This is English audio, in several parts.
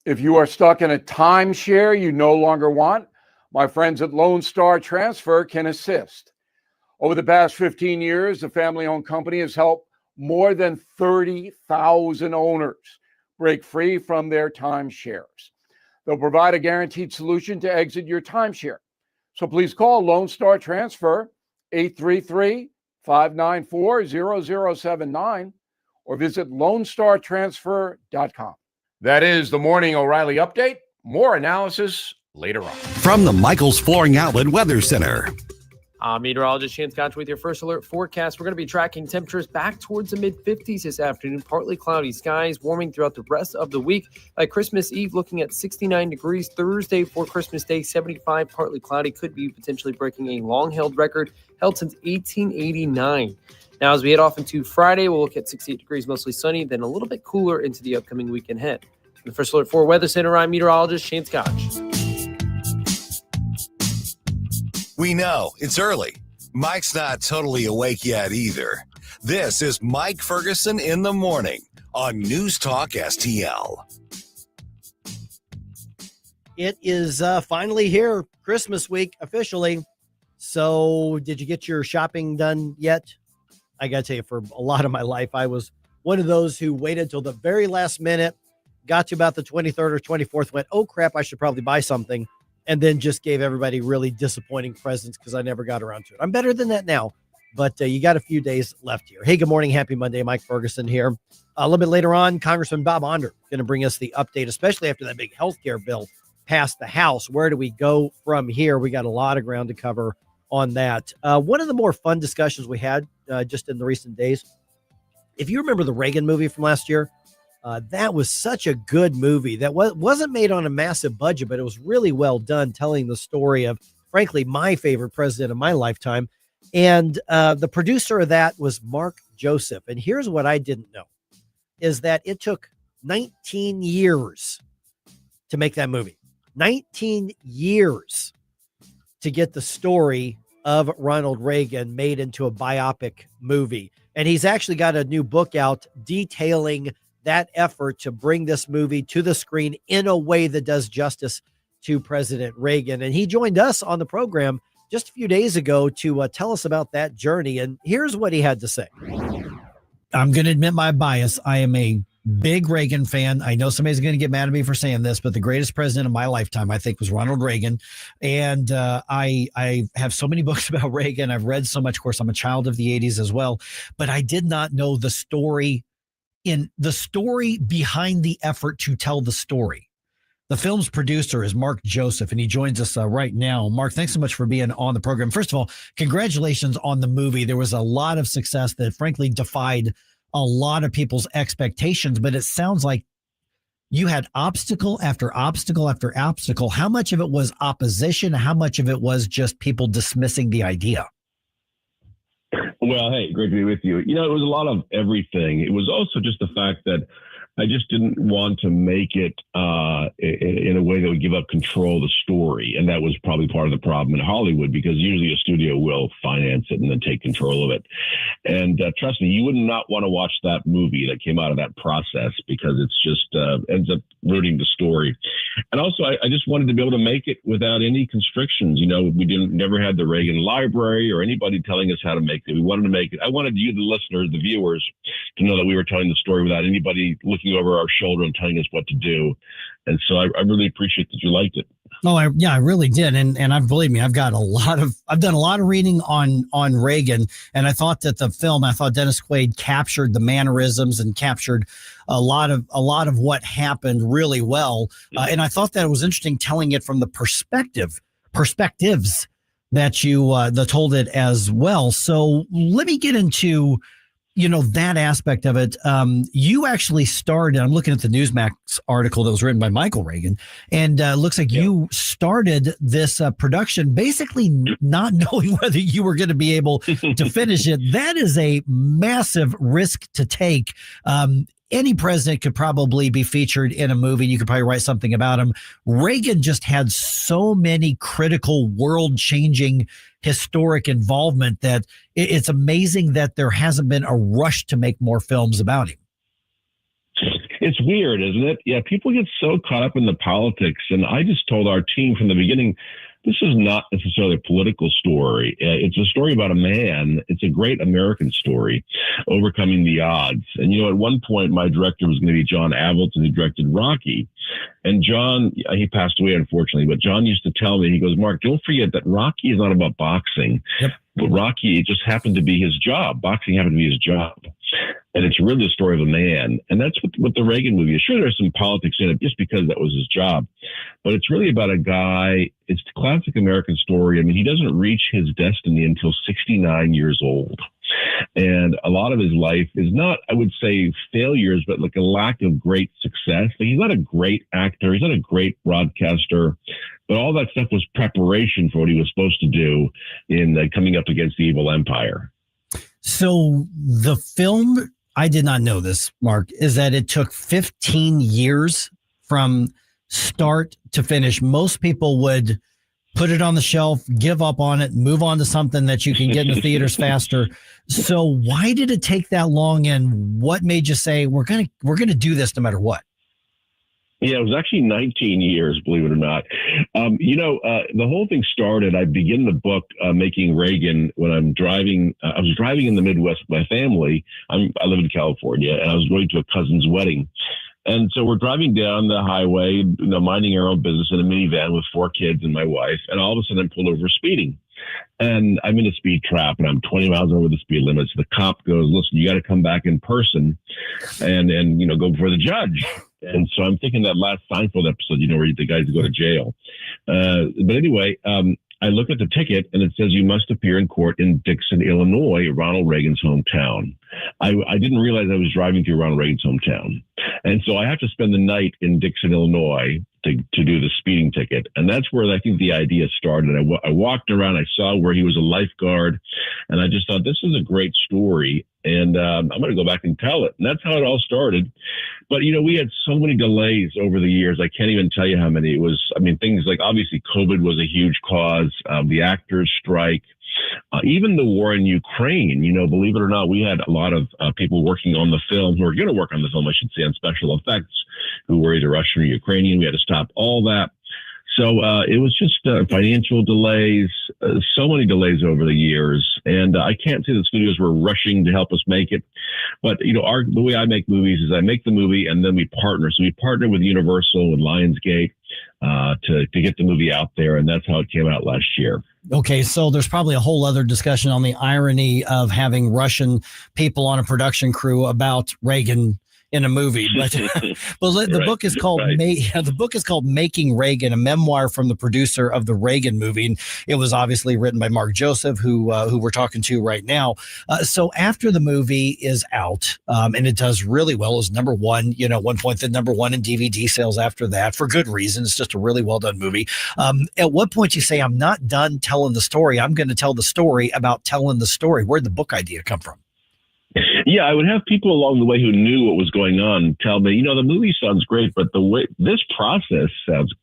If you are stuck in a timeshare you no longer want, my friends at Lone Star Transfer can assist. Over the past 15 years, the family-owned company has helped more than 30,000 owners break free from their timeshares. They'll provide a guaranteed solution to exit your timeshare. So please call Lone Star Transfer 833-594-0079 or visit LoneStarTransfer.com. That is the Morning O'Reilly Update. More analysis later on. From the Michaels Flooring Outlet Weather Center. Meteorologist Chance Gotch with your first alert forecast. We're going to be tracking temperatures back towards the mid-50s this afternoon. Partly cloudy skies, warming throughout the rest of the week. By Christmas Eve, looking at 69 degrees. Thursday for Christmas Day, 75, partly cloudy. Could be potentially breaking a long-held record held since 1889. Now, as we head off into Friday, we'll look at 68 degrees, mostly sunny, then a little bit cooler into the upcoming weekend ahead. The first alert for Weather Center, I'm meteorologist Chance Gotch. We know it's early. Mike's not totally awake yet either. This is Mike Ferguson in the morning on NewsTalkSTL. It is finally here, Christmas week officially. So did you get your shopping done yet? I got to tell you, for a lot of my life, I was one of those who waited till the very last minute, got to about the 23rd or 24th, went, oh crap, I should probably buy something. And then just gave everybody really disappointing presents because I never got around to it. I'm better than that now, but you got a few days left here. Hey, good morning. Happy Monday. Mike Ferguson here. A little bit later on, Congressman Bob Onder going to bring us the update, especially after that big healthcare bill passed the House. Where do we go from here? We got a lot of ground to cover on that. One of the more fun discussions we had just in the recent days, if you remember the Reagan movie from last year, that was such a good movie that wasn't made on a massive budget, but it was really well done, telling the story of, frankly, my favorite president of my lifetime. And the producer of that was Mark Joseph. And here's what I didn't know, is that it took 19 years to make that movie. 19 years to get the story of Ronald Reagan made into a biopic movie. And he's actually got a new book out detailing that effort to bring this movie to the screen in a way that does justice to President Reagan. And he joined us on the program just a few days ago to tell us about that journey. And here's what he had to say. I'm going to admit my bias. I am a big Reagan fan. I know somebody's going to get mad at me for saying this, but the greatest president of my lifetime, I think, was Ronald Reagan. And I have so many books about Reagan. I've read so much. Of course, I'm a child of the 80s as well, but I did not know the story behind the effort to tell the story. The film's producer is Mark Joseph, and he joins us right now. Mark, thanks so much for being on the program. First of all, congratulations on the movie. There was a lot of success that frankly defied a lot of people's expectations, but it sounds like you had obstacle after obstacle after obstacle. How much of it was opposition? How much of it was just people dismissing the idea? Well, hey, great to be with you. You know, it was a lot of everything. It was also just the fact that I just didn't want to make it in a way that would give up control of the story. And that was probably part of the problem in Hollywood, because usually a studio will finance it and then take control of it. And trust me, you would not want to watch that movie that came out of that process, because it's just ends up ruining the story. And also, I just wanted to be able to make it without any constrictions. You know, we never had the Reagan Library or anybody telling us how to make it. We wanted to make it. I wanted you, the listeners, the viewers, to know that we were telling the story without anybody looking over our shoulder and telling us what to do. And so I really appreciate that you liked it. Oh, I really did. And I believe me, I've done a lot of reading on Reagan. And I thought that I thought Dennis Quaid captured the mannerisms and captured a lot of what happened really well. And I thought that it was interesting telling it from the perspectives that you told it as well. So let me get into, that aspect of it. You actually started, I'm looking at the Newsmax article that was written by Michael Reagan, and looks like you started this production basically not knowing whether you were going to be able to finish it. That is a massive risk to take. Any president could probably be featured in a movie. You could probably write something about him. Reagan just had so many critical, world-changing, historic involvement that it's amazing that there hasn't been a rush to make more films about him. It's weird, isn't it? Yeah, people get so caught up in the politics. And I just told our team from the beginning, this is not necessarily a political story. It's a story about a man. It's a great American story, overcoming the odds. And, at one point, my director was going to be John Avildsen, who directed Rocky. And John, he passed away, unfortunately, but John used to tell me, he goes, Mark, don't forget that Rocky is not about boxing. Yep. But Rocky, it just happened to be his job. Boxing happened to be his job. And it's really the story of a man. And that's what the Reagan movie is. Sure, there's some politics in it just because that was his job. But it's really about a guy. It's the classic American story. I mean, he doesn't reach his destiny until 69 years old. And a lot of his life is not, I would say, failures, but like a lack of great success. Like, he's not a great actor. He's not a great broadcaster. But all that stuff was preparation for what he was supposed to do in coming up against the evil empire. So the film, I did not know this, Mark, is that it took 15 years from start to finish. Most people would put it on the shelf, give up on it, move on to something that you can get in the theaters faster. So why did it take that long? And what made you say, we're going to do this no matter what? Yeah, it was actually 19 years, believe it or not. The whole thing started, I begin the book Making Reagan when I'm driving. I was driving in the Midwest with my family. I live in California, and I was going to a cousin's wedding. And so we're driving down the highway, minding our own business in a minivan with 4 kids and my wife. And all of a sudden I'm pulled over speeding. And I'm in a speed trap and I'm 20 miles over the speed limit. So the cop goes, listen, you got to come back in person and go before the judge. And so I'm thinking that last Seinfeld episode, where the guys go to jail. But anyway, I look at the ticket and it says you must appear in court in Dixon, Illinois, Ronald Reagan's hometown. I didn't realize I was driving through Ronald Reagan's hometown. And so I have to spend the night in Dixon, Illinois to do the speeding ticket. And that's where I think the idea started. I walked around, I saw where he was a lifeguard, and I just thought, this is a great story. And I'm going to go back and tell it. And that's how it all started. But, we had so many delays over the years. I can't even tell you how many. It was, things like obviously COVID was a huge cause, the actors' strike, even the war in Ukraine. Believe it or not, we had a lot of people working on the film who were going to work on the film, I should say, on special effects, who were either Russian or Ukrainian. We had to stop all that. So it was just financial delays, so many delays over the years. And I can't say the studios were rushing to help us make it. But, the way I make movies is I make the movie and then we partner. So we partner with Universal and Lionsgate to get the movie out there. And that's how it came out last year. Okay, so there's probably a whole other discussion on the irony of having Russian people on a production crew about Reagan in a movie, but the book is called the book is called Making Reagan, a memoir from the producer of the Reagan movie. And it was obviously written by Mark Joseph, who we're talking to right now. So after the movie is out, and it does really well, it was number one. At one point the number one in DVD sales after that, for good reason. It's just a really well done movie. At what point you say, I'm not done telling the story, I'm going to tell the story about telling the story? Where'd the book idea come from? Yeah, I would have people along the way who knew what was going on tell me, the movie sounds great, but the way this process sounds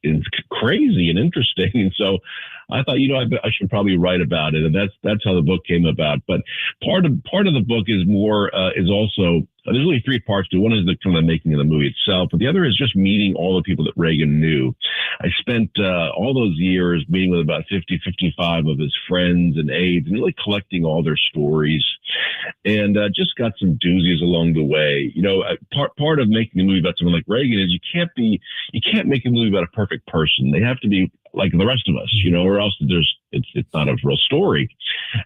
crazy and interesting. And so I thought, I should probably write about it. And that's how the book came about. But part of the book is more, is also, there's really 3 parts to it. One is the kind of making of the movie itself, but the other is just meeting all the people that Reagan knew. I spent all those years meeting with about 50, 55 of his friends and aides and really collecting all their stories, and just got some doozies along the way. Part of making a movie about someone like Reagan is you can't make a movie about a perfect person. They have to be like the rest of us, or else it's not a real story.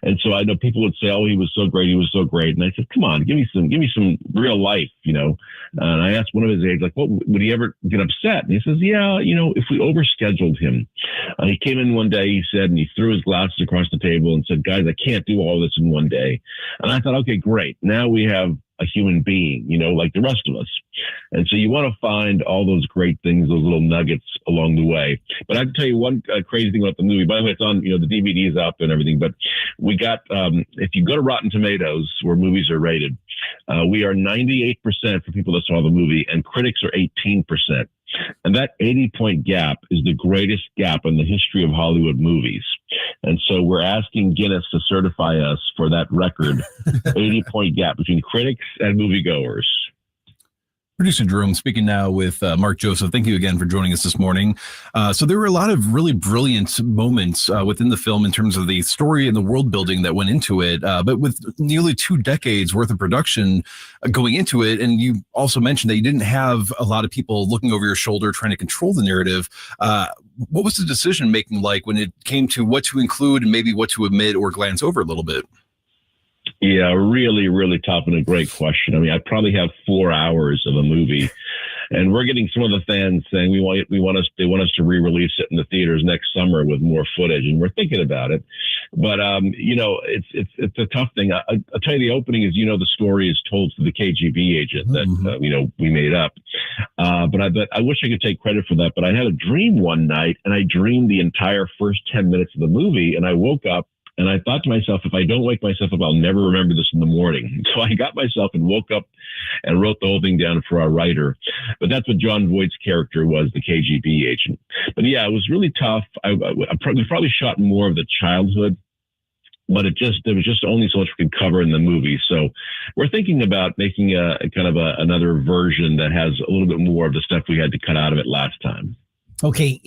And so I know people would say, "Oh, he was so great. He was so great." And I said, "Come on, give me some real life, And I asked one of his aides, like, "What would he ever get upset?" And he says, "Yeah, if we overscheduled him." He came in one day, he said, and he threw his glasses across the table and said, "Guys, I can't do all this in one day." And I thought, okay, great. Now we have a human being, like the rest of us. And so you want to find all those great things, those little nuggets along the way. But I can tell you one crazy thing about the movie. By the way, it's on, the DVD is out there and everything. But we got, if you go to Rotten Tomatoes, where movies are rated, we are 98% for people that saw the movie, and critics are 18%. And that 80-point gap is the greatest gap in the history of Hollywood movies. And so we're asking Guinness to certify us for that record, 80-point gap between critics and moviegoers. Producer Jerome speaking now with Mark Joseph. Thank you again for joining us this morning. So there were a lot of really brilliant moments within the film in terms of the story and the world building that went into it. But with nearly 2 decades worth of production going into it, and you also mentioned that you didn't have a lot of people looking over your shoulder trying to control the narrative. What was the decision making like when it came to what to include and maybe what to omit or glance over a little bit? Yeah, really, really tough and a great question. I mean, I probably have 4 hours of a movie, and we're getting some of the fans saying they want us to re-release it in the theaters next summer with more footage, and we're thinking about it. But it's a tough thing. I'll tell you, the opening is the story is told to the KGB agent that we made up. But I wish I could take credit for that. But I had a dream one night, and I dreamed the entire first 10 minutes of the movie, and I woke up. And I thought to myself, if I don't wake myself up, I'll never remember this in the morning. So I got myself and woke up and wrote the whole thing down for our writer. But that's what John Voight's character was, the KGB agent. But yeah, it was really tough. We probably shot more of the childhood, but there was just only so much we could cover in the movie. So we're thinking about making a kind of another version that has a little bit more of the stuff we had to cut out of it last time. Okay.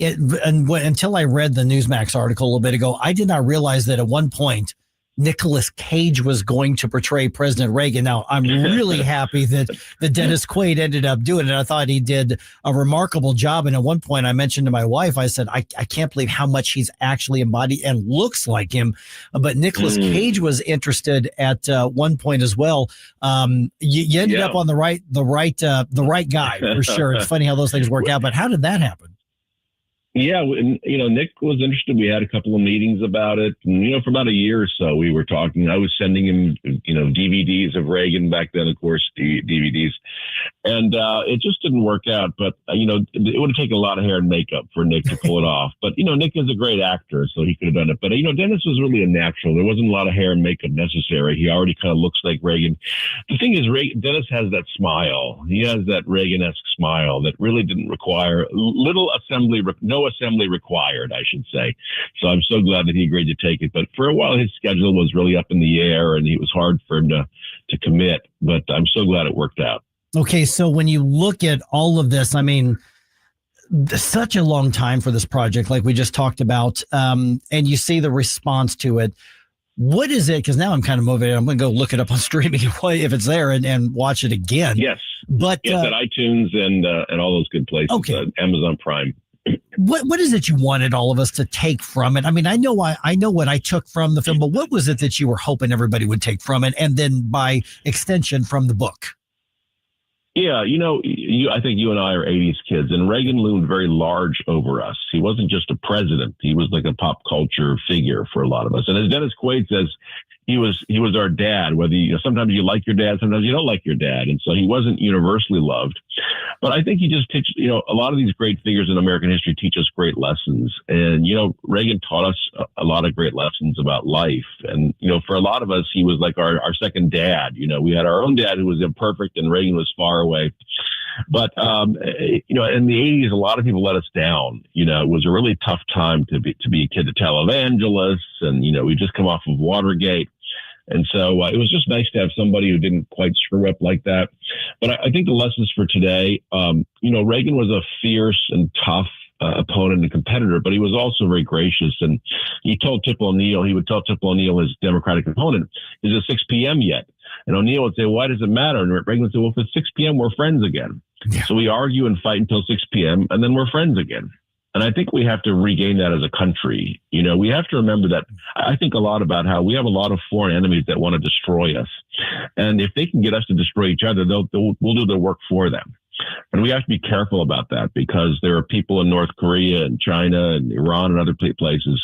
Until I read the Newsmax article a little bit ago, I did not realize that at one point Nicolas Cage was going to portray President Reagan. Now, I'm really happy that Dennis Quaid ended up doing it. I thought he did a remarkable job. And at one point I mentioned to my wife, I said, I can't believe how much he's actually embodied and looks like him. But Nicolas Cage was interested at one point as well. You ended up on the right guy for sure. It's funny how those things work out, but how did that happen? Yeah, and, Nick was interested. We had a couple of meetings about it. And, for about a year or so, we were talking. I was sending him, DVDs of Reagan back then, of course, DVDs. And it just didn't work out. But, it would have taken a lot of hair and makeup for Nick to pull it off. But, Nick is a great actor, so he could have done it. But, Dennis was really a natural. There wasn't a lot of hair and makeup necessary. He already kind of looks like Reagan. The thing is, Dennis has that smile. He has that Reagan-esque smile that really didn't require no assembly required, I should say. So I'm so glad that he agreed to take it. But for a while, his schedule was really up in the air, and it was hard for him to commit. But I'm so glad it worked out. Okay, so when you look at all of this, I mean, such a long time for this project, like we just talked about, and you see the response to it. What is it? Because now I'm kind of motivated. I'm going to go look it up on streaming if it's there and watch it again. Yes, but yes, at iTunes and all those good places. Okay. Amazon Prime. What is it you wanted all of us to take from it? I mean, I know what I took from the film, but what was it that you were hoping everybody would take from it, and then by extension from the book? Yeah, I think you and I are 80s kids, and Reagan loomed very large over us. He wasn't just a president. He was like a pop culture figure for a lot of us. And as Dennis Quaid says, he was our dad, whether sometimes you like your dad, sometimes you don't like your dad. And so he wasn't universally loved. But I think he just teaches, a lot of these great figures in American history teach us great lessons. And, Reagan taught us a lot of great lessons about life. And, for a lot of us, he was like our second dad. We had our own dad who was imperfect, and Reagan was far away. But, in the 80s, a lot of people let us down. It was a really tough time to be a kid, to televangelists. And, we just come off of Watergate. And so it was just nice to have somebody who didn't quite screw up like that. But I think the lessons for today, Reagan was a fierce and tough opponent and competitor, but he was also very gracious. And he would tell Tip O'Neill, his Democratic opponent, is it 6 p.m. yet? And O'Neill would say, why does it matter? And Reagan would say, well, if it's 6 p.m., we're friends again. Yeah. So we argue and fight until 6 p.m., and then we're friends again. And I think we have to regain that as a country. We have to remember that. I think a lot about how we have a lot of foreign enemies that want to destroy us. And if they can get us to destroy each other, we'll do their work for them. And we have to be careful about that, because there are people in North Korea and China and Iran and other places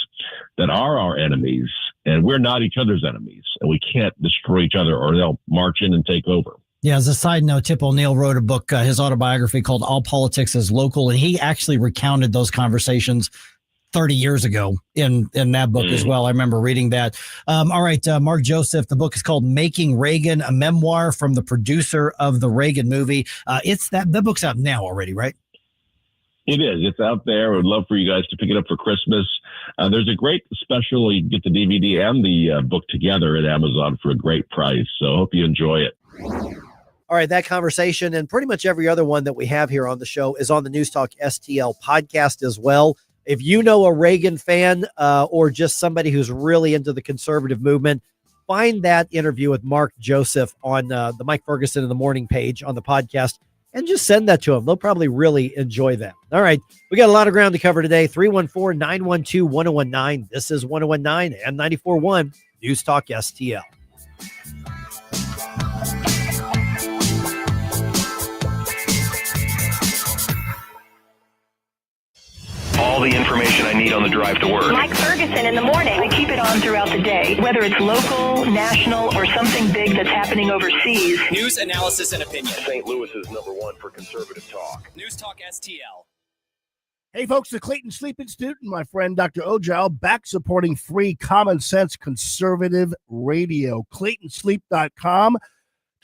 that are our enemies, and we're not each other's enemies. And we can't destroy each other, or they'll march in and take over. Yeah, as a side note, Tip O'Neill wrote a book, his autobiography called All Politics is Local, and he actually recounted those conversations 30 years ago in that book as well. I remember reading that. All right, Mark Joseph, the book is called Making Reagan, a memoir from the producer of the Reagan movie. The book's out now already, right? It is. It's out there. I would love for you guys to pick it up for Christmas. There's a great special. You get the DVD and the book together at Amazon for a great price. So I hope you enjoy it. All right, that conversation and pretty much every other one that we have here on the show is on the News Talk STL podcast as well. If you know a Reagan fan or just somebody who's really into the conservative movement, find that interview with Mark Joseph on the Mike Ferguson in the Morning page on the podcast and just send that to them. They'll probably really enjoy that. All right, we got a lot of ground to cover today. 314-912-1019. This is 1019 and 94.1 News Talk STL. All the information I need on the drive to work. Mike Ferguson in the morning. I keep it on throughout the day, whether it's local, national, or something big that's happening overseas. News, analysis, and opinion. St. Louis is #1 for conservative talk. News Talk STL. Hey, folks, the Clayton Sleep Institute and my friend Dr. Ojal back supporting free common sense conservative radio. ClaytonSleep.com.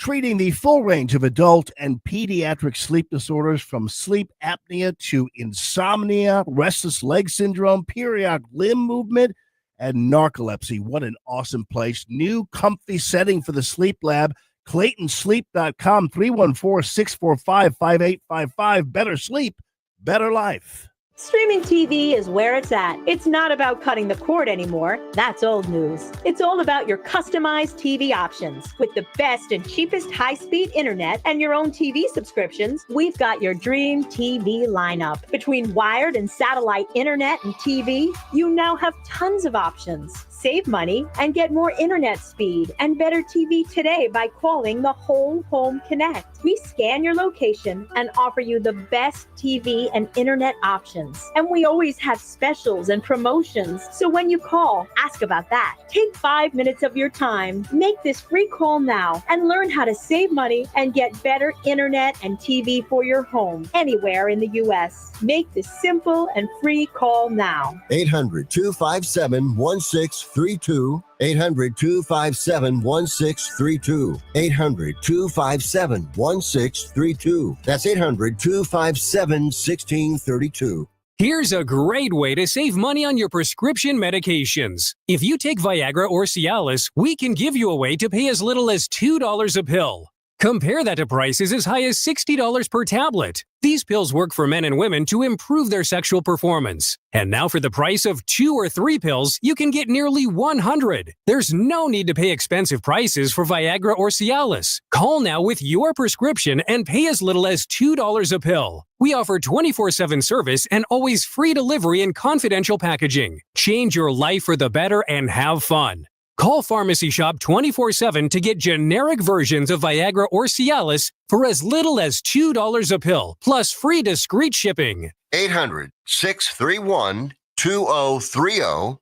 Treating the full range of adult and pediatric sleep disorders from sleep apnea to insomnia, restless leg syndrome, periodic limb movement, and narcolepsy. What an awesome place. New comfy setting for the sleep lab. ClaytonSleep.com, 314-645-5855. Better sleep, better life. Streaming TV is where it's at. It's not about cutting the cord anymore. That's old news. It's all about your customized TV options. With the best and cheapest high-speed internet and your own TV subscriptions, we've got your dream TV lineup. Between wired and satellite internet and TV, you now have tons of options. Save money and get more internet speed and better TV today by calling the Whole Home Connect. We scan your location and offer you the best TV and internet options. And we always have specials and promotions. So when you call, ask about that. Take 5 minutes of your time. Make this free call now and learn how to save money and get better internet and TV for your home anywhere in the U.S. Make this simple and free call now. 800-257-1632. 800-257-1632. 800-257-1632. That's 800-257-1632. Here's a great way to save money on your prescription medications. If you take Viagra or Cialis, we can give you a way to pay as little as $2 a pill. Compare that to prices as high as $60 per tablet. These pills work for men and women to improve their sexual performance. And now for the price of 2 or 3 pills, you can get nearly 100. There's no need to pay expensive prices for Viagra or Cialis. Call now with your prescription and pay as little as $2 a pill. We offer 24/7 service and always free delivery and confidential packaging. Change your life for the better and have fun. Call Pharmacy Shop 24/7 to get generic versions of Viagra or Cialis for as little as $2 a pill, plus free discreet shipping. 800-631-2030.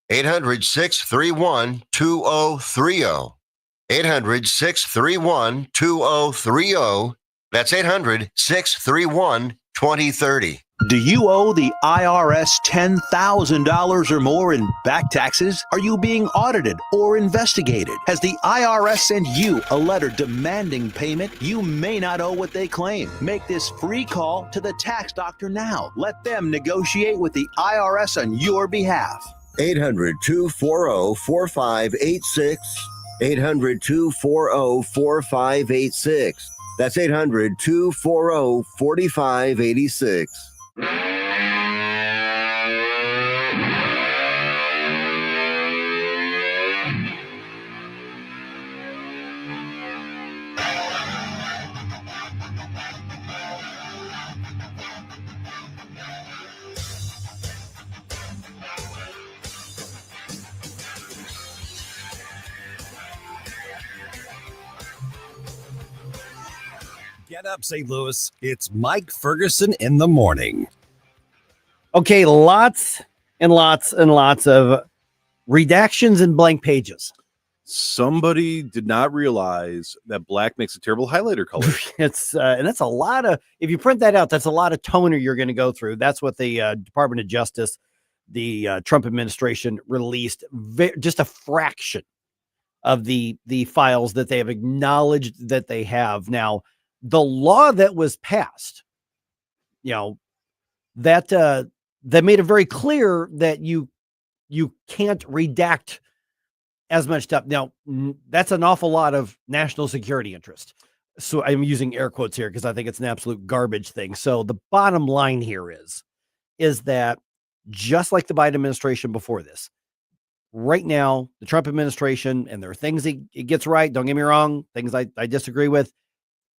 800-631-2030. 800-631-2030. That's 800-631-2030. Do you owe the IRS $10,000 or more in back taxes? Are you being audited or investigated? Has the IRS sent you a letter demanding payment? You may not owe what they claim. Make this free call to the tax doctor now. Let them negotiate with the IRS on your behalf. 800-240-4586. 800-240-4586. That's 800-240-4586. Get up, St. Louis. It's Mike Ferguson in the morning. Okay, lots and lots and lots of redactions and blank pages. Somebody did not realize that black makes a terrible highlighter color. It's and that's a lot of, if you print that out, that's a lot of toner you're going to go through. That's what the Department of Justice, the Trump administration released, just a fraction of the files that they have acknowledged that they have. Now, the law that was passed, that made it very clear that you can't redact as much stuff. Now, that's an awful lot of national security interest. So I'm using air quotes here because I think it's an absolute garbage thing. So the bottom line here is that just like the Biden administration before this, right now, the Trump administration, and there are things it gets right. Don't get me wrong. Things I disagree with.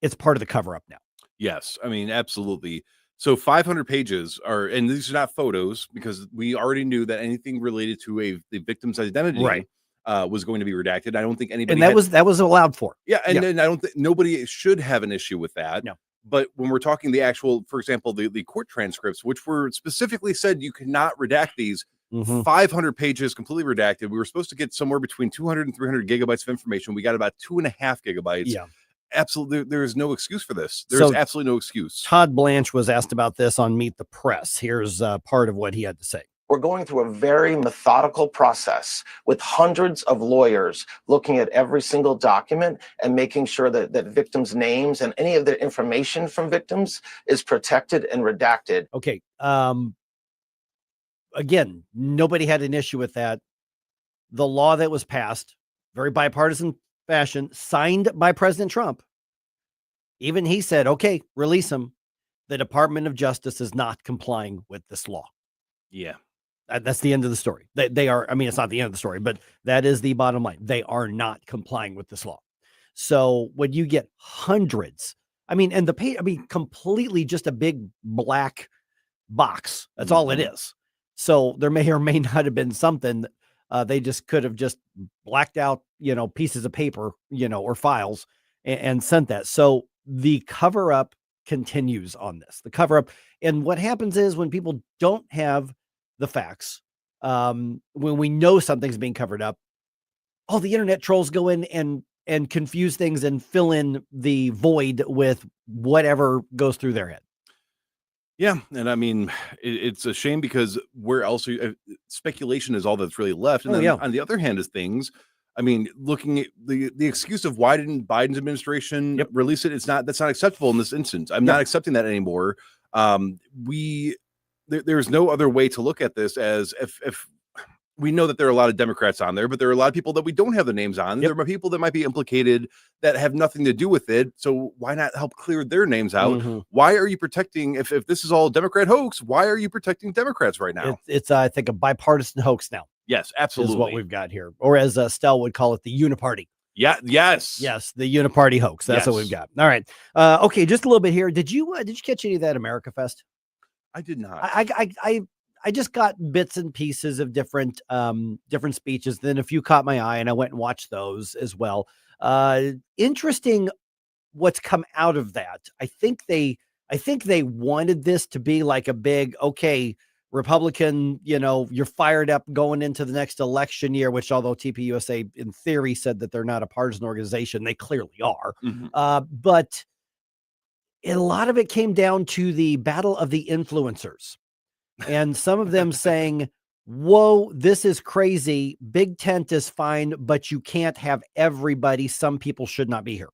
It's part of the cover up now. Yes. I mean, absolutely. So 500 pages are, and these are not photos because we already knew that anything related to the victim's identity was going to be redacted. I don't think anybody, and that was allowed for. Yeah. And then I don't think nobody should have an issue with that. No. But when we're talking the actual, for example, the court transcripts, which were specifically said you cannot redact these, 500 pages completely redacted. We were supposed to get somewhere between 200 and 300 gigabytes of information. We got about 2.5 gigabytes. Yeah. Absolutely. There is no excuse for this. There's absolutely no excuse. Todd Blanche was asked about this on Meet the Press. Here's part of what he had to say. We're going through a very methodical process with hundreds of lawyers looking at every single document and making sure that victims' names and any of the information from victims is protected and redacted. Okay. Again, nobody had an issue with that. The law that was passed, very bipartisan fashion, signed by President Trump. Even he said, okay, release him. The Department of Justice is not complying with this law. Yeah. That's the end of the story. They are, I mean, it's not the end of the story, but that is the bottom line. They are not complying with this law. So when you get hundreds, I mean, and the page, I mean, completely just a big black box. That's all it is. So there may or may not have been something they just could have just blacked out, pieces of paper, or files and sent that. So the cover up continues on this, the cover up. And what happens is when people don't have the facts, when we know something's being covered up, all the internet trolls go in and confuse things and fill in the void with whatever goes through their head. Yeah. And I mean, it's a shame because where else speculation is all that's really left. And then on the other hand of things, I mean, looking at the excuse of why didn't Biden's administration release it? That's not acceptable in this instance. I'm not accepting that anymore. There's no other way to look at this as if we know that there are a lot of Democrats on there, but there are a lot of people that we don't have the names on. There are people that might be implicated that have nothing to do with it. So why not help clear their names out? Why are you protecting, if this is all Democrat hoax, why are you protecting Democrats right now? It's I think, a bipartisan hoax now. Yes, absolutely. Is what we've got here. Or as Stell would call it, the uniparty. Yeah. Yes. Yes. The uniparty hoax. That's what we've got. All right. Okay. Just a little bit here. Did you catch any of that America Fest? I did not. I just got bits and pieces of different speeches. Then a few caught my eye and I went and watched those as well. Interesting what's come out of that. I think they wanted this to be like a big, okay, Republican, you're fired up going into the next election year, which although TPUSA in theory said that they're not a partisan organization, they clearly are. But a lot of it came down to the battle of the influencers. And some of them saying, whoa, this is crazy. Big tent is fine, but you can't have everybody. Some people should not be here.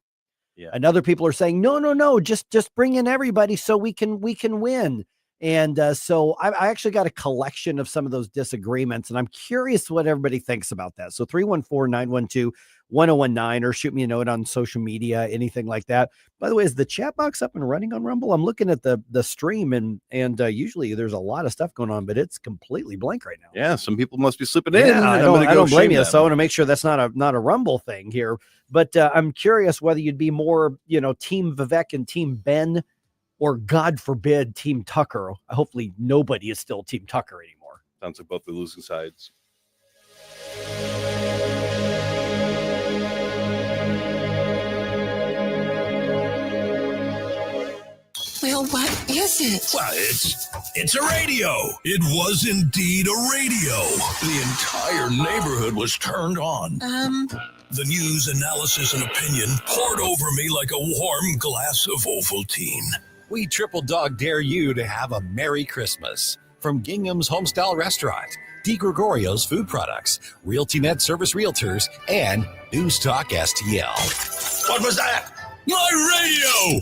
Yeah. And other people are saying, no, just bring in everybody so we can win. And so I actually got a collection of some of those disagreements, and I'm curious what everybody thinks about that. So 314-912-1019, or shoot me a note on social media, anything like that. By the way, is the chat box up and running on Rumble? I'm looking at the stream, and usually there's a lot of stuff going on, but it's completely blank right now. Yeah, some people must be slipping in. I don't blame you. So I want to make sure that's not a Rumble thing here. But I'm curious whether you'd be more, Team Vivek and Team Ben, or God forbid, Team Tucker. Hopefully nobody is still Team Tucker anymore. Sounds like both the losing sides. Well, what is it? Well, it's a radio. It was indeed a radio. The entire neighborhood was turned on. The news, analysis, and opinion poured over me like a warm glass of Ovaltine. We triple dog dare you to have a Merry Christmas. From Gingham's Homestyle Restaurant, D. Gregorio's Food Products, RealtyNet Service Realtors, and NewsTalk STL. What was that? My radio!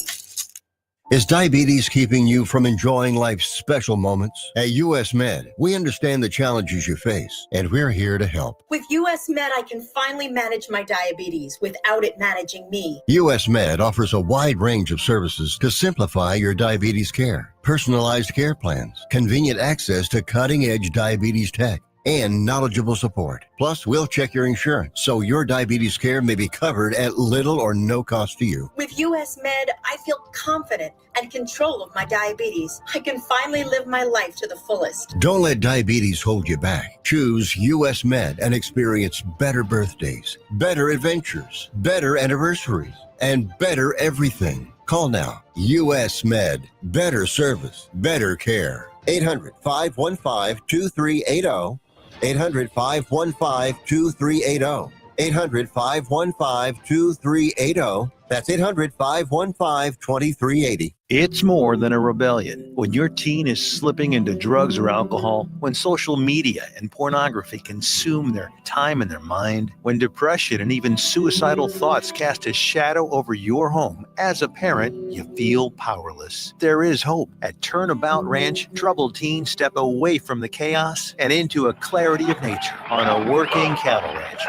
Is diabetes keeping you from enjoying life's special moments? At US Med, we understand the challenges you face, and we're here to help. With US Med, I can finally manage my diabetes without it managing me. US Med offers a wide range of services to simplify your diabetes care. Personalized care plans, convenient access to cutting-edge diabetes tech, and knowledgeable support. Plus, we'll check your insurance so your diabetes care may be covered at little or no cost to you. With US Med, I feel confident and control of my diabetes. I can finally live my life to the fullest. Don't let diabetes hold you back. Choose US Med and experience better birthdays, better adventures, better anniversaries, and better everything. Call now. US Med. Better service, better care. 800-515-2380. 800-515-2380. 800-515-2380. That's 800-515-2380. It's more than a rebellion. When your teen is slipping into drugs or alcohol, when social media and pornography consume their time and their mind, when depression and even suicidal thoughts cast a shadow over your home, as a parent, you feel powerless. There is hope. At Turnabout Ranch, troubled teens step away from the chaos and into a clarity of nature on a working cattle ranch.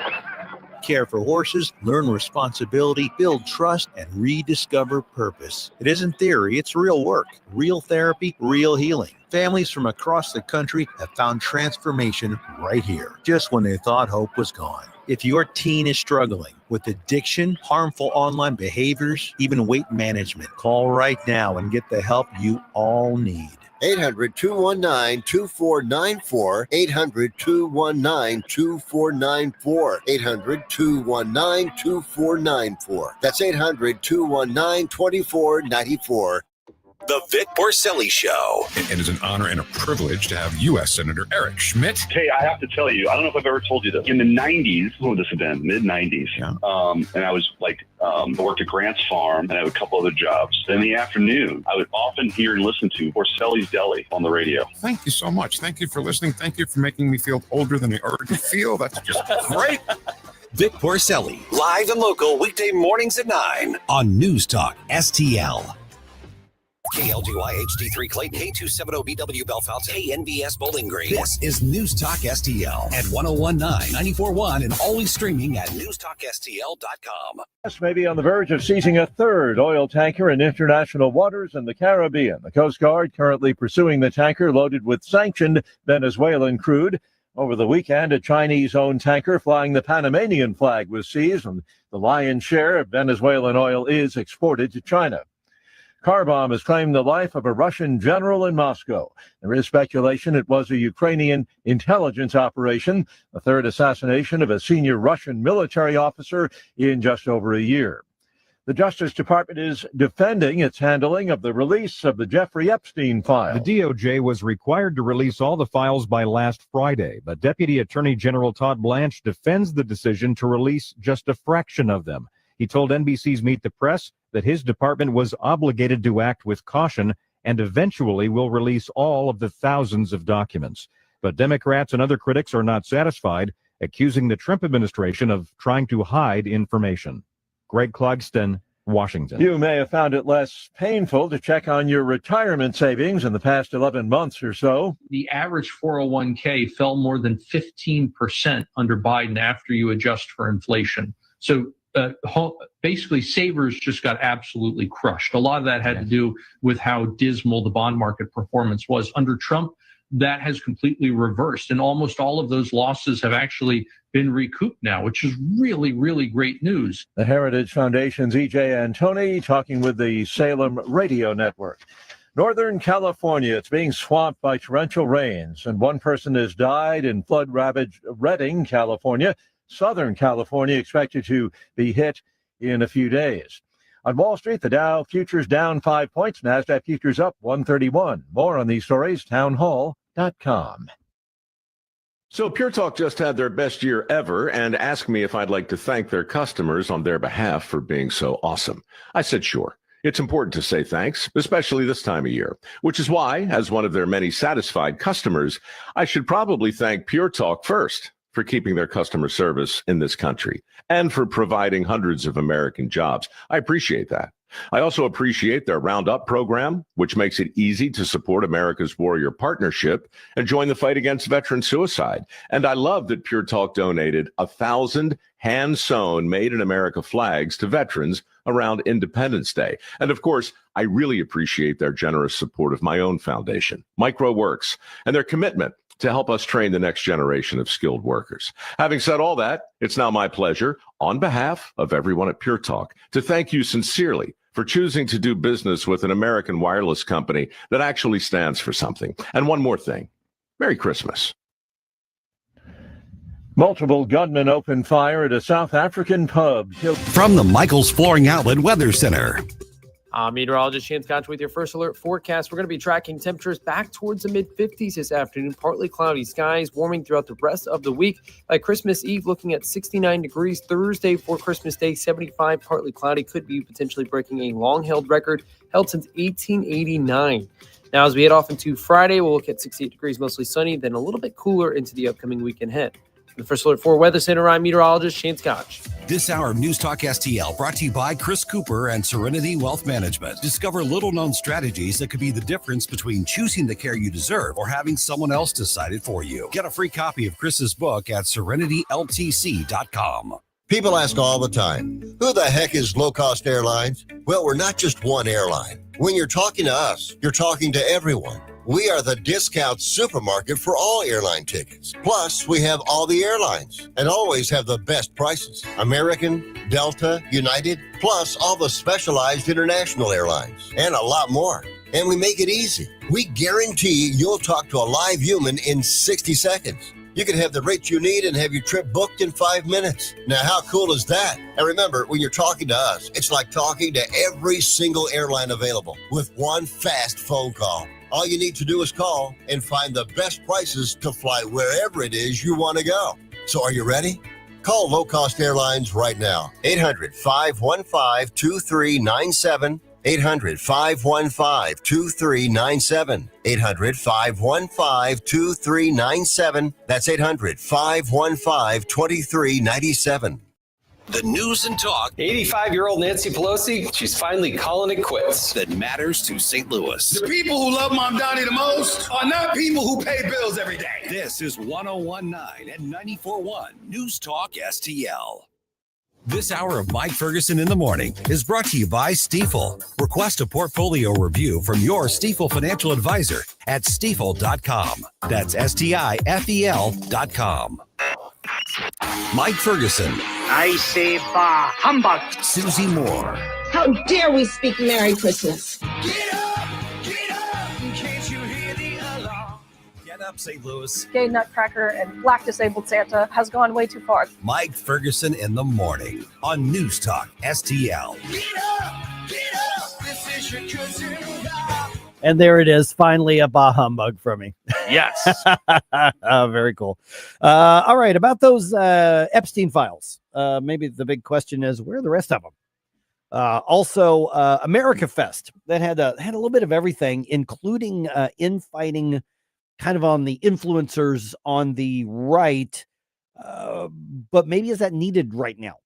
Care for horses, learn responsibility, build trust, and rediscover purpose. It isn't theory, it's real work, real therapy, real healing. Families from across the country have found transformation right here, just when they thought hope was gone. If your teen is struggling with addiction, harmful online behaviors, even weight management, call right now and get the help you all need. 800-219-2494. 800-219-2494. 800-219-2494. That's 800-219-2494. The Vic Porcelli Show. It is an honor and a privilege to have U.S. Senator Eric Schmidt. Hey, I have to tell you, I don't know if I've ever told you this. In the 90s, what would this have been? Mid-90s. Yeah. And I was I worked at Grant's Farm and I had a couple other jobs. In the afternoon, I would often hear and listen to Porcelli's Deli on the radio. Thank you so much. Thank you for listening. Thank you for making me feel older than I already feel. That's just great. Vic Porcelli, live and local, weekday mornings at 9 on News Talk STL. KLGY HD3 Clayton, K270BW Belfast, KNBS Bowling Green. This is News Talk STL at 1019, 94.1, and always streaming at NewsTalkSTL.com. Yes, maybe on the verge of seizing a third oil tanker in international waters in the Caribbean. The Coast Guard currently pursuing the tanker loaded with sanctioned Venezuelan crude. Over the weekend, a Chinese-owned tanker flying the Panamanian flag was seized, and the lion's share of Venezuelan oil is exported to China. Car bomb has claimed the life of a Russian general in Moscow. There is speculation it was a Ukrainian intelligence operation, the third assassination of a senior Russian military officer in just over a year. The Justice Department is defending its handling of the release of the Jeffrey Epstein file. The DOJ was required to release all the files by last Friday, but Deputy Attorney General Todd Blanche defends the decision to release just a fraction of them. He told NBC's Meet the Press that his department was obligated to act with caution and eventually will release all of the thousands of documents. But Democrats and other critics are not satisfied, accusing the Trump administration of trying to hide information. Greg Clugston, Washington. You may have found it less painful to check on your retirement savings in the past 11 months or so. The average 401k fell more than 15% under Biden after you adjust for inflation. So basically, savers just got absolutely crushed. A lot of that had to do with how dismal the bond market performance was. Under Trump, that has completely reversed, and almost all of those losses have actually been recouped now, which is really, really great news. The Heritage Foundation's E.J. Antoni talking with the Salem Radio Network. Northern California, it's being swamped by torrential rains, and one person has died in flood-ravaged Redding, California. Southern California expected to be hit in a few days. On Wall Street, the Dow futures down 5 points, NASDAQ futures up 131. More on these stories, townhall.com. So Pure Talk just had their best year ever and asked me if I'd like to thank their customers on their behalf for being so awesome. I said, sure. It's important to say thanks, especially this time of year, which is why, as one of their many satisfied customers, I should probably thank Pure Talk first for keeping their customer service in this country and for providing hundreds of American jobs. I appreciate that. I also appreciate their Roundup program, which makes it easy to support America's Warrior Partnership and join the fight against veteran suicide. And I love that Pure Talk donated 1,000 hand-sewn Made in America flags to veterans around Independence Day. And of course, I really appreciate their generous support of my own foundation, MicroWorks, and their commitment to help us train the next generation of skilled workers. Having said all that, it's now my pleasure, on behalf of everyone at Pure Talk, to thank you sincerely for choosing to do business with an American wireless company that actually stands for something. And one more thing. Merry Christmas. Multiple gunmen opened fire at a South African pub. From the Michaels Flooring Outlet Weather Center. Meteorologist Chance Gotch with your first alert forecast. We're going to be tracking temperatures back towards the mid-50s this afternoon. Partly cloudy skies, warming throughout the rest of the week. By Christmas Eve, looking at 69 degrees. Thursday for Christmas Day, 75, partly cloudy. Could be potentially breaking a long-held record held since 1889. Now, as we head off into Friday, we'll look at 68 degrees, mostly sunny, then a little bit cooler into the upcoming weekend ahead. The first alert for Weather Center, I'm meteorologist Shane Scotch. This hour of News Talk STL brought to you by Chris Cooper and Serenity Wealth Management. Discover little-known strategies that could be the difference between choosing the care you deserve or having someone else decide it for you. Get a free copy of Chris's book at serenityltc.com. People ask all the time, who the heck is Low Cost Airlines? Well, we're not just one airline. When you're talking to us, you're talking to everyone. We are the discount supermarket for all airline tickets. Plus, we have all the airlines and always have the best prices. American, Delta, United, plus all the specialized international airlines and a lot more. And we make it easy. We guarantee you'll talk to a live human in 60 seconds. You can have the rate you need and have your trip booked in 5 minutes. Now, how cool is that? And remember, when you're talking to us, it's like talking to every single airline available with one fast phone call. All you need to do is call and find the best prices to fly wherever it is you want to go. So are you ready? Call Low Cost Airlines right now. 800-515-2397. 800-515-2397. 800-515-2397. That's 800-515-2397. The news and talk 85-year-old Nancy Pelosi, she's finally calling it quits. that matters to St. Louis. The people who love Mom Donnie the most are not people who pay bills every day. This is 101.9 and 94.1 News Talk STL. This hour of Mike Ferguson in the Morning is brought to you by Stifel. Request a portfolio review from your Stifel financial advisor at stifel.com. That's STIFEL.com. Mike Ferguson. I say bah humbug. Susie Moore. How dare we speak Merry Christmas? Get up, in case you hear the alarm. Get up, St. Louis. Gay Nutcracker and Black Disabled Santa has gone way too far. Mike Ferguson in the Morning on News Talk STL. Get up, this is your cousin. And there it is, finally a bah humbug for me. Yes. Very cool. All right, about those Epstein files. Maybe the big question is, where are the rest of them? Also, America Fest, that had a little bit of everything, including infighting kind of on the influencers on the right. But maybe is that needed right now?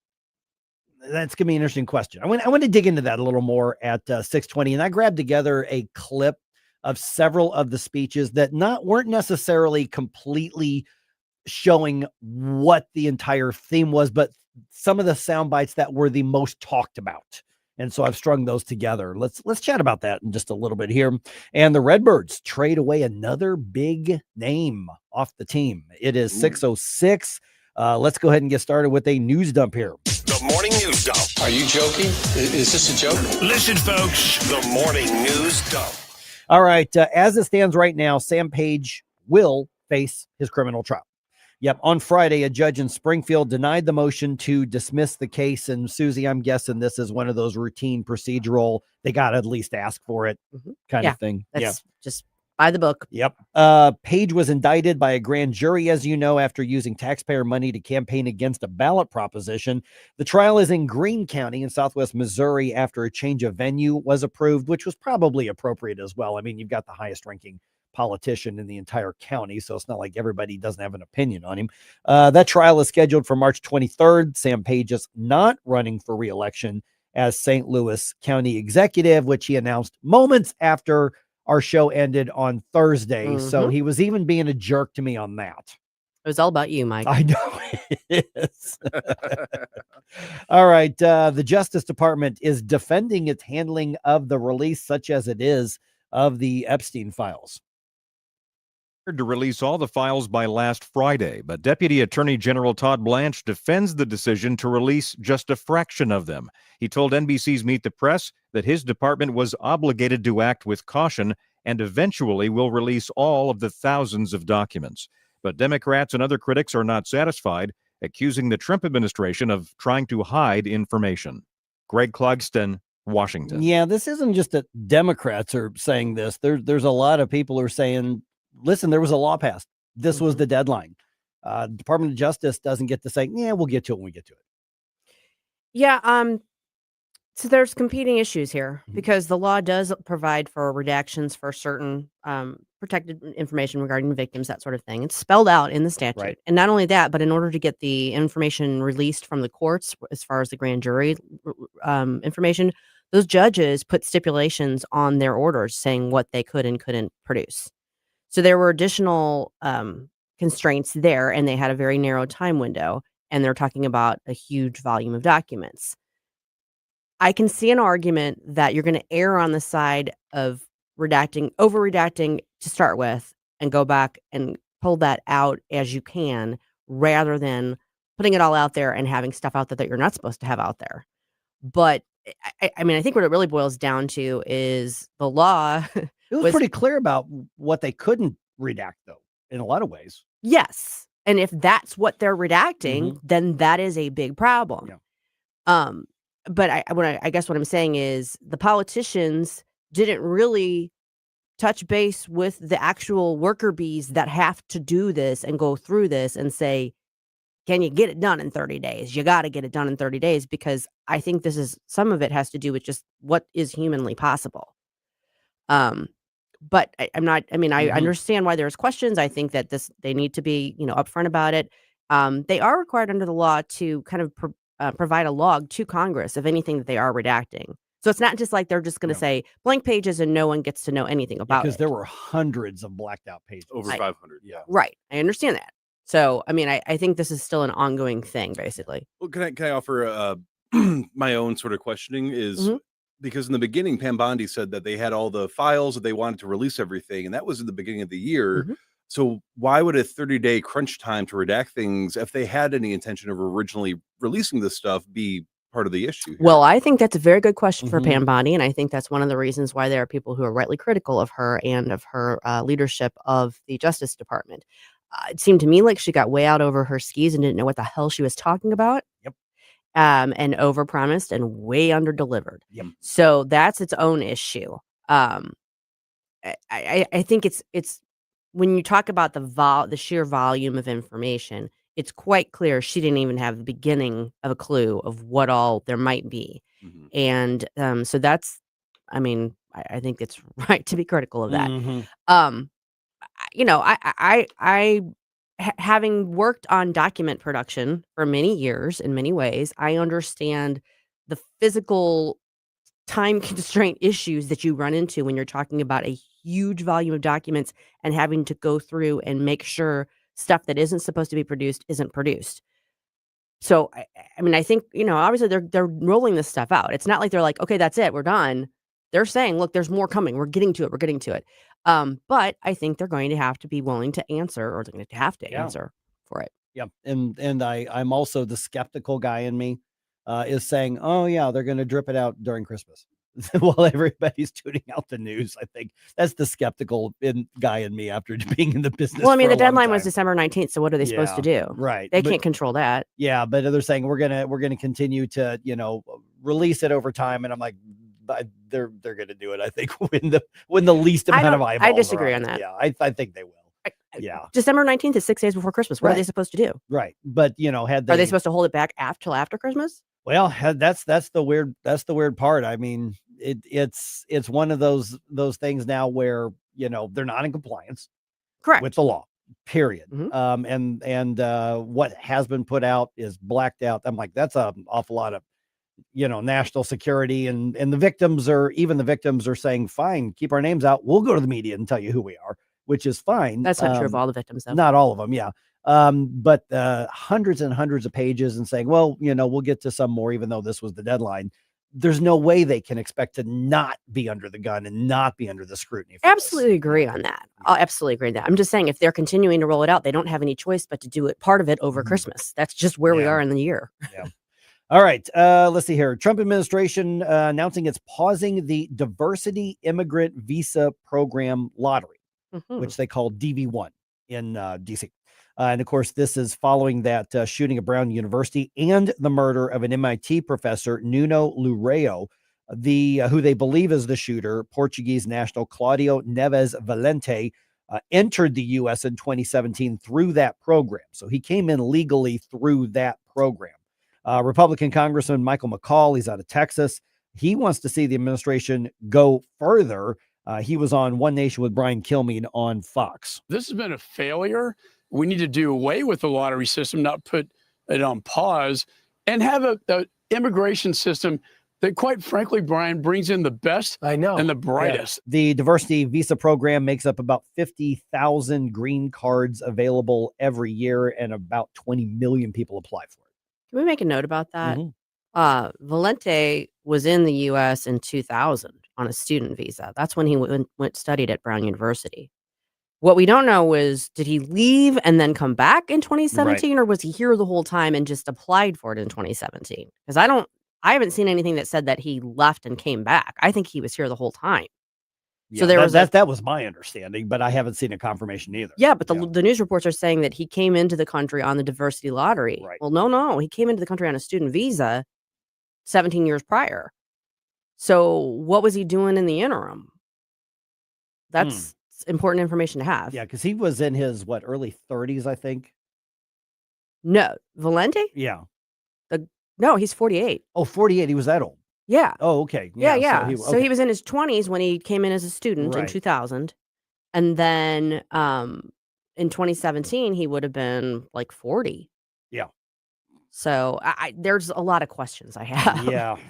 That's going to be an interesting question. I want to dig into that a little more at 6:20, and I grabbed together a clip of several of the speeches that weren't necessarily completely showing what the entire theme was, but some of the sound bites that were the most talked about. And so I've strung those together. Let's chat about that in just a little bit here. And the Redbirds trade away another big name off the team. It is 6:06. Let's go ahead and get started with a news dump here. The morning news dump. Are you joking? Is this a joke? Listen, folks, the morning news dump. All right. As it stands right now, Sam Page will face his criminal trial. Yep. On Friday, a judge in Springfield denied the motion to dismiss the case. And Susie, I'm guessing this is one of those routine procedural, they got to at least ask for it kind of thing. That's just by the book. Yep. Page was indicted by a grand jury, as you know, after using taxpayer money to campaign against a ballot proposition. The trial is in Greene County in Southwest Missouri after a change of venue was approved, which was probably appropriate as well. I mean, you've got the highest ranking politician in the entire county, so it's not like everybody doesn't have an opinion on him. That trial is scheduled for March 23rd. Sam Page is not running for re-election as St. Louis County Executive, which he announced moments after our show ended on Thursday. So he was even being a jerk to me on that. It was all about you, Mike. I know it is. All right. The Justice Department is defending its handling of the release, such as it is, of the Epstein files. To release all the files by last Friday, but Deputy Attorney General Todd Blanche defends the decision to release just a fraction of them. He told NBC's Meet the Press that his department was obligated to act with caution and eventually will release all of the thousands of documents. But Democrats and other critics are not satisfied, accusing the Trump administration of trying to hide information. Greg Clugston, Washington. Yeah, this isn't just that Democrats are saying this. There's a lot of people who are saying, listen, there was a law passed. This was the deadline. Department of Justice doesn't get to say, yeah, we'll get to it when we get to it. Yeah. So there's competing issues here because the law does provide for redactions for certain protected information regarding victims, that sort of thing. It's spelled out in the statute. Right. And not only that, but in order to get the information released from the courts, as far as the grand jury information, those judges put stipulations on their orders saying what they could and couldn't produce. So there were additional constraints there, and they had a very narrow time window, and they're talking about a huge volume of documents. I can see an argument that you're going to err on the side of over-redacting to start with, and go back and pull that out as you can, rather than putting it all out there and having stuff out there that you're not supposed to have out there. But I mean, I think what it really boils down to is the law. It was pretty clear about what they couldn't redact, though, in a lot of ways. Yes. And if that's what they're redacting, then that is a big problem. Yeah. But I guess what I'm saying is the politicians didn't really touch base with the actual worker bees that have to do this and go through this and say, can you get it done in 30 days? You got to get it done in 30 days, because I think some of it has to do with just what is humanly possible. But I understand why there's questions. I think that they need to be, upfront about it. They are required under the law to kind of provide a log to Congress of anything that they are redacting. So it's not just like they're just going to say blank pages and no one gets to know anything about it. Because there were hundreds of blacked out pages. Over 500. Yeah. Right. I understand that. So, I mean, I think this is still an ongoing thing, basically. Well, can I offer my own sort of questioning is because in the beginning, Pam Bondi said that they had all the files, that they wanted to release everything, and that was in the beginning of the year. So why would a 30-day crunch time to redact things, if they had any intention of originally releasing this stuff, be part of the issue here? Well, I think that's a very good question for Pam Bondi, and I think that's one of the reasons why there are people who are rightly critical of her and of her leadership of the Justice Department. It seemed to me like she got way out over her skis and didn't know what the hell she was talking about. Yep. And overpromised and way underdelivered. Yep. So that's its own issue. I think it's when you talk about the sheer volume of information, it's quite clear she didn't even have the beginning of a clue of what all there might be. And so that's, I think it's right to be critical of that. Having worked on document production for many years in many ways, I understand the physical time constraint issues that you run into when you're talking about a huge volume of documents and having to go through and make sure stuff that isn't supposed to be produced isn't produced. So, I think, obviously they're rolling this stuff out. It's not like they're like, okay, that's it, we're done. They're saying, look, there's more coming. We're getting to it. But I think they're going to have to be willing to answer, or they're going to have to answer for it. Yep. And I'm also the skeptical guy in me is saying, oh yeah, they're going to drip it out during Christmas while everybody's tuning out the news. I think that's the skeptical guy in me after being in the business. Well, the deadline was December 19th. So what are they supposed to do? Right. They can't control that. Yeah. But they're saying we're going to continue to, release it over time. And I'm like, they're going to do it. I think when the least amount of eyeballs. I disagree on that. Yeah. I think they will. Yeah. December 19th is 6 days before Christmas. What are they supposed to do? Right. But are they supposed to hold it back till after Christmas? Well, that's the weird part. I mean, it's one of those things now where, they're not in compliance with the law, period. And what has been put out is blacked out. I'm like, that's an awful lot of national security, and the victims are saying, fine, keep our names out. We'll go to the media and tell you who we are, which is fine. That's not true of all the victims, though. Not all of them. Yeah. But hundreds and hundreds of pages and saying, well, we'll get to some more, even though this was the deadline. There's no way they can expect to not be under the gun and not be under the scrutiny. Absolutely agree on that. I'll absolutely agree on that. I'm just saying, if they're continuing to roll it out, they don't have any choice but to do it, part of it, over Christmas. That's just where we are in the year. Yeah. All right. Let's see here. Trump administration announcing it's pausing the diversity immigrant visa program lottery, which they call DV1 in DC. And of course, this is following that shooting at Brown University and the murder of an MIT professor, Nuno Loureiro, who they believe is the shooter. Portuguese national Claudio Neves Valente entered the U.S. in 2017 through that program. So he came in legally through that program. Republican Congressman Michael McCall, he's out of Texas. He wants to see the administration go further. He was on One Nation with Brian Kilmeade on Fox. This has been a failure. We need to do away with the lottery system, not put it on pause, and have a immigration system that, quite frankly, Brian, brings in the best and the brightest. Yeah. The diversity visa program makes up about 50,000 green cards available every year, and about 20 million people apply for it. Can we make a note about that? Valente was in the U.S. in 2000 on a student visa. That's when he went studied at Brown University. What we don't know is, did he leave and then come back in 2017, or was he here the whole time and just applied for it in 2017? Because I haven't seen anything that said that he left and came back. I think he was here the whole time. Yeah, so that was my understanding, but I haven't seen a confirmation either. Yeah, but the news reports are saying that he came into the country on the diversity lottery. Right. Well, no, he came into the country on a student visa 17 years prior. So what was he doing in the interim? That's important information to have. Yeah, because he was in his early 30s, I think. No, Valente? Yeah. No, he's 48. Oh, 48. He was that old. Yeah. Oh, okay. Yeah. So he was in his 20s when he came in as a student in 2000. And then in 2017, he would have been like 40. Yeah. So there's a lot of questions I have.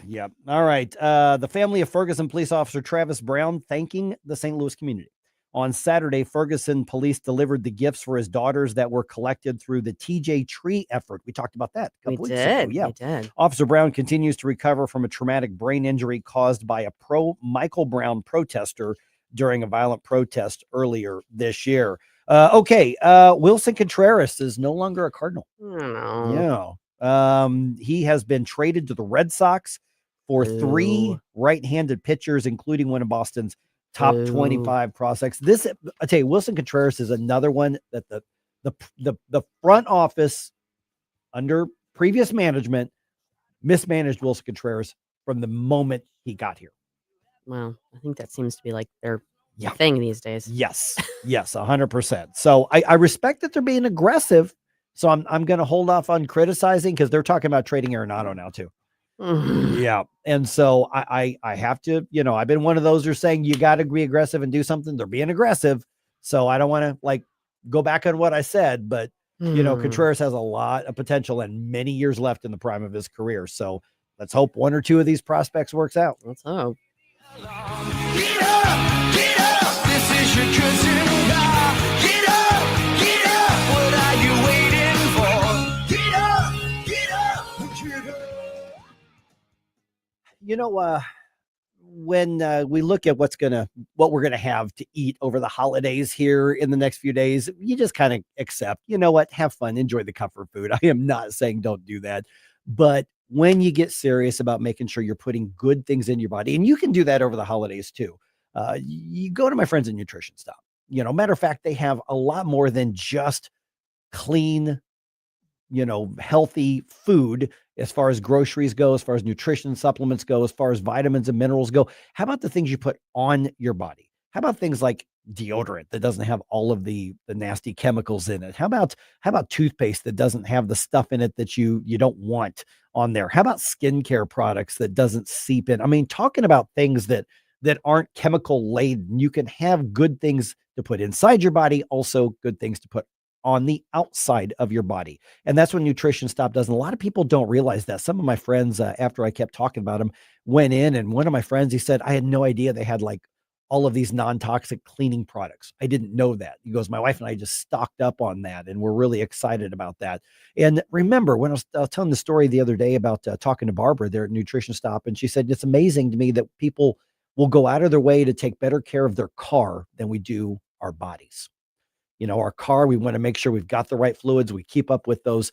Yeah. All right. The family of Ferguson police officer Travis Brown thanking the St. Louis community. On Saturday, Ferguson police delivered the gifts for his daughters that were collected through the TJ Tree effort. We talked about that a couple weeks ago. Yeah. We did. Officer Brown continues to recover from a traumatic brain injury caused by a pro-Michael Brown protester during a violent protest earlier this year. Wilson Contreras is no longer a Cardinal. No. Yeah. He has been traded to the Red Sox for 3 right-handed pitchers, including one of Boston's top 25 prospects. I tell you, Wilson Contreras is another one that the front office under previous management mismanaged Wilson Contreras from the moment he got here. Well, I think that seems to be like their thing these days. Yes, 100%. So I respect that they're being aggressive. So I'm going to hold off on criticizing, because they're talking about trading Arenado now too. Yeah. And so I have to, I've been one of those who are saying you got to be aggressive and do something. They're being aggressive. So I don't want to go back on what I said, but Contreras has a lot of potential and many years left in the prime of his career. So let's hope 1 or 2 of these prospects works out. Let's hope. Get up. This is your cousin. Get up. What are you waiting for? Get up. When we look at what we're gonna have to eat over the holidays here in the next few days, you just kind of accept, have fun, enjoy the comfort food. I am not saying don't do that, but when you get serious about making sure you're putting good things in your body, and you can do that over the holidays too, you go to my friends at Nutrition Stop. Matter of fact, they have a lot more than just clean, healthy food as far as groceries go, as far as nutrition supplements go, as far as vitamins and minerals go. How about the things you put on your body? How about things like deodorant that doesn't have all of the nasty chemicals in it? How about toothpaste that doesn't have the stuff in it that you don't want on there? How about skincare products that doesn't seep in? I mean, talking about things that aren't chemical laden. You can have good things to put inside your body, also good things to put on the outside of your body. And that's what Nutrition Stop does. And a lot of people don't realize that. Some of my friends, after I kept talking about them, went in, and one of my friends, he said, I had no idea they had like all of these non-toxic cleaning products. I didn't know that. He goes, my wife and I just stocked up on that, and we're really excited about that. And remember, when I was telling the story the other day about talking to Barbara there at Nutrition Stop, and she said, it's amazing to me that people will go out of their way to take better care of their car than we do our bodies. You know, our car, we want to make sure we've got the right fluids. We keep up with those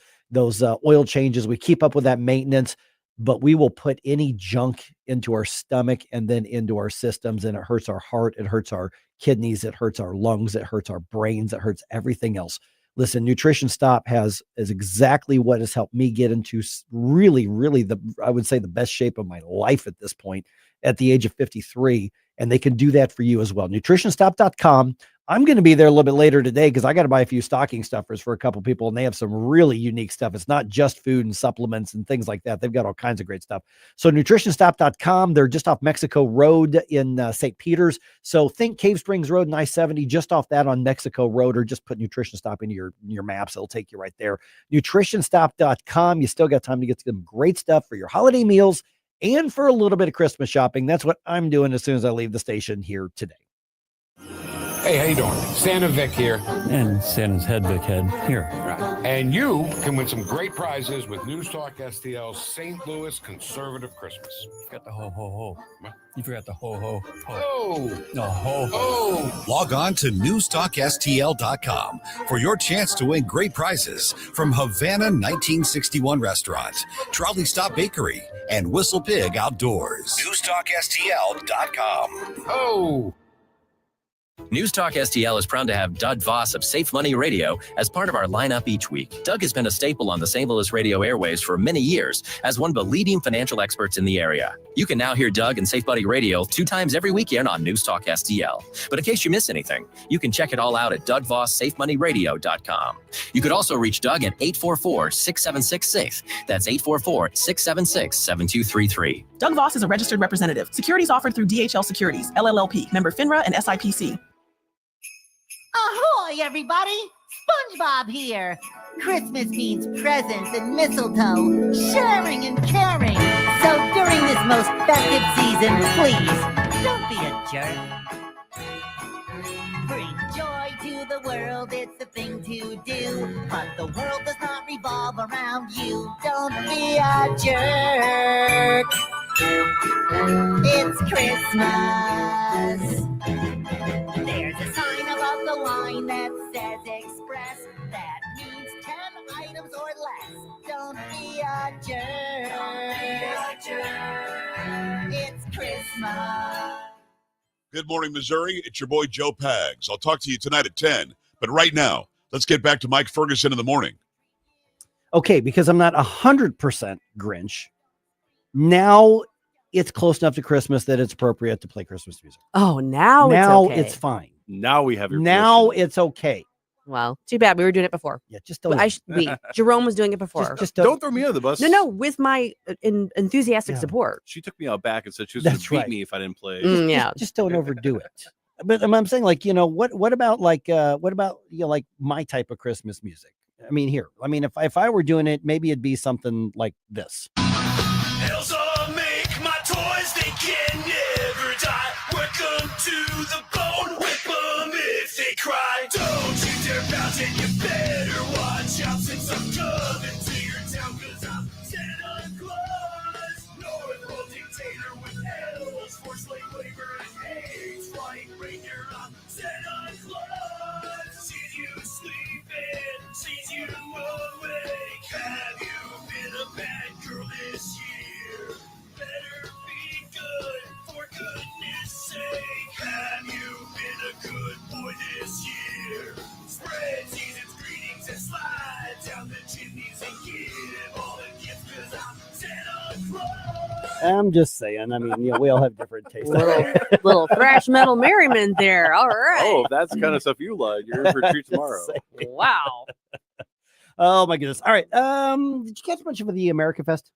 oil changes. We keep up with that maintenance, but we will put any junk into our stomach and then into our systems. And it hurts our heart. It hurts our kidneys. It hurts our lungs. It hurts our brains. It hurts everything else. Listen, Nutrition Stop is exactly what has helped me get into really, really I would say the best shape of my life at this point at the age of 53. And they can do that for you as well. NutritionStop.com. I'm going to be there a little bit later today because I got to buy a few stocking stuffers for a couple people, and they have some really unique stuff. It's not just food and supplements and things like that. They've got all kinds of great stuff. So nutritionstop.com, they're just off Mexico Road in St. Peters. So think Cave Springs Road and I-70, just off that on Mexico Road, or just put Nutrition Stop into your maps. It'll take you right there. Nutritionstop.com. You still got time to get some great stuff for your holiday meals and for a little bit of Christmas shopping. That's what I'm doing as soon as I leave the station here today. Hey, how you doing? Santa Vic here. And Santa's head Vic head here. Right. And you can win some great prizes with News Talk STL's St. Louis Conservative Christmas. You forgot the ho-ho-ho. What? You forgot the ho-ho-ho. Oh! No, ho-ho. Oh! Log on to NewsTalkSTL.com for your chance to win great prizes from Havana 1961 Restaurant, Trolley Stop Bakery, and Whistle Pig Outdoors. NewsTalkSTL.com. Oh! News Talk STL is proud to have Doug Voss of Safe Money Radio as part of our lineup each week. Doug has been a staple on the St. Louis radio airwaves for many years as one of the leading financial experts in the area. You can now hear Doug and Safe Money Radio 2 times every weekend on News Talk STL. But in case you miss anything, you can check it all out at DougVossSafeMoneyRadio.com. You could also reach Doug at 844-676-SAFE. That's 844-676-7233. Doug Voss is a registered representative. Securities offered through DHL Securities, LLLP, member FINRA and SIPC. Ahoy, everybody! SpongeBob here. Christmas means presents and mistletoe, sharing and caring. So during this most festive season, please, don't be a jerk. Bring joy to the world, it's the thing to do. But the world does not revolve around you. Don't be a jerk. It's Christmas. There's a sign above the line that says express. That means 10 items or less. Don't be a jerk. It's Christmas. Good morning, Missouri. It's your boy, Joe Pags. I'll talk to you tonight at 10. But right now, let's get back to Mike Ferguson in the morning. Okay, because I'm not 100% Grinch. Now it's close enough to Christmas that it's appropriate to play Christmas music. Oh, now it's fine. Now we have your Now permission. it's okay. Well, too bad. We were doing it before. Yeah, just don't. Jerome was doing it before. Just don't throw me under the bus. No, with my enthusiastic support. She took me out back and said she was going to beat me if I didn't play. Just don't overdo it. But I'm saying, like, what about like like my type of Christmas music? I mean, if I were doing it, maybe it'd be something like this. Elsa, make my toys, they can never die. Work 'em to the bone, whip 'em if they cry. Don't you dare pounce and you better watch out, since I'm coming to your town, 'cause I'm Santa Claus. North Pole dictator with elves for slave labor and eggs, flying reindeer. I'm Santa Claus. Sees you sleeping, sees you awake. Have you been a bad girl this year? Better be good, for goodness sake. Have you been a good boy this year? Spread season's greetings and slide down the chimneys and give all the gifts, 'cause I'm Santa Claus. I'm just saying. I mean, we all have different tastes. Little thrash metal merriment there. All right. Oh, if that's the kind of stuff you like, you're in for a treat tomorrow. Wow. Oh my goodness. All right. Did you catch much of the America Fest?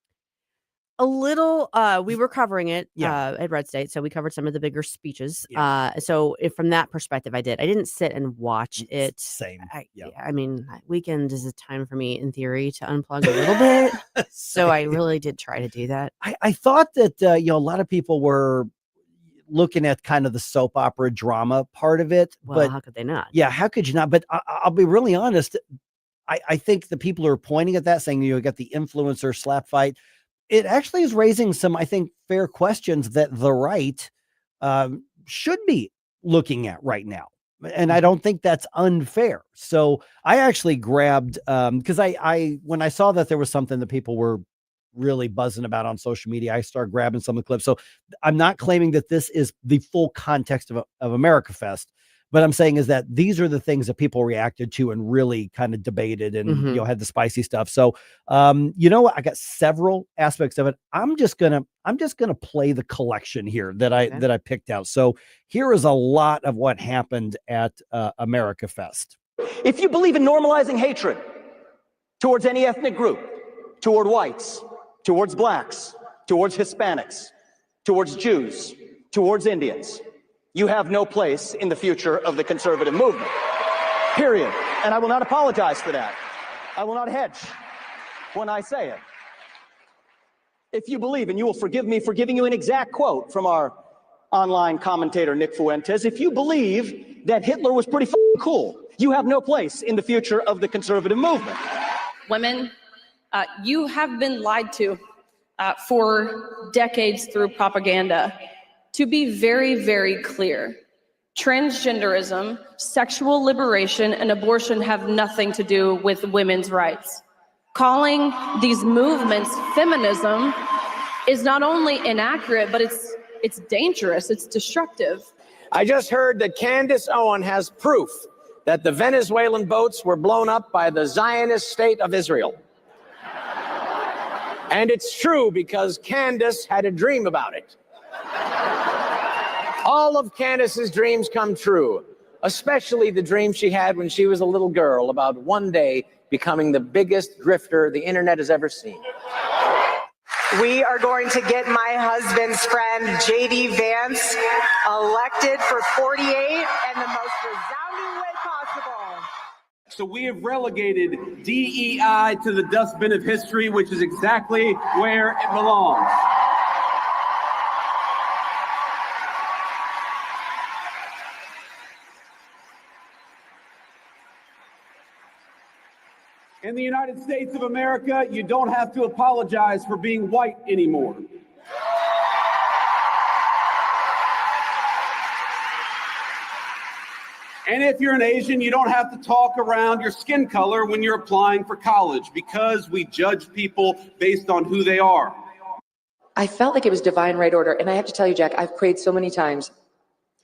A little, we were covering it Yeah. at Red State, so we covered some of the bigger speeches. Yeah. So from that perspective, I did. I didn't sit and watch it. Same. I mean, weekend is a time for me, in theory, to unplug a little bit. So I really did try to do that. I thought that a lot of people were looking at kind of the soap opera drama part of it. Well, but how could they not? Yeah, how could you not? But I'll be really honest. I think the people who are pointing at that, saying you got the influencer slap fight, it actually is raising some, I think, fair questions that the right should be looking at right now. And I don't think that's unfair. So I actually grabbed, because I when I saw that there was something that people were really buzzing about on social media, I started grabbing some of the clips. So I'm not claiming that this is the full context of America Fest, but I'm saying is that these are the things that people reacted to and really kind of debated and had the spicy stuff. So I got several aspects of it. I'm just gonna play the collection here that I picked out. So here is a lot of what happened at America Fest. If you believe in normalizing hatred towards any ethnic group, toward whites, towards blacks, towards Hispanics, towards Jews, towards Indians, you have no place in the future of the conservative movement. Period. And I will not apologize for that. I will not hedge when I say it. If you believe, and you will forgive me for giving you an exact quote from our online commentator, Nick Fuentes, if you believe that Hitler was pretty cool, you have no place in the future of the conservative movement. Women, you have been lied to for decades through propaganda. To be very, very clear, transgenderism, sexual liberation, and abortion have nothing to do with women's rights. Calling these movements feminism is not only inaccurate, but it's dangerous, it's destructive. I just heard that Candace Owen has proof that the Venezuelan boats were blown up by the Zionist state of Israel. And it's true because Candace had a dream about it. All of Candace's dreams come true, especially the dream she had when she was a little girl about one day becoming the biggest grifter the internet has ever seen. We are going to get my husband's friend, J.D. Vance, elected for 48 in the most resounding way possible. So we have relegated DEI to the dustbin of history, which is exactly where it belongs. In the United States of America, you don't have to apologize for being white anymore. And if you're an Asian, you don't have to talk around your skin color when you're applying for college, because we judge people based on who they are. I felt like it was divine right order. And I have to tell you, Jack, I've prayed so many times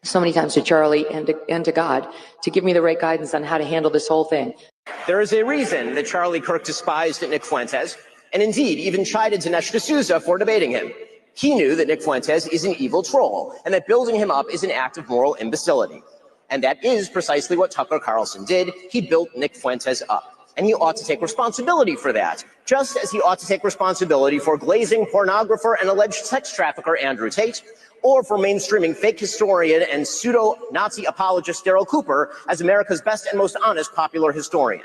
to Charlie and to God to give me the right guidance on how to handle this whole thing. There is a reason that Charlie Kirk despised Nick Fuentes, and indeed even chided Dinesh D'Souza for debating him. He knew that Nick Fuentes is an evil troll, and that building him up is an act of moral imbecility. And that is precisely what Tucker Carlson did. He built Nick Fuentes up. And he ought to take responsibility for that, just as he ought to take responsibility for glazing pornographer and alleged sex trafficker Andrew Tate, or for mainstreaming fake historian and pseudo-Nazi apologist Daryl Cooper as America's best and most honest popular historian.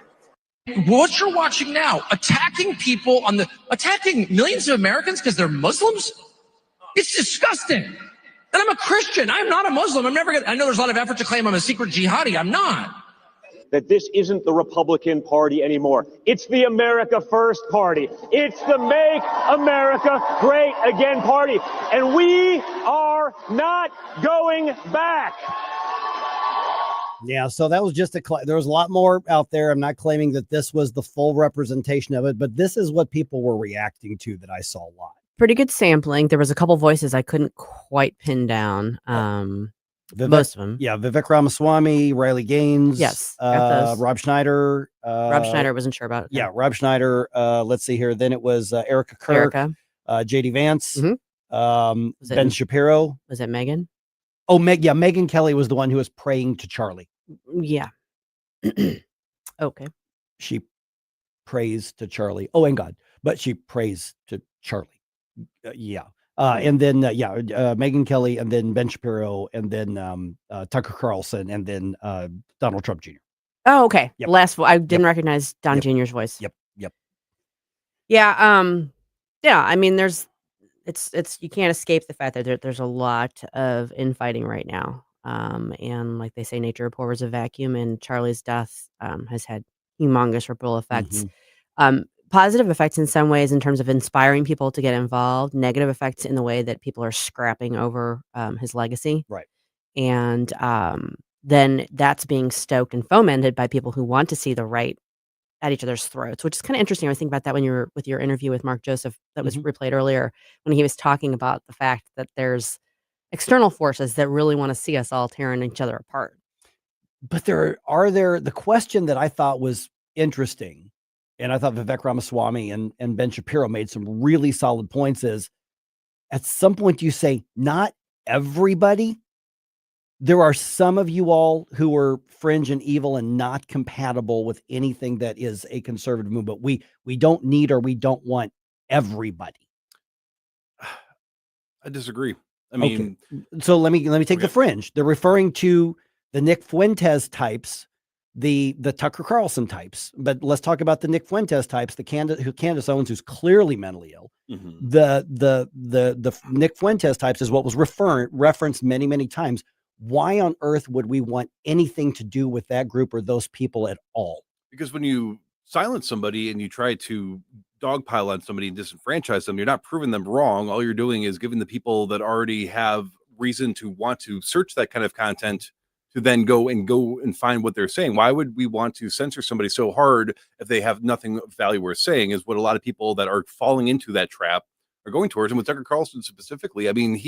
What you're watching now, attacking people attacking millions of Americans because they're Muslims? It's disgusting. And I'm a Christian. I'm not a Muslim. I know there's a lot of effort to claim I'm a secret jihadi. I'm not. That this isn't the Republican Party anymore. It's the America First Party. It's the Make America Great Again Party. And we are not going back. Yeah, so that was just there was a lot more out there. I'm not claiming that this was the full representation of it, but this is what people were reacting to that I saw a lot. Pretty good sampling. There was a couple voices I couldn't quite pin down. Most of them. Yeah, Vivek Ramaswamy, Riley Gaines. Yes. Rob Schneider. Rob Schneider wasn't sure about it. Yeah, Rob Schneider. Let's see here. Then it was Erica Kirk. J.D. Vance. Ben Shapiro. Was it Megan? Oh, Megan Kelly was the one who was praying to Charlie. Yeah. Okay. She prays to Charlie. Oh, and God. But she prays to Charlie. Yeah. And then, Megyn Kelly, and then Ben Shapiro, and then Tucker Carlson, and then Donald Trump Jr. Oh, okay. Yep. I didn't recognize Don Jr.'s voice. Yep. Yeah. Yeah. I mean, it's you can't escape the fact that there's a lot of infighting right now. And like they say, nature abhors a vacuum, and Charlie's death has had humongous ripple effects. Positive effects in some ways in terms of inspiring people to get involved, negative effects in the way that people are scrapping over his legacy. Right. And then that's being stoked and fomented by people who want to see the right at each other's throats, which is kind of interesting. I was thinking about that when you were with your interview with Mark Joseph that was replayed earlier, when he was talking about the fact that there's external forces that really want to see us all tearing each other apart. But the question that I thought was interesting, and I thought Vivek Ramaswamy and Ben Shapiro made some really solid points, is at some point you say, not everybody. There are some of you all who are fringe and evil and not compatible with anything that is a conservative movement. We don't need, or we don't want everybody. I disagree. I mean, so let me take the fringe. They're referring to the Nick Fuentes types, the Tucker Carlson types, but let's talk about the Nick Fuentes types, who Candace Owens, who's clearly mentally ill. The Nick Fuentes types is what was referenced many times. Why on earth would we want anything to do with that group or those people at all? Because when you silence somebody and you try to dogpile on somebody and disenfranchise them, you're not proving them wrong. All you're doing is giving the people that already have reason to want to search that kind of content to then go and find what they're saying. Why would we want to censor somebody so hard if they have nothing of value worth saying, is what a lot of people that are falling into that trap are going towards. And with Tucker Carlson specifically, I mean,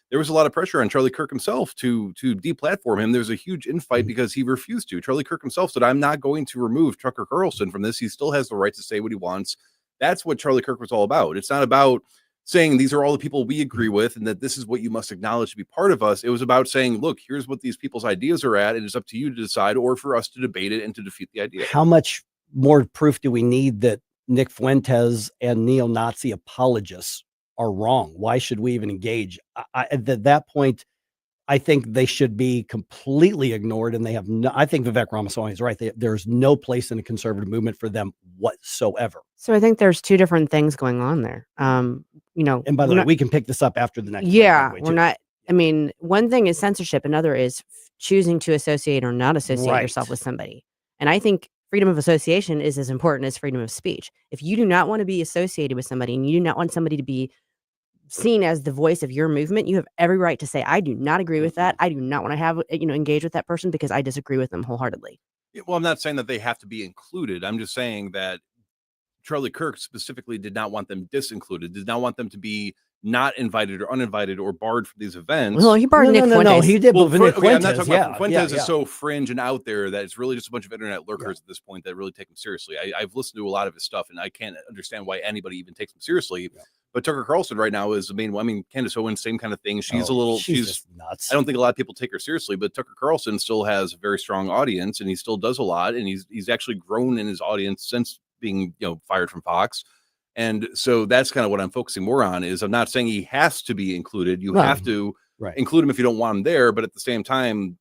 there was a lot of pressure on Charlie Kirk himself to deplatform him. There's a huge infight because he refused to. Charlie Kirk himself said, I'm not going to remove Tucker Carlson from this. He still has the right to say what he wants. That's what Charlie Kirk was all about. It's not about saying these are all the people we agree with and that this is what you must acknowledge to be part of us. It was about saying, look, here's what these people's ideas are at. And it's up to you to decide, or for us to debate it and to defeat the idea. How much more proof do we need that Nick Fuentes and neo-Nazi apologists are wrong? Why should we even engage? At that point, I think they should be completely ignored, and they have no. I think Vivek Ramaswamy is right. There's no place in the conservative movement for them whatsoever. So I think there's two different things going on there. And by the way, we can pick this up after the next. Yeah, we're not. I mean, one thing is censorship, another is choosing to associate or not associate yourself with somebody. And I think freedom of association is as important as freedom of speech. If you do not want to be associated with somebody, and you do not want somebody to be seen as the voice of your movement, you have every right to say, I do not agree with that. I do not want to have, engage with that person because I disagree with them wholeheartedly. Well, I'm not saying that they have to be included. I'm just saying that Charlie Kirk specifically did not want them disincluded, did not want them to be not invited or uninvited or barred from these events. Well, he barred Nick Fuentes. No, he did. Well, Nick Fuentes, I'm not talking about Fuentes yeah. is so fringe and out there that it's really just a bunch of internet lurkers at this point that really take him seriously. I've listened to a lot of his stuff, and I can't understand why anybody even takes him seriously. Yeah. But Tucker Carlson right now is the main one. I mean, Candace Owens, same kind of thing. She's she's nuts. I don't think a lot of people take her seriously, but Tucker Carlson still has a very strong audience, and he still does a lot, and he's actually grown in his audience since being fired from Fox. And so that's kind of what I'm focusing more on. Is I'm not saying he has to be included. You have to include him if you don't want him there. But at the same time,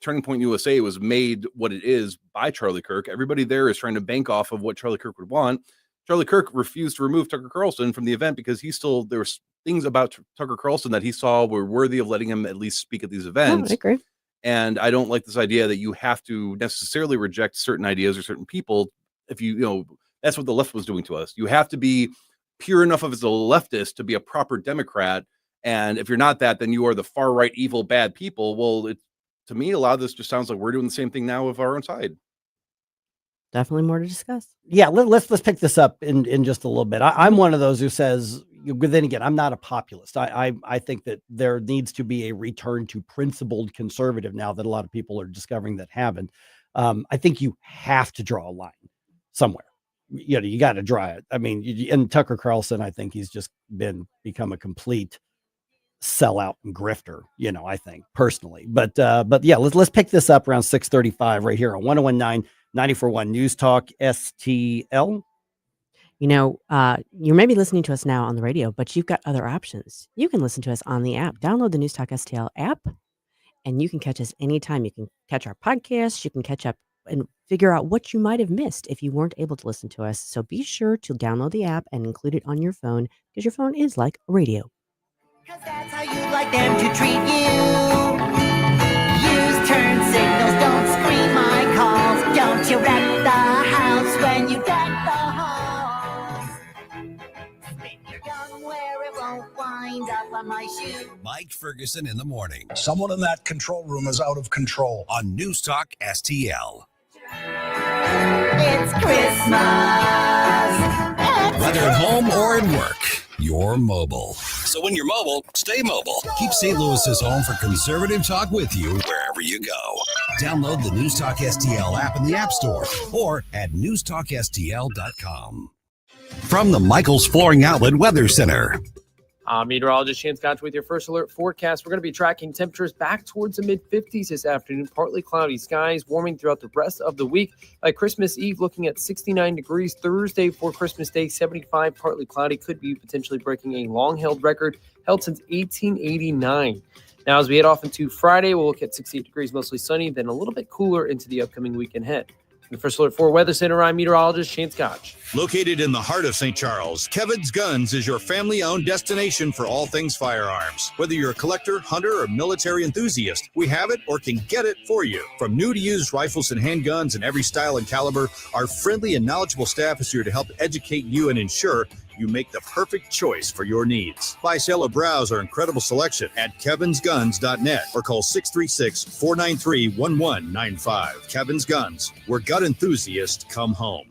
Turning Point USA was made what it is by Charlie Kirk. Everybody there is trying to bank off of what Charlie Kirk would want. Charlie Kirk refused to remove Tucker Carlson from the event because there was things about Tucker Carlson that he saw were worthy of letting him at least speak at these events. I agree. And I don't like this idea that you have to necessarily reject certain ideas or certain people. If that's what the left was doing to us. You have to be pure enough as a leftist to be a proper Democrat. And if you're not that, then you are the far right, evil, bad people. Well, to me, a lot of this just sounds like we're doing the same thing now with our own side. Definitely more to discuss. Yeah, let's pick this up in just a little bit. I'm one of those who says, but then again, I'm not a populist. I think that there needs to be a return to principled conservative now that a lot of people are discovering that haven't. I think you have to draw a line somewhere. You got to draw it. I mean, and Tucker Carlson, I think he's just become a complete sellout and grifter, I think personally, but yeah, let's pick this up around 6:35 right here on 101.9 94.1 News Talk STL. You may be listening to us now on the radio, but you've got other options. You can listen to us on the app. Download the NewsTalk STL app, and you can catch us anytime. You can catch our podcasts. You can catch up and figure out what you might have missed if you weren't able to listen to us. So be sure to download the app and include it on your phone, because your phone is like a radio. That's how you like them to treat you. Use turn signals, don't scream my calls. Don't you wreck the house when you deck the halls. Spin your gun where it won't wind up on my shoe. Mike Ferguson in the morning. Someone in that control room is out of control. On Newstalk STL. It's Christmas. Whether at home or at work, you're mobile. So when you're mobile, stay mobile. Keep St. Louis's home for conservative talk with you wherever you go. Download the Newstalk STL app in the App Store or at NewsTalkSTL.com. From the Michaels Flooring Outlet Weather Center. Meteorologist Chance Gotch with your first alert forecast. We're going to be tracking temperatures back towards the mid-50s this afternoon. Partly cloudy skies, warming throughout the rest of the week. By Christmas Eve, looking at 69 degrees. Thursday for Christmas Day, 75, partly cloudy. Could be potentially breaking a long-held record held since 1889. Now, as we head off into Friday, we'll look at 68 degrees, mostly sunny, then a little bit cooler into the upcoming weekend ahead. The First Alert 4 Weather Center, I'm meteorologist Chance Gotch. Located in the heart of St. Charles, Kevin's Guns is your family-owned destination for all things firearms. Whether you're a collector, hunter, or military enthusiast, we have it or can get it for you. From new to used rifles and handguns in every style and caliber, our friendly and knowledgeable staff is here to help educate you and ensure you make the perfect choice for your needs. Buy, sell, or browse our incredible selection at kevinsguns.net or call 636-493-1195. Kevin's Guns, where gun enthusiasts come home.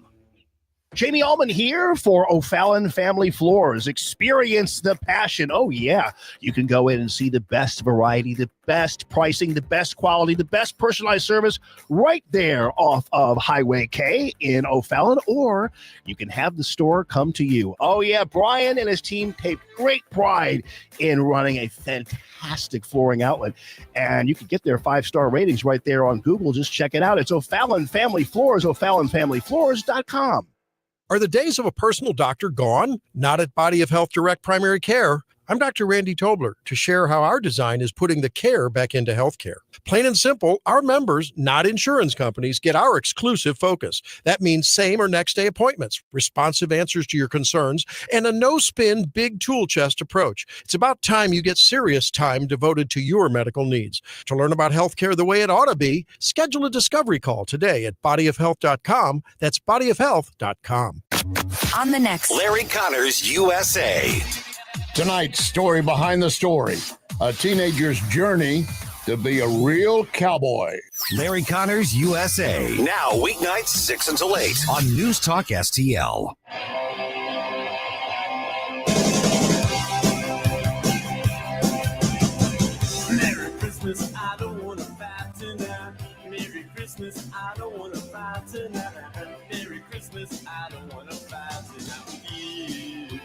Jamie Allman here for O'Fallon Family Floors. Experience the passion. Oh, yeah. You can go in and see the best variety, the best pricing, the best quality, the best personalized service right there off of Highway K in O'Fallon, or you can have the store come to you. Oh, yeah. Brian and his team take great pride in running a fantastic flooring outlet, and you can get their 5-star ratings right there on Google. Just check it out. It's O'Fallon Family Floors, O'FallonFamilyFloors.com. Are the days of a personal doctor gone? Not at Body of Health Direct Primary Care. I'm Dr. Randy Tobler to share how our design is putting the care back into healthcare. Plain and simple, our members, not insurance companies, get our exclusive focus. That means same or next day appointments, responsive answers to your concerns, and a no-spin, big tool chest approach. It's about time you get serious time devoted to your medical needs. To learn about healthcare the way it ought to be, schedule a discovery call today at bodyofhealth.com. That's bodyofhealth.com. On the next, Larry Connors USA. Tonight's story behind the story, a teenager's journey to be a real cowboy. Larry Connors USA. Now weeknights 6 until 8 on Newstalk STL. Merry Christmas, I don't want to fight tonight. Merry Christmas, I don't want to fight tonight. Merry Christmas, I don't want to fight tonight with you.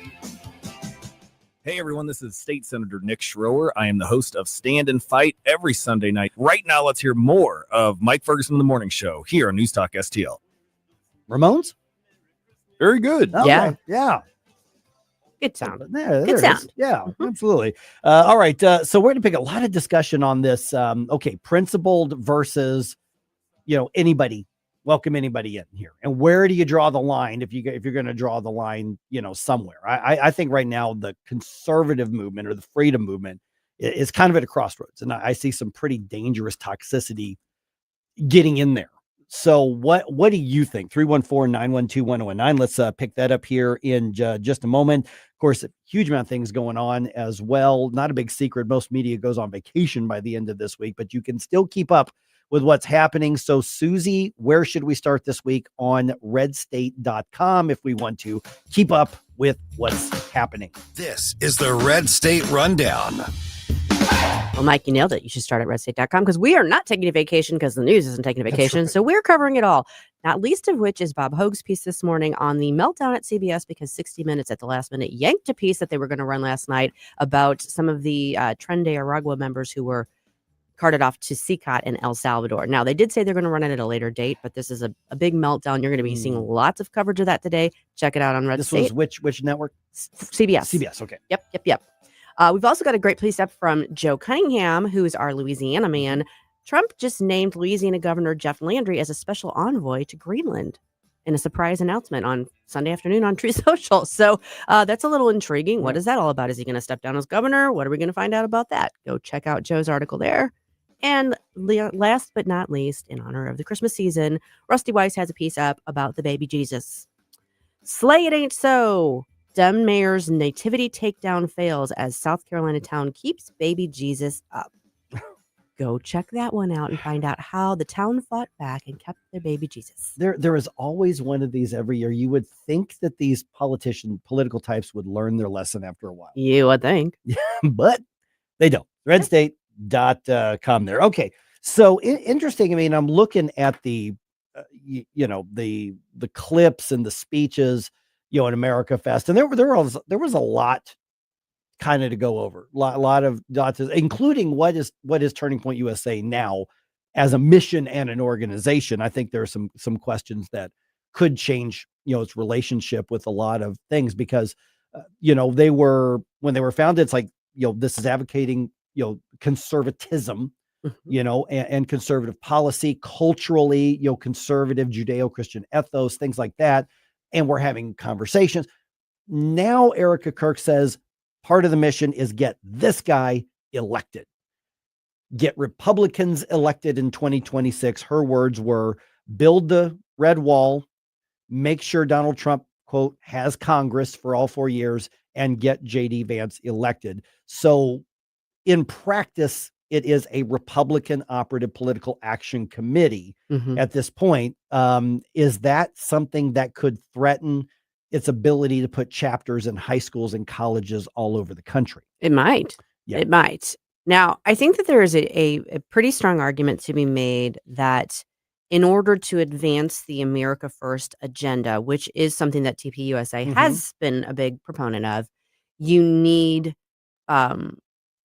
Hey everyone, this is State Senator Nick Schroer. I am the host of Stand and Fight every Sunday night. Right now, let's hear more of Mike Ferguson in the Morning Show here on Newstalk STL. Ramones? Very good. Okay. Yeah. Yeah. Good sound. There Good it sound. is. Yeah, absolutely. All right. So we're going to pick a lot of discussion on this. Principled versus, anybody. Welcome anybody in here. And where do you draw the line if you're going to draw the line, somewhere? I think right now the conservative movement or the freedom movement is kind of at a crossroads. And I see some pretty dangerous toxicity getting in there. So what do you think? 314-912-1019. Let's pick that up here in just a moment. Of course, a huge amount of things going on as well. Not a big secret. Most media goes on vacation by the end of this week, but you can still keep up with what's happening. So Susie, where should we start this week on redstate.com if we want to keep up with what's happening? This is the Red State Rundown. Well, Mike, you nailed it. You should start at redstate.com because we are not taking a vacation because the news isn't taking a vacation. Right. So we're covering it all. Not least of which is Bob Hogue's piece this morning on the meltdown at CBS because 60 Minutes at the last minute yanked a piece that they were going to run last night about some of the Tren de Aragua members who were carted off to CCOT in El Salvador. Now, they did say they're going to run it at a later date, but this is a big meltdown. You're going to be seeing lots of coverage of that today. Check it out on Red This State. was which network? CBS. CBS, okay. Yep. We've also got a great piece up from Joe Cunningham, who's our Louisiana man. Trump just named Louisiana Governor Jeff Landry as a special envoy to Greenland in a surprise announcement on Sunday afternoon on True Social. So that's a little intriguing. What is that all about? Is he going to step down as governor? What are we going to find out about that? Go check out Joe's article there. And last but not least, in honor of the Christmas season, Rusty Weiss has a piece up about the baby Jesus. Slay it ain't so. Dem mayor's nativity takedown fails as South Carolina town keeps baby Jesus up. Go check that one out and find out how the town fought back and kept their baby Jesus. There is always one of these every year. You would think that these political types would learn their lesson after a while. You would think. But they don't. Redstate.com there. Okay. So interesting. I mean, I'm looking at the clips and the speeches, in America Fest, and there was a lot kind of to go over. A lot of dots, including what is Turning Point USA now as a mission and an organization. I think there are some questions that could change, its relationship with a lot of things, because when they were founded, it's like, this is advocating, conservatism, and conservative policy, culturally, conservative Judeo-Christian ethos, things like that. And we're having conversations. Now, Erica Kirk says part of the mission is get this guy elected, get Republicans elected in 2026. Her words were, build the red wall, make sure Donald Trump, quote, has Congress for all 4 years, and get JD Vance elected. So in practice, it is a Republican operative political action committee at this point. Is that something that could threaten its ability to put chapters in high schools and colleges all over the country? It might. Yeah. It might. Now, I think that there is a pretty strong argument to be made that in order to advance the America First agenda, which is something that TPUSA has been a big proponent of, you need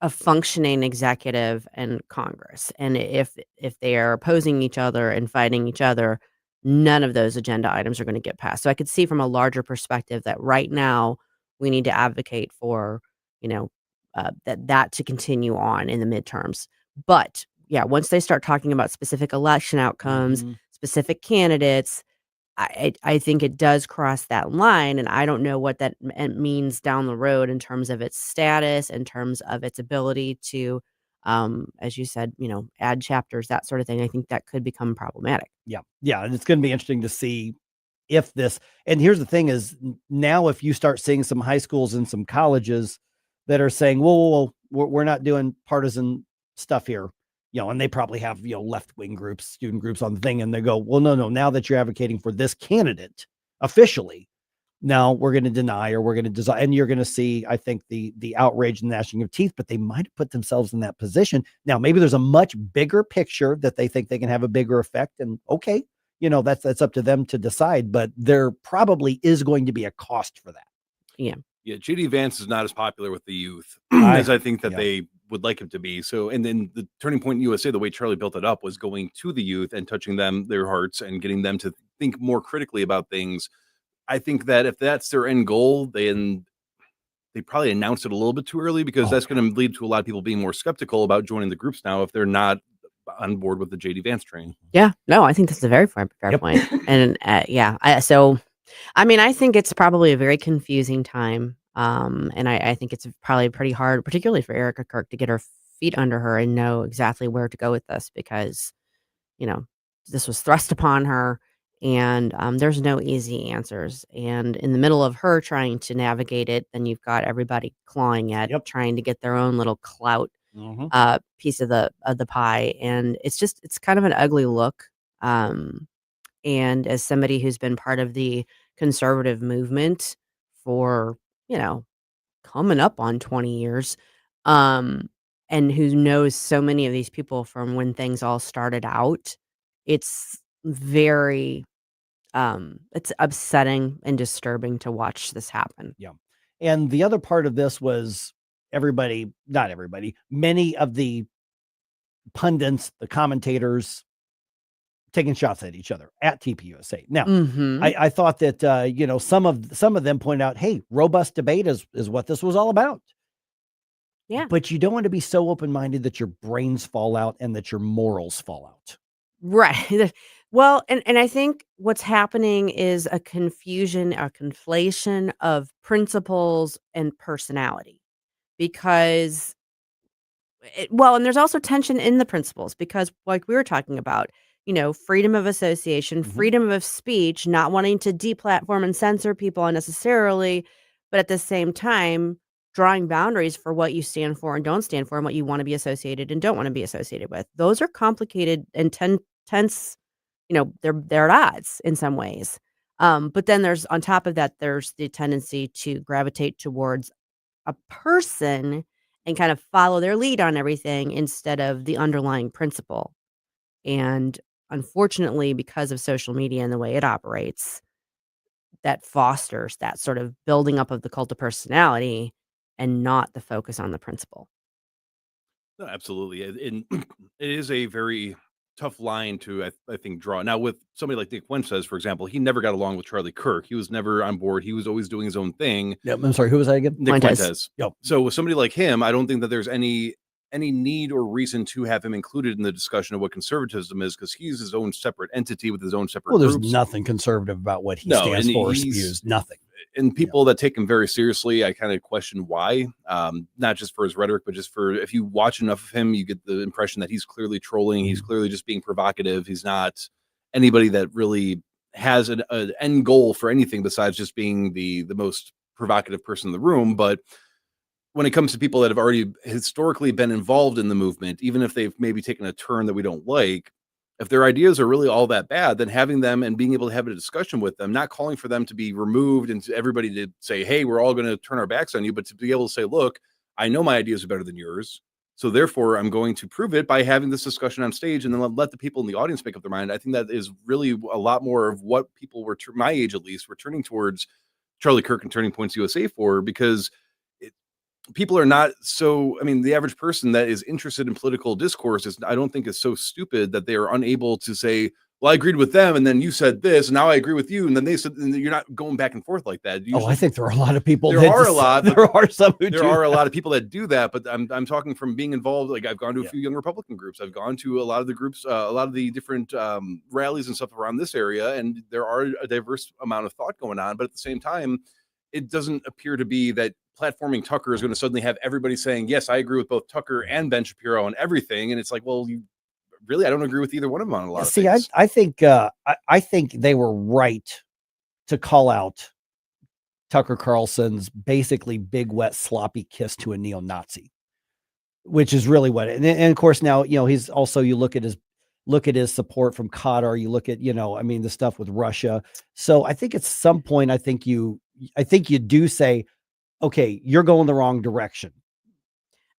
a functioning executive and Congress. And if they are opposing each other and fighting each other, none of those agenda items are going to get passed. So I could see from a larger perspective that right now we need to advocate for, that to continue on in the midterms. But yeah, once they start talking about specific election outcomes, specific candidates, I think it does cross that line, and I don't know what that means down the road in terms of its status, in terms of its ability to, as you said, add chapters, that sort of thing. I think that could become problematic. Yeah. And it's going to be interesting to see if this, and here's the thing is now, if you start seeing some high schools and some colleges that are saying, whoa, we're not doing partisan stuff here, and they probably have, left-wing groups, student groups on the thing. And they go, well, no, now that you're advocating for this candidate officially, now we're going to deny, or we're going to design, and you're going to see, I think, the outrage and gnashing of teeth, but they might have put themselves in that position. Now, maybe there's a much bigger picture that they think they can have a bigger effect, and okay, that's up to them to decide, but there probably is going to be a cost for that. Yeah. JD Vance is not as popular with the youth as I think that they would like him to be. So, and then the Turning Point USA, the way Charlie built it up was going to the youth and touching their hearts, and getting them to think more critically about things. I think that if that's their end goal, then they probably announced it a little bit too early, because that's going to lead to a lot of people being more skeptical about joining the groups now if they're not on board with the JD Vance train. Yeah, no, I think that's a very fair point. And I think it's probably a very confusing time. And I think it's probably pretty hard, particularly for Erica Kirk, to get her feet under her and know exactly where to go with this, because, this was thrust upon her, and there's no easy answers. And in the middle of her trying to navigate it, then you've got everybody clawing at trying to get their own little clout piece of the pie. And it's kind of an ugly look. And as somebody who's been part of the conservative movement for, coming up on 20 years, and who knows so many of these people from when things all started out, it's very, it's upsetting and disturbing to watch this happen. Yeah. And the other part of this was not everybody, many of the pundits, the commentators taking shots at each other at TPUSA. Now, Mhm. I thought that you know, some of them pointed out, hey, robust debate is what this was all about. Yeah. But you don't want to be so open-minded that your brains fall out and that your morals fall out. Right. Well, and I think what's happening is a confusion, a conflation of principles and personality because well, and there's also tension in the principles because like we were talking about, you know, freedom of association, freedom of speech, not wanting to deplatform and censor people unnecessarily, but at the same time, drawing boundaries for what you stand for and don't stand for and what you want to be associated and don't want to be associated with. Those are complicated and tense, you know, they're at odds in some ways. But then there's on top of that, there's the tendency to gravitate towards a person and kind of follow their lead on everything instead of the underlying principle. And unfortunately, because of social media and the way it operates, that fosters that sort of building up of the cult of personality and not the focus on the principle. No, absolutely. And it is a very tough line to, I think, draw. Now, with somebody like Nick Fuentes, for example, he never got along with Charlie Kirk. He was never on board. He was always doing his own thing. Yep. I'm sorry. Who was that again? Nick Fuentes. Fuentes. Yep. So with somebody like him, I don't think that there's any need or reason to have him included in the discussion of what conservatism is, because he's his own separate entity with his own separate Well, there's groups. nothing conservative about what he No, stands and for or he's- spews. Nothing. And people that take him very seriously, I kind of question why. Not just for his rhetoric, but just for, if you watch enough of him, you get the impression that he's clearly trolling. He's clearly just being provocative. He's not anybody that really has an end goal for anything besides just being the most provocative person in the room. But when it comes to people that have already historically been involved in the movement, even if they've maybe taken a turn that we don't like, if their ideas are really all that bad, then having them and being able to have a discussion with them, not calling for them to be removed and to everybody to say, hey, we're all going to turn our backs on you, but to be able to say, look, I know my ideas are better than yours. So therefore, I'm going to prove it by having this discussion on stage, and then let the people in the audience make up their mind. I think that is really a lot more of what people were, my age at least, were turning towards Charlie Kirk and Turning Points USA for, because people are not so, I mean, the average person that is interested in political discourse is, I don't think, is so stupid that they are unable to say, well, I agreed with them, and then you said this, and now I agree with you, and then they said, and you're not going back and forth like that. I think there are a lot of people. There are a lot. There are some who there do are a that. lot of people that do that, but I'm talking from being involved. Like, I've gone to a few young Republican groups. I've gone to a lot of the groups, a lot of the different rallies and stuff around this area, and there are a diverse amount of thought going on. But at the same time, it doesn't appear to be that platforming Tucker is going to suddenly have everybody saying, yes, I agree with both Tucker and Ben Shapiro on everything. And it's like, well, you really, I don't agree with either one of them on a lot of things. I think they were right to call out Tucker Carlson's basically big, wet, sloppy kiss to a neo-Nazi, which is really what, and of course now, you know, he's also, you look at his support from Qatar, you look at, you know, I mean, the stuff with Russia. So I think at some point, I think you do say, okay, you're going the wrong direction.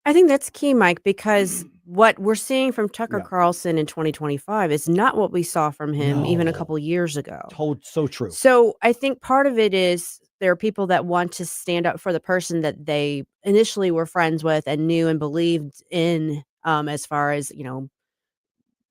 I think that's key, Mike, because what we're seeing from Tucker Carlson in 2025 is not what we saw from him even a couple years ago. So true. So I think part of it is there are people that want to stand up for the person that they initially were friends with and knew and believed in, as far as, you know,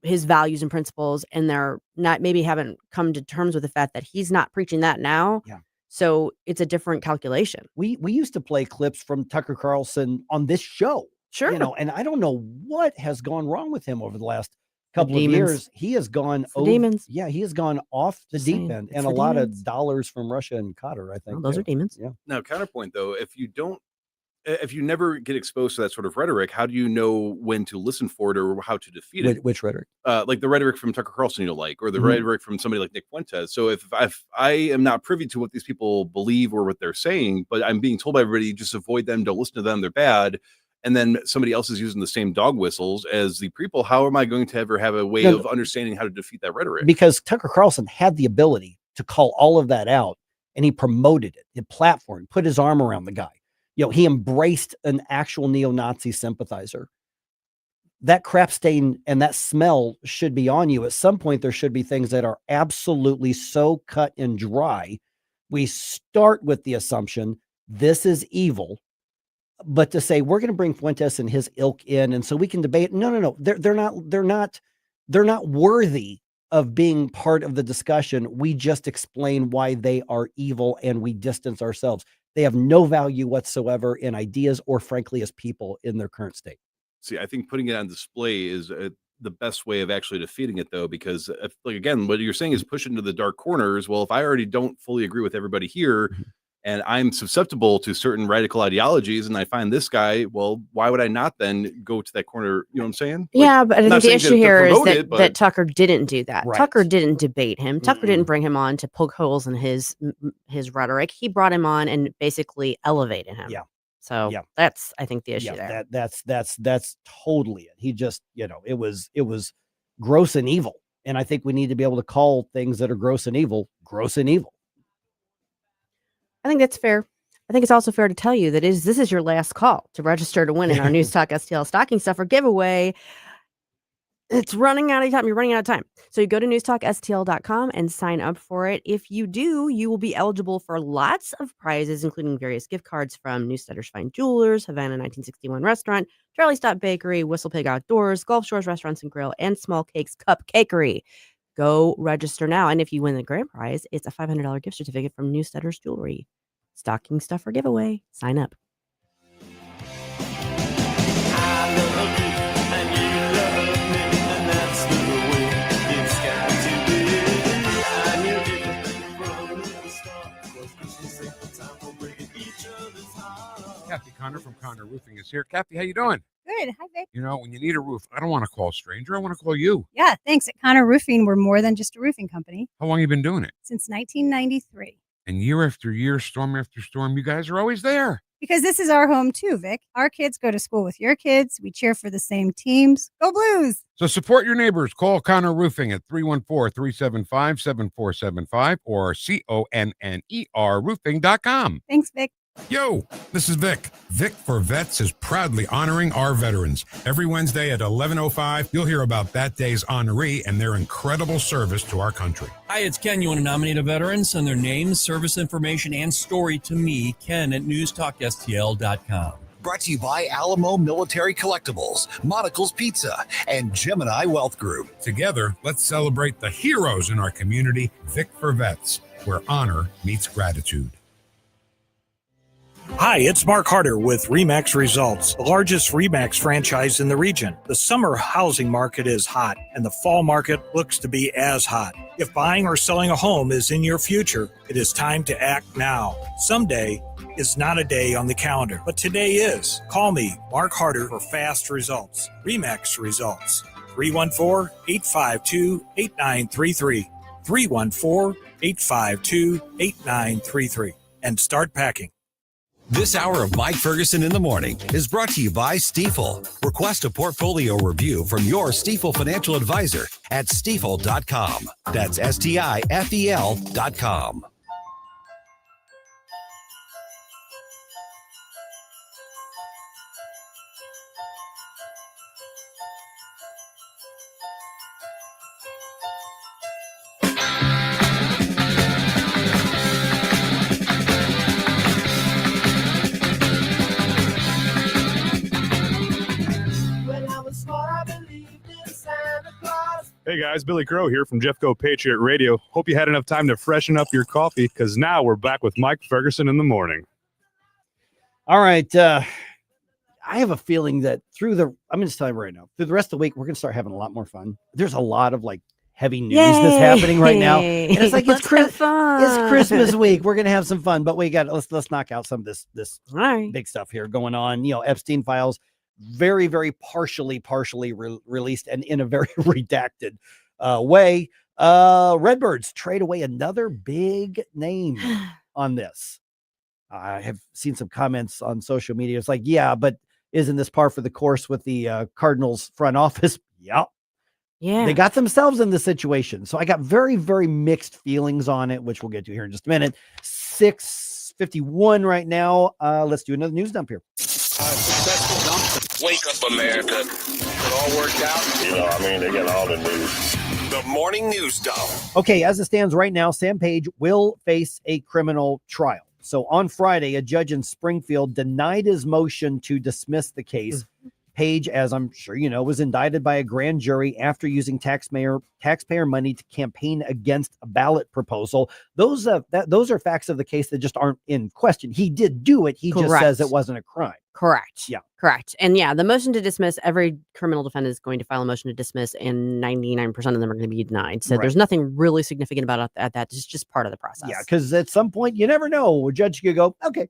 his values and principles, and they're not, maybe haven't come to terms with the fact that he's not preaching that now. Yeah. So it's a different calculation. We used to play clips from Tucker Carlson on this show. Sure. You know, and I don't know what has gone wrong with him over the last couple of demons. years. He has gone demons. Yeah, he has gone off the Just deep saying, end, it's and the a lot demons. of dollars from Russia and Qatar, I think. Well, those are demons. Yeah. Now, counterpoint though, if you never get exposed to that sort of rhetoric, how do you know when to listen for it or how to defeat it? Which rhetoric? Like the rhetoric from Tucker Carlson, you don't like, or the Mhm. rhetoric from somebody like Nick Fuentes. So if I am not privy to what these people believe or what they're saying, but I'm being told by everybody, just avoid them, don't listen to them, they're bad, and then somebody else is using the same dog whistles as the people, how am I going to ever have a way No, of understanding how to defeat that rhetoric? Because Tucker Carlson had the ability to call all of that out, and he promoted it, the platform, put his arm around the guy. You know, he embraced an actual neo-Nazi sympathizer. That crap stain and that smell should be on you. At some point, there should be things that are absolutely so cut and dry. We start with the assumption this is evil. But to say we're going to bring Fuentes and his ilk in, and so we can debate. No. They're not worthy of being part of the discussion. We just explain why they are evil and we distance ourselves. They have no value whatsoever in ideas or frankly as people in their current state. See, I think putting it on display is the best way of actually defeating it, though, because if, like, again, what you're saying is push into the dark corners. Well, if I already don't fully agree with everybody here and I'm susceptible to certain radical ideologies and I find this guy, well, why would I not then go to that corner? You know what I'm saying? Yeah, but I think the issue here is that, but that Tucker didn't do that. Right. Tucker didn't debate him. Tucker didn't bring him on to poke holes in his rhetoric. He brought him on and basically elevated him. Yeah. So that's, I think, the issue there. That's totally it. He just, it was gross and evil. And I think we need to be able to call things that are gross and evil. I think that's fair. I think it's also fair to tell you that this is your last call to register to win in our News Talk STL stocking stuffer giveaway. It's running out of time. You're running out of time. So you go to newstalkstl.com and sign up for it. If you do, you will be eligible for lots of prizes, including various gift cards from Newsletter's Fine Jewelers, Havana 1961 Restaurant, Charlie Stop Bakery, Whistle Pig Outdoors, Gulf Shores Restaurants and Grill, and Small Cakes Cupcakery. Go register now. And if you win the grand prize, it's a $500 gift certificate from Newsletter's Jewelry. Stocking stuffer giveaway. Sign up. Kathy Connor from Connor Roofing is here. Kathy, how you doing? Good. Hi, Vic. You know, when you need a roof, I don't want to call a stranger. I want to call you. Yeah, thanks. At Connor Roofing, we're more than just a roofing company. How long you been doing it? Since 1993. And year after year, storm after storm, you guys are always there. Because this is our home too, Vic. Our kids go to school with your kids. We cheer for the same teams. Go Blues! So support your neighbors. Call Connor Roofing at 314-375-7475 or CONNER roofing.com. Thanks, Vic. Yo, this is Vic. Vic for Vets is proudly honoring our veterans. Every Wednesday at 11:05, you'll hear about that day's honoree and their incredible service to our country. Hi, it's Ken. You want to nominate a veteran? Send their name, service information, and story to me, Ken, at NewsTalkSTL.com. Brought to you by Alamo Military Collectibles, Monocle's Pizza, and Gemini Wealth Group. Together, let's celebrate the heroes in our community, Vic for Vets, where honor meets gratitude. Hi, it's Mark Harder with RE/MAX Results, the largest RE/MAX franchise in the region. The summer housing market is hot, and the fall market looks to be as hot. If buying or selling a home is in your future, it is time to act now. Someday is not a day on the calendar, but today is. Call me, Mark Harder, for fast results. RE/MAX Results, 314-852-8933, 314-852-8933, and start packing. This hour of Mike Ferguson in the Morning is brought to you by Stifel. Request a portfolio review from your Stifel financial advisor at stifel.com. That's STIFEL.com. Hey guys, Billy Crow here from Jeffco Patriot Radio. Hope you had enough time to freshen up your coffee because now we're back with Mike Ferguson in the morning. All right. I have a feeling that I'm going to just tell you right now, through the rest of the week, we're going to start having a lot more fun. There's a lot of heavy news that's happening right now. And it's like, it's Christmas week. We're going to have some fun, but let's knock out some of this big stuff here going on. Epstein files. Very, very partially released and in a very redacted way. Redbirds trade away another big name on this. I have seen some comments on social media. It's like, yeah, but isn't this par for the course with the Cardinals front office? Yeah. They got themselves in this situation. So I got very, very mixed feelings on it, which we'll get to here in just a minute. 6:51 right now. Let's do another news dump here. Successful dump. Wake up, America. It all worked out. They got all the news. The morning news dump. Okay, as it stands right now, Sam Page will face a criminal trial. So on Friday, a judge in Springfield denied his motion to dismiss the case. Page, as I'm sure you know, was indicted by a grand jury after using taxpayer money to campaign against a ballot proposal. Those are facts of the case that just aren't in question. He did do it. He just says it wasn't a crime. Correct. Yeah. Correct. And yeah, the motion to dismiss, every criminal defendant is going to file a motion to dismiss, and 99% of them are going to be denied. So there's nothing really significant about that. It's just part of the process. Yeah, because at some point, you never know. A judge could go, okay,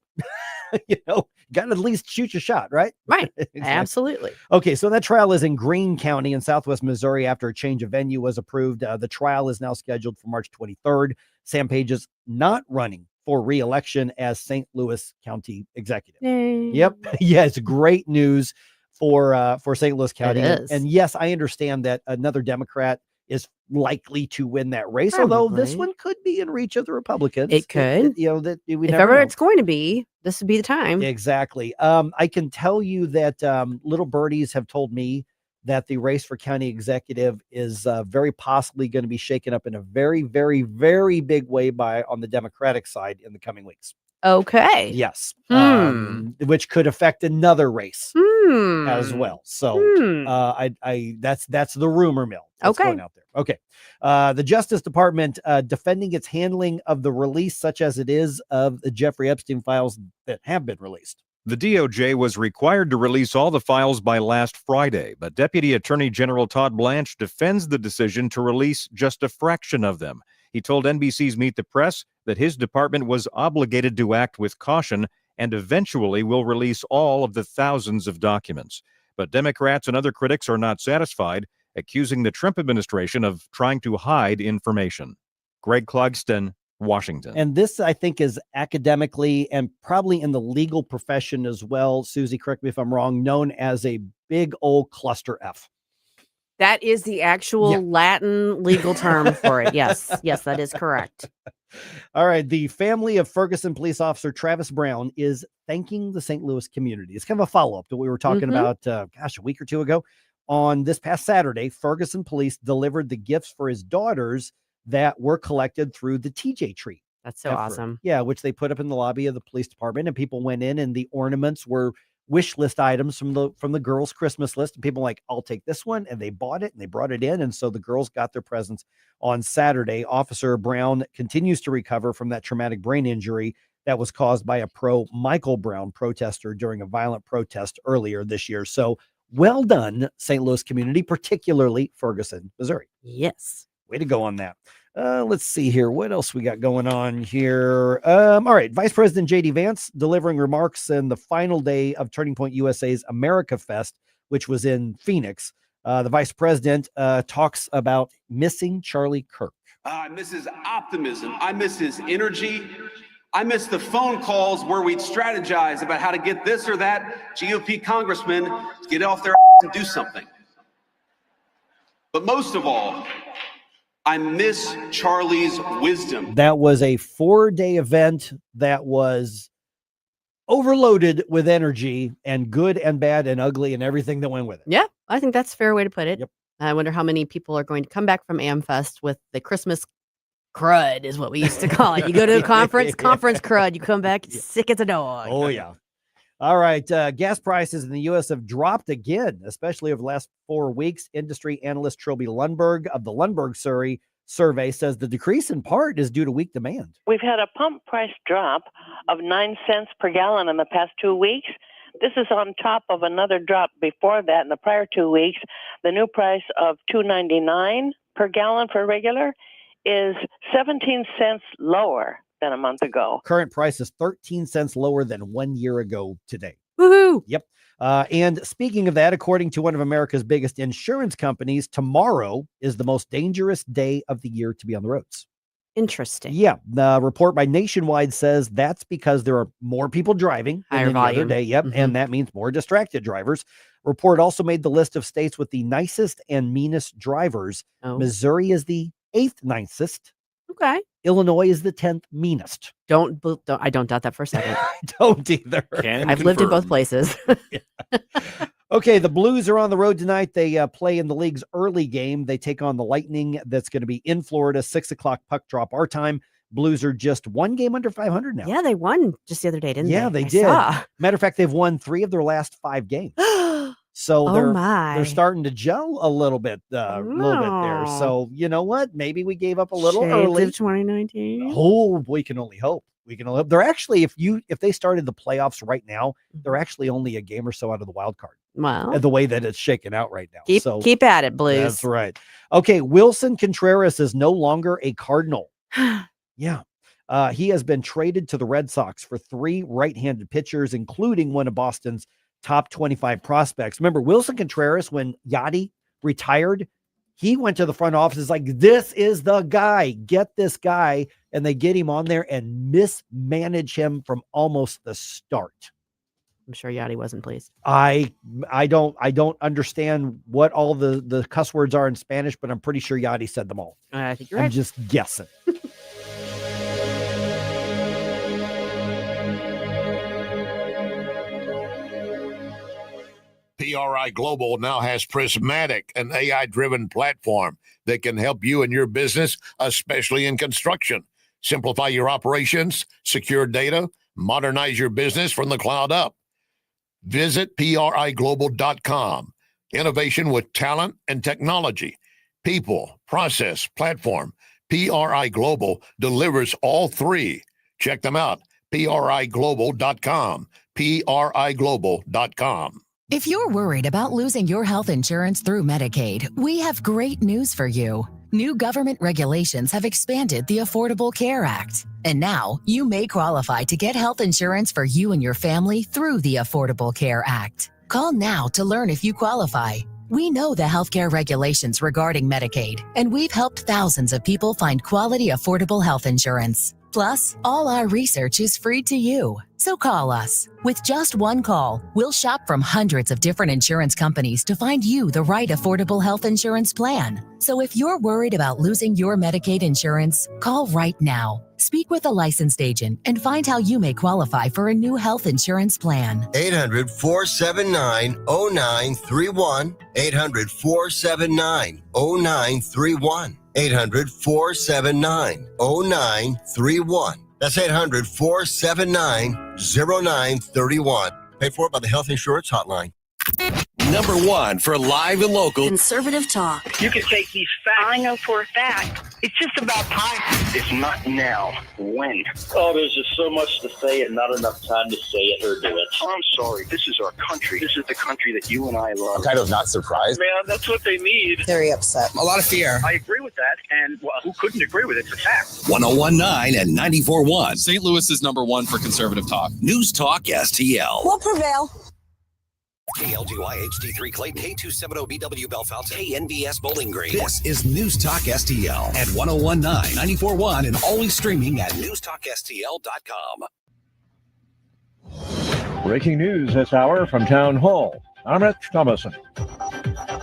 got to at least shoot your shot, right? Right. Exactly. Absolutely. Okay, so that trial is in Greene County in Southwest Missouri after a change of venue was approved. The trial is now scheduled for March 23rd. Sam Page is not running for re-election as St. Louis County Executive. Yay. Yep. Yeah, it's great news for St. Louis County. It is. And yes, I understand that another Democrat is likely to win that race, although this one could be in reach of the Republicans. It could. If ever it's going to be, this would be the time. Exactly. I can tell you that little birdies have told me that the race for county executive is very possibly going to be shaken up in a very, very, very big way on the Democratic side in the coming weeks. Okay. Yes. Which could affect another race as well. So that's the rumor mill that's going out there. Okay. The Justice Department defending its handling of the release, such as it is, of the Jeffrey Epstein files that have been released. The DOJ was required to release all the files by last Friday, but Deputy Attorney General Todd Blanche defends the decision to release just a fraction of them. He told NBC's Meet the Press that his department was obligated to act with caution and eventually will release all of the thousands of documents. But Democrats and other critics are not satisfied, accusing the Trump administration of trying to hide information. Greg Clugston, Washington. And this, I think, is academically and probably in the legal profession as well, Susie, correct me if I'm wrong, known as a big old cluster F. That is the actual Latin legal term for it. Yes. Yes, that is correct. All right. The family of Ferguson police officer Travis Brown is thanking the St. Louis community. It's kind of a follow-up to what we were talking about, a week or two ago. On this past Saturday, Ferguson police delivered the gifts for his daughters that were collected through the TJ tree. That's so awesome. Yeah, which they put up in the lobby of the police department, and people went in, and the ornaments were wish list items from the girls' Christmas list. And people were like, I'll take this one. And they bought it and they brought it in. And so the girls got their presents on Saturday. Officer Brown continues to recover from that traumatic brain injury that was caused by a pro-Michael Brown protester during a violent protest earlier this year. So well done, St. Louis community, particularly Ferguson, Missouri. Yes. Way to go on that. Let's see here. What else we got going on here? All right. Vice President J.D. Vance delivering remarks in the final day of Turning Point USA's America Fest, which was in Phoenix. The vice president talks about missing Charlie Kirk. I miss his optimism. I miss his energy. I miss the phone calls where we'd strategize about how to get this or that GOP congressman to get off their ass and do something. But most of all, I miss Charlie's wisdom. That was a 4-day event that was overloaded with energy and good and bad and ugly and everything that went with it. Yeah, I think that's a fair way to put it. Yep. I wonder how many people are going to come back from AmFest with the Christmas crud is what we used to call it. You go to a conference crud, you come back sick as a dog. Oh, yeah. All right. Gas prices in the U.S. have dropped again, especially over the last 4 weeks. Industry analyst Trilby Lundberg of the Lundberg survey says the decrease in part is due to weak demand. We've had a pump price drop of 9 cents per gallon in the past 2 weeks. This is on top of another drop before that in the prior 2 weeks. The new price of $2.99 per gallon for regular is 17 cents lower than a month ago. Current price is 13 cents lower than 1 year ago today. Woohoo! Yep. And speaking of that, according to one of America's biggest insurance companies, tomorrow is the most dangerous day of the year to be on the roads. Interesting. Yeah. The report by Nationwide says that's because there are more people driving than any other day. Yep. And that means more distracted drivers. Report also made the list of states with the nicest and meanest drivers. Missouri is the 8th nicest. Okay. Illinois is the 10th meanest. I don't doubt that for a second. I don't either. I've lived in both places. Okay, the Blues are on the road tonight. They play in the league's early game. They take on the Lightning. That's going to be in Florida, 6 o'clock puck drop our time. Blues are just one game under 500 now. Yeah, they won just the other day, didn't they? Yeah, they I did. saw. Matter of fact, they've won 3 of their last 5 games. So Oh my. they're starting to gel a little bit there. So you know what? Maybe we gave up a little Shades early. of 2019. Oh, we can only hope. They're actually, if they started the playoffs right now, they're actually only a game or so out of the wild card. Wow. The way that it's shaken out right now. Keep at it, Blues. That's right. Okay, Wilson Contreras is no longer a Cardinal. Yeah. He has been traded to the Red Sox for 3 right-handed pitchers, including one of Boston's top 25 prospects. Remember, Wilson Contreras, when Yachty retired, he went to the front office like, this is the guy. Get this guy. And they get him on there and mismanage him from almost the start. I'm sure Yachty wasn't pleased. I don't understand what all the cuss words are in Spanish, but I'm pretty sure Yachty said them all. I think you're I'm right. just guessing. PRI Global now has Prismatic, an AI-driven platform that can help you and your business, especially in construction. Simplify your operations, secure data, modernize your business from the cloud up. Visit PRIGlobal.com. Innovation with talent and technology. People, process, platform. PRI Global delivers all 3. Check them out. PRIGlobal.com. PRIGlobal.com. If you're worried about losing your health insurance through Medicaid, we have great news for you. New government regulations have expanded the Affordable Care Act. And now you may qualify to get health insurance for you and your family through the Affordable Care Act. Call now to learn if you qualify. We know the healthcare regulations regarding Medicaid, and we've helped thousands of people find quality, affordable health insurance. Plus, all our research is free to you. So call us. With just one call, we'll shop from hundreds of different insurance companies to find you the right affordable health insurance plan. So if you're worried about losing your Medicaid insurance, call right now. Speak with a licensed agent and find how you may qualify for a new health insurance plan. 800-479-0931. 800-479-0931. 800-479-0931. That's 800-479-0931. Paid for by the Health Insurance Hotline. Number 1 for live and local. Conservative talk. You can take these facts. I know for a fact. It's just about time. It's not now. When? Oh, there's just so much to say and not enough time to say it or do it. Oh, I'm sorry. This is our country. This is the country that you and I love. I'm kind of not surprised. Man, that's what they need. Very upset. A lot of fear. I agree with that, and well, who couldn't agree with it? It's a fact. 1019 and 94.1. St. Louis is number 1 for conservative talk. News Talk STL. We'll prevail. KLGY HD3 Clayton, K270BW Belfast, KNBS Bowling Green. This is News Talk STL at 1019, 94.1, and always streaming at newstalkstl.com. Breaking news this hour from Town Hall. I'm Rich Thomason.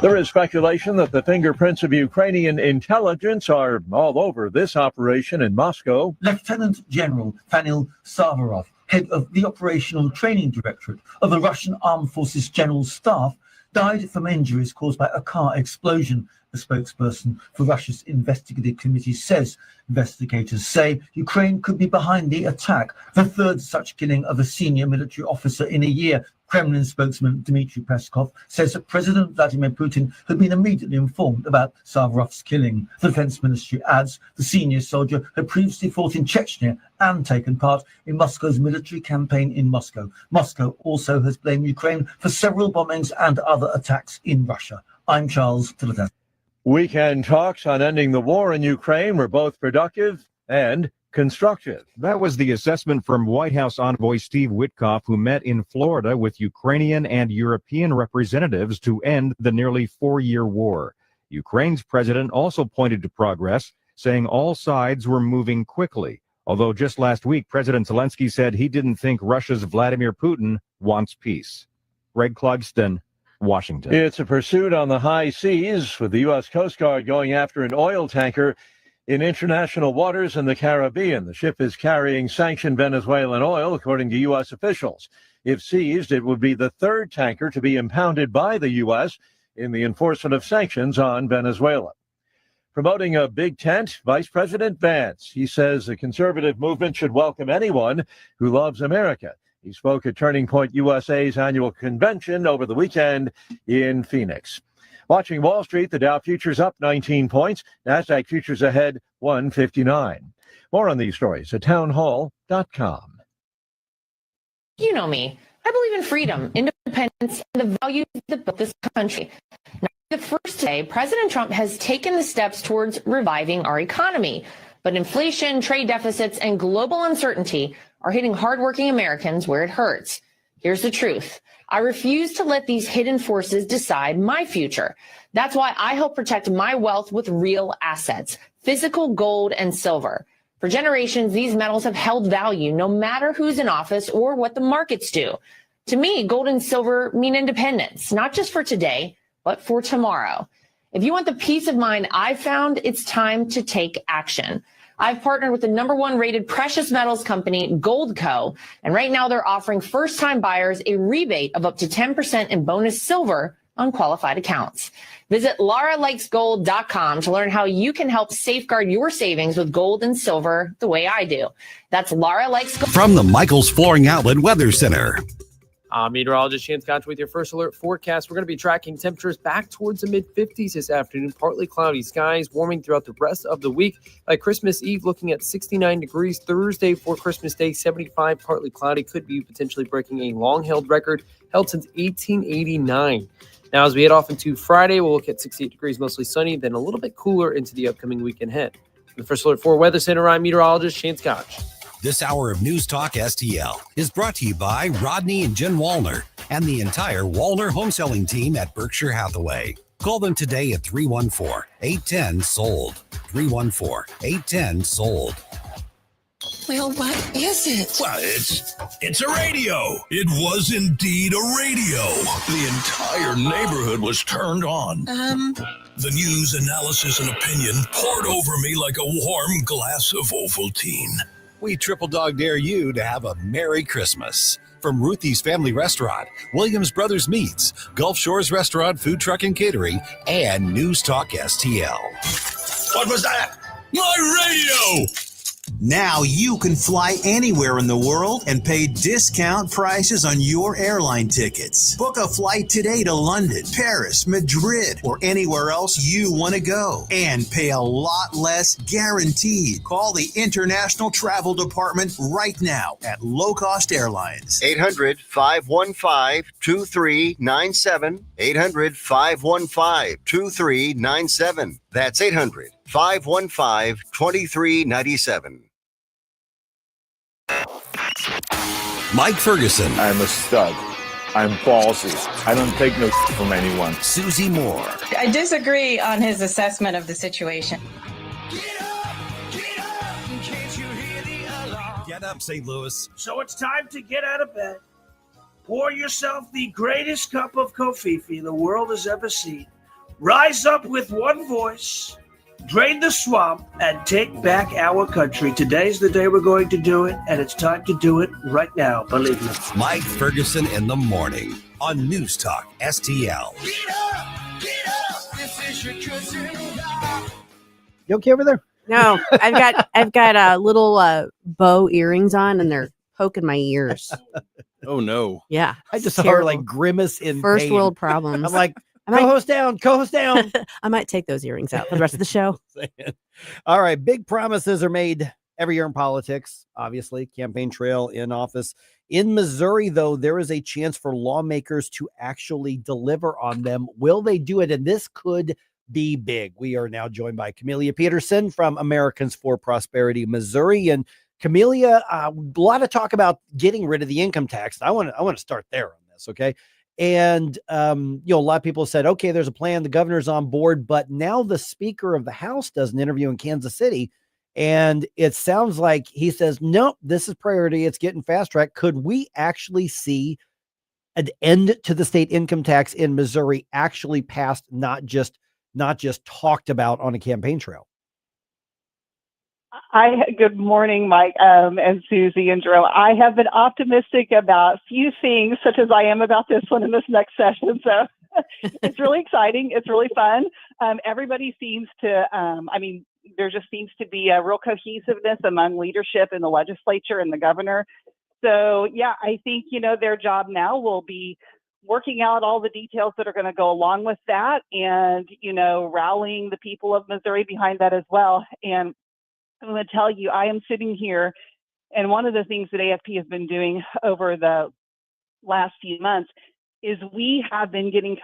There is speculation that the fingerprints of Ukrainian intelligence are all over this operation in Moscow. Lieutenant General Fanil Savarov, head of the Operational Training Directorate of the Russian Armed Forces General Staff, died from injuries caused by a car explosion. A spokesperson for Russia's investigative committee says investigators say Ukraine could be behind the attack, the 3rd such killing of a senior military officer in a year. Kremlin spokesman Dmitry Peskov says that President Vladimir Putin had been immediately informed about Savarov's killing. The defense ministry adds the senior soldier had previously fought in Chechnya and taken part in Moscow's military campaign in Moscow. Moscow also has blamed Ukraine for several bombings and other attacks in Russia. I'm Charles Tillotson. Weekend talks on ending the war in Ukraine were both productive and constructive. That was the assessment from White House envoy Steve Witkoff, who met in Florida with Ukrainian and European representatives to end the nearly 4-year war. Ukraine's president also pointed to progress, saying all sides were moving quickly. Although just last week, President Zelensky said he didn't think Russia's Vladimir Putin wants peace. Greg Clugston, Washington. It's a pursuit on the high seas, with the U.S. Coast Guard going after an oil tanker in international waters in the Caribbean. The ship is carrying sanctioned Venezuelan oil, according to U.S. officials. If seized, it would be the 3rd tanker to be impounded by the U.S. in the enforcement of sanctions on Venezuela. Promoting a big tent, Vice President Vance. He says the conservative movement should welcome anyone who loves America. He spoke at Turning Point USA's annual convention over the weekend in Phoenix. Watching Wall Street, the Dow futures up 19 points. NASDAQ futures ahead 159. More on these stories at townhall.com. You know me. I believe in freedom, independence, and the values that built this country. Now, the first day, President Trump has taken the steps towards reviving our economy. But inflation, trade deficits, and global uncertainty are hitting hardworking Americans where it hurts. Here's the truth. I refuse to let these hidden forces decide my future. That's why I help protect my wealth with real assets, physical gold and silver. For generations, these metals have held value no matter who's in office or what the markets do. To me, gold and silver mean independence, not just for today, but for tomorrow. If you want the peace of mind I've found, it's time to take action. I've partnered with the #1 rated precious metals company, Goldco, and right now they're offering first-time buyers a rebate of up to 10% in bonus silver on qualified accounts. Visit lauralikesgold.com to learn how you can help safeguard your savings with gold and silver the way I do. That's Laura Likes Gold. From the Michaels Flooring Outlet Weather Center. Meteorologist Chance Gotcha with your first alert forecast. We're going to be tracking temperatures back towards the mid-50s this afternoon. Partly cloudy skies, warming throughout the rest of the week. By Christmas Eve, looking at 69 degrees. Thursday for Christmas Day, 75, partly cloudy. Could be potentially breaking a long-held record held since 1889. Now, as we head off into Friday, we'll look at 68 degrees, mostly sunny, then a little bit cooler into the upcoming weekend ahead. The first alert for Weather Center, I'm meteorologist Chance Gotcha. This hour of News Talk STL is brought to you by Rodney and Jen Wallner and the entire Wallner home selling team at Berkshire Hathaway. Call them today at 314-810-SOLD. 314-810-SOLD. Well, what is it? Well, it's a radio. It was indeed a radio. The entire neighborhood was turned on. The news, analysis, and opinion poured over me like a warm glass of Ovaltine. We triple dog dare you to have a Merry Christmas. From Ruthie's Family Restaurant, Williams Brothers Meats, Gulf Shores Restaurant, Food Truck and Catering, and News Talk STL. What was that? My radio! Now you can fly anywhere in the world and pay discount prices on your airline tickets. Book a flight today to London, Paris, Madrid, or anywhere else you want to go and pay a lot less guaranteed. Call the International Travel Department right now at Low Cost Airlines. 800-515-2397. 800-515-2397. That's 800-515-2397. Mike Ferguson. I'm a stud. I'm ballsy. I don't take no from anyone. Susie Moore. I disagree on his assessment of the situation. Get up, St. Louis. So it's time to get out of bed. Pour yourself the greatest cup of Kofifi the world has ever seen. Rise up with one voice. Drain the swamp and take back our country. Today's the day we're going to do it, and it's time to do it right now, believe me. Mike Ferguson in the morning on News Talk STL. Get up, this is your cousin. You okay over there? No, I've got little bow earrings on, and they're poking my ears. Oh no! Yeah, I just saw her like grimace in first pain. world problems. I'm like, co-host down. I might take those earrings out for the rest of the show. All right. Big promises are made every year in politics, obviously. Campaign trail in office. In Missouri, though, there is a chance for lawmakers to actually deliver on them. Will they do it? And this could be big. We are now joined by Camellia Peterson from Americans for Prosperity, Missouri. And Camellia, a lot of talk about getting rid of the income tax. I want to start there on this. Okay. And, a lot of people said, okay, there's a plan. The governor's on board, but now the Speaker of the House does an interview in Kansas City. And it sounds like he says, no, this is priority. It's getting fast track. Could we actually see an end to the state income tax in Missouri actually passed, not just talked about on a campaign trail? Good morning, Mike, and Susie and Jerome. I have been optimistic about few things, such as I am about this one in this next session. So It's really exciting. It's really fun. Everybody seems to, there just seems to be a real cohesiveness among leadership in the legislature and the governor. So, yeah, I think, their job now will be working out all the details that are going to go along with that and, rallying the people of Missouri behind that as well. And I'm going to tell you, I am sitting here, and one of the things that AFP has been doing over the last few months is we have been getting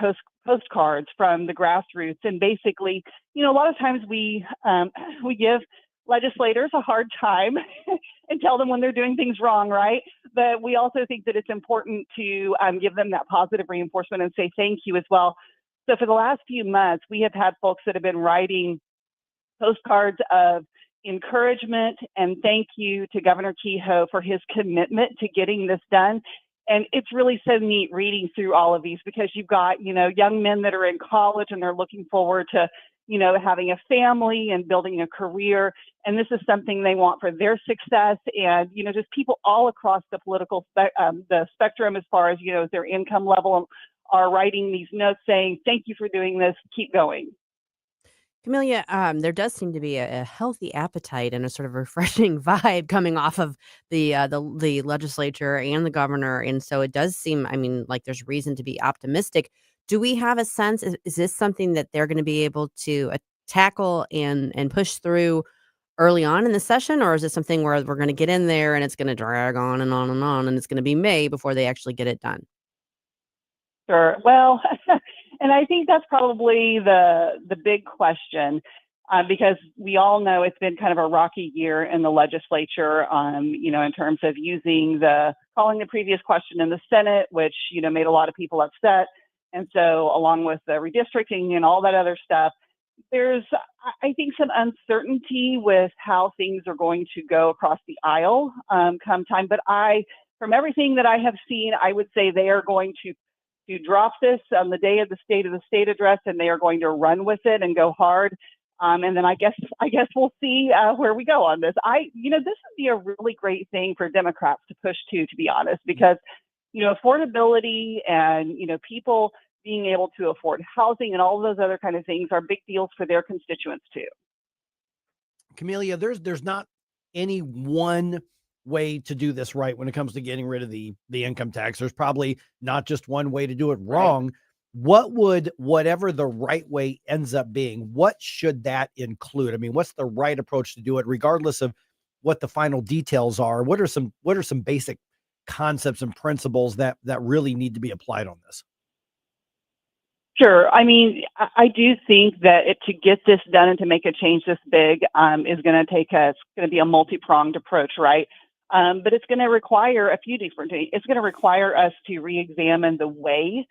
postcards from the grassroots. And basically, a lot of times we give legislators a hard time and tell them when they're doing things wrong, right? But we also think that it's important to give them that positive reinforcement and say thank you as well. So for the last few months, we have had folks that have been writing postcards of encouragement and thank you to Governor Kehoe for his commitment to getting this done. And it's really so neat reading through all of these because you've got, young men that are in college and they're looking forward to, having a family and building a career. And this is something they want for their success. And, just people all across the political the spectrum as far as, their income level are writing these notes saying, thank you for doing this. Keep going. Camellia, there does seem to be a healthy appetite and a sort of refreshing vibe coming off of the legislature and the governor, and so it does seem, like there's reason to be optimistic. Do we have a sense? Is this something that they're going to be able to tackle and push through early on in the session, or is it something where we're going to get in there and it's going to drag on and on and on, and it's going to be May before they actually get it done? Sure. Well, and I think that's probably the big question because we all know it's been kind of a rocky year in the legislature, in terms of calling the previous question in the Senate, which, made a lot of people upset. And so along with the redistricting and all that other stuff, there's, I think, some uncertainty with how things are going to go across the aisle come time. But from everything that I have seen, I would say they are going to drop this on the day of the State address, and they are going to run with it and go hard. And then I guess we'll see where we go on this. This would be a really great thing for Democrats to push to be honest, because, affordability and, people being able to afford housing and all of those other kind of things are big deals for their constituents too. Camellia, there's not any one way to do this right when it comes to getting rid of the income tax. There's probably not just one way to do it wrong. Right. Whatever the right way ends up being, what should that include? What's the right approach to do it, regardless of what the final details are? What are some basic concepts and principles that really need to be applied on this? Sure. I do think that to get this done and to make a change this big is going to be a multi-pronged approach, right? But it's going to require a few different things. It's going to require us to re-examine the way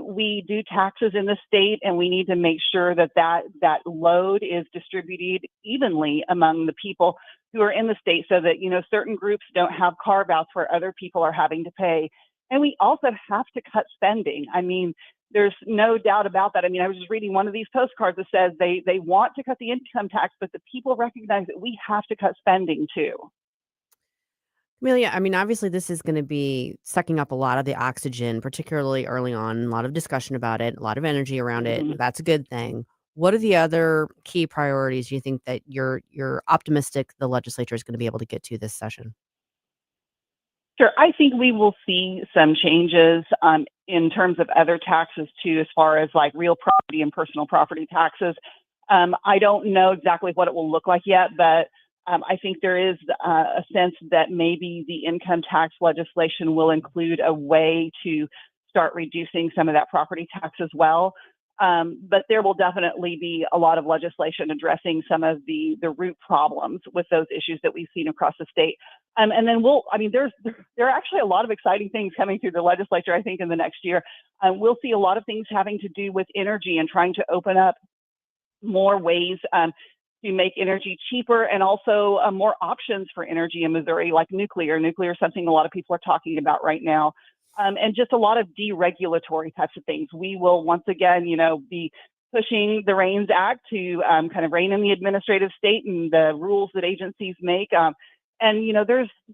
we do taxes in the state, and we need to make sure that load is distributed evenly among the people who are in the state so that, certain groups don't have carve-outs where other people are having to pay. And we also have to cut spending. There's no doubt about that. I was just reading one of these postcards that says they want to cut the income tax, but the people recognize that we have to cut spending too. Camellia, obviously this is going to be sucking up a lot of the oxygen, particularly early on, a lot of discussion about it, a lot of energy around it. Mm-hmm. That's a good thing. What are the other key priorities you think that you're optimistic the legislature is going to be able to get to this session? Sure. I think we will see some changes in terms of other taxes too, as far as like real property and personal property taxes. I don't know exactly what it will look like yet, but I think there is a sense that maybe the income tax legislation will include a way to start reducing some of that property tax as well. But there will definitely be a lot of legislation addressing some of the root problems with those issues that we've seen across the state. And then there are actually a lot of exciting things coming through the legislature, I think, in the next year. We'll see a lot of things having to do with energy and trying to open up more ways to make energy cheaper and also more options for energy in Missouri, like nuclear. Nuclear is something a lot of people are talking about right now. And just a lot of deregulatory types of things. We will once again, be pushing the REINS Act to kind of rein in the administrative state and the rules that agencies make. And,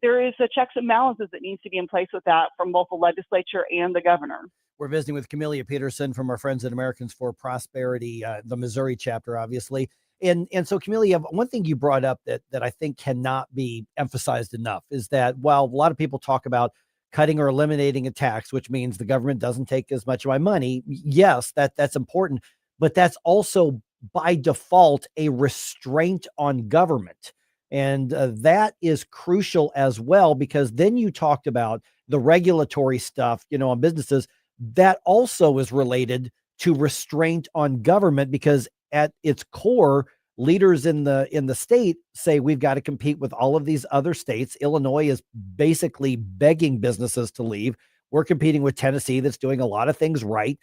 there is a checks and balances that needs to be in place with that from both the legislature and the governor. We're visiting with Camellia Peterson from our friends at Americans for Prosperity, the Missouri chapter, obviously. And so, Camellia, one thing you brought up that I think cannot be emphasized enough is that while a lot of people talk about cutting or eliminating a tax, which means the government doesn't take as much of my money, yes, that's important, but that's also by default a restraint on government. And that is crucial as well, because then you talked about the regulatory stuff, on businesses. That also is related to restraint on government, because at its core, leaders in the state say we've got to compete with all of these other states. Illinois is basically begging businesses to leave. We're competing with Tennessee that's doing a lot of things right.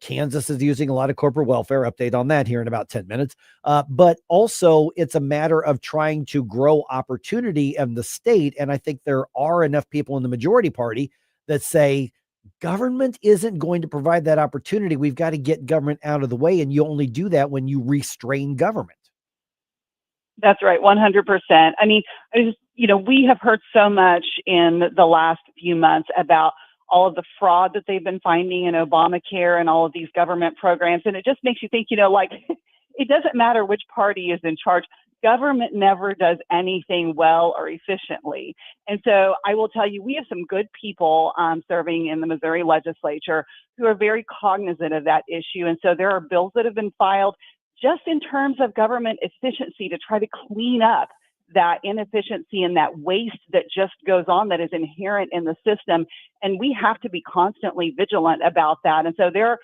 Kansas is using a lot of corporate welfare. Update on that here in about 10 minutes. But also it's a matter of trying to grow opportunity in the state. And I think there are enough people in the majority party that say government isn't going to provide that opportunity. We've got to get government out of the way. And you only do that when you restrain government. That's right, 100%. I mean, we have heard so much in the last few months about all of the fraud that they've been finding in Obamacare and all of these government programs. And it just makes you think, it doesn't matter which party is in charge. Government never does anything well or efficiently. And so I will tell you, we have some good people serving in the Missouri legislature who are very cognizant of that issue. And so there are bills that have been filed just in terms of government efficiency to try to clean up that inefficiency and that waste that just goes on that is inherent in the system. And we have to be constantly vigilant about that. And so there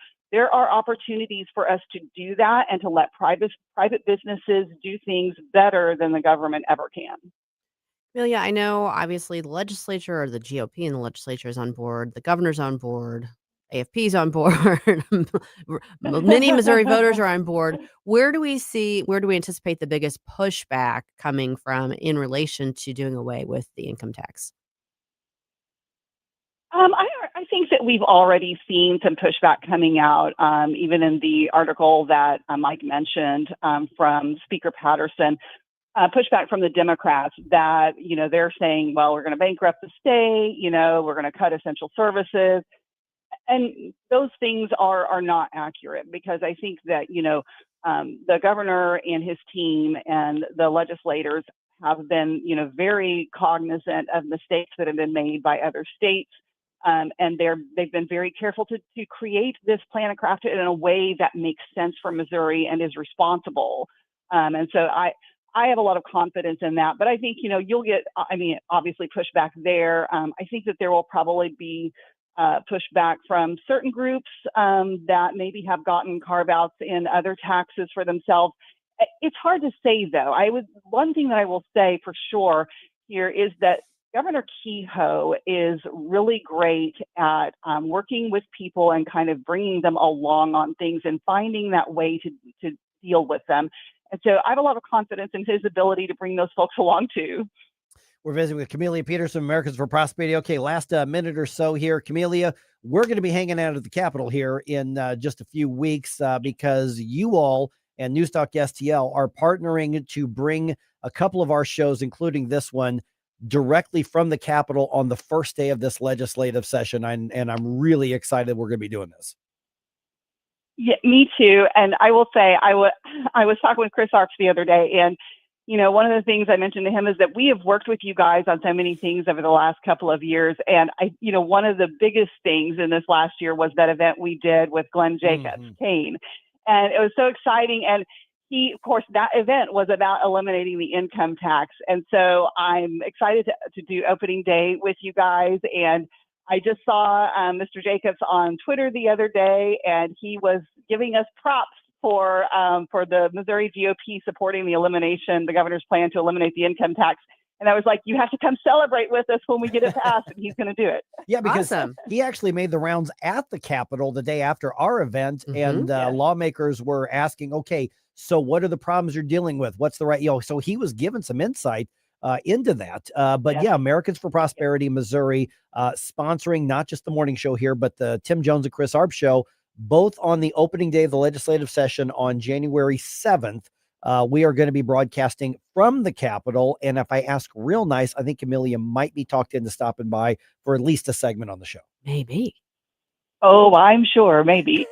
are opportunities for us to do that and to let private businesses do things better than the government ever can. Amelia, I know obviously the legislature, or the GOP in the legislature, is on board. The governor's on board. AFP's on board. Many Missouri voters are on board. Where do we anticipate the biggest pushback coming from in relation to doing away with the income tax? I think that we've already seen some pushback coming out, even in the article that Mike mentioned from Speaker Peterson. Pushback from the Democrats that, they're saying, well, we're going to bankrupt the state, we're going to cut essential services. And those things are not accurate, because I think that, the governor and his team and the legislators have been, very cognizant of mistakes that have been made by other states. And they've been very careful to create this plan and craft it in a way that makes sense for Missouri and is responsible. And so I have a lot of confidence in that. But I think, you'll get, obviously pushback there. I think that there will probably be pushback from certain groups that maybe have gotten carve-outs in other taxes for themselves. It's hard to say, though. One thing that I will say for sure here is that Governor Kehoe is really great at working with people and kind of bringing them along on things and finding that way to deal with them. And so I have a lot of confidence in his ability to bring those folks along too. We're visiting with Camellia Peterson, Americans for Prosperity. Okay, last minute or so here. Camellia, we're going to be hanging out at the Capitol here in just a few weeks because you all and NewsTalkSTL are partnering to bring a couple of our shows, including this one, directly from the Capitol on the first day of this legislative session. And I'm really excited we're going to be doing this. Yeah, me too. And I will say, I was talking with Chris Arps the other day, and one of the things I mentioned to him is that we have worked with you guys on so many things over the last couple of years. And one of the biggest things in this last year was that event we did with Glenn Jacobs, Kane. And it was so exciting. And of course, that event was about eliminating the income tax. And so I'm excited to do opening day with you guys. And I just saw Mr. Jacobs on Twitter the other day, and he was giving us props for the Missouri GOP supporting the governor's plan to eliminate the income tax. And I was like, you have to come celebrate with us when we get it passed, and he's going to do it. Yeah, because he actually made the rounds at the Capitol the day after our event, and lawmakers were asking, okay, so what are the problems you're dealing with? What's the right, so he was given some insight into that. But Americans for Prosperity, Missouri, sponsoring not just the morning show here, but the Tim Jones and Chris Arp show, both on the opening day of the legislative session on January 7th. We are going to be broadcasting from the Capitol. And if I ask real nice, I think Camellia might be talked into stopping by for at least a segment on the show. Maybe. Oh, I'm sure. Maybe.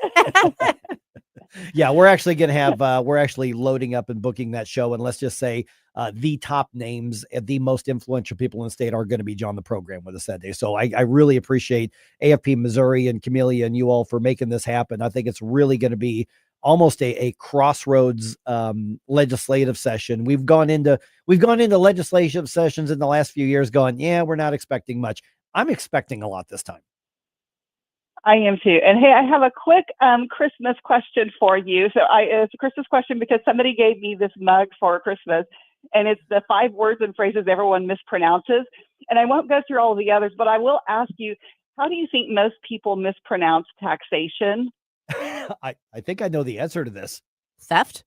Yeah, we're actually going to have, we're actually loading up and booking that show. And let's just say the top names, the most influential people in the state are going to be on the program with us that day. So I really appreciate AFP Missouri and Camellia and you all for making this happen. I think it's really going to be almost a crossroads legislative session. We've gone into legislative sessions in the last few years going, yeah, we're not expecting much. I'm expecting a lot this time. I am too. And hey, I have a quick Christmas question for you. So it's a Christmas question because somebody gave me this mug for Christmas, and it's the 5 words and phrases everyone mispronounces. And I won't go through all of the others, but I will ask you, how do you think most people mispronounce taxation? I think I know the answer to this. Theft?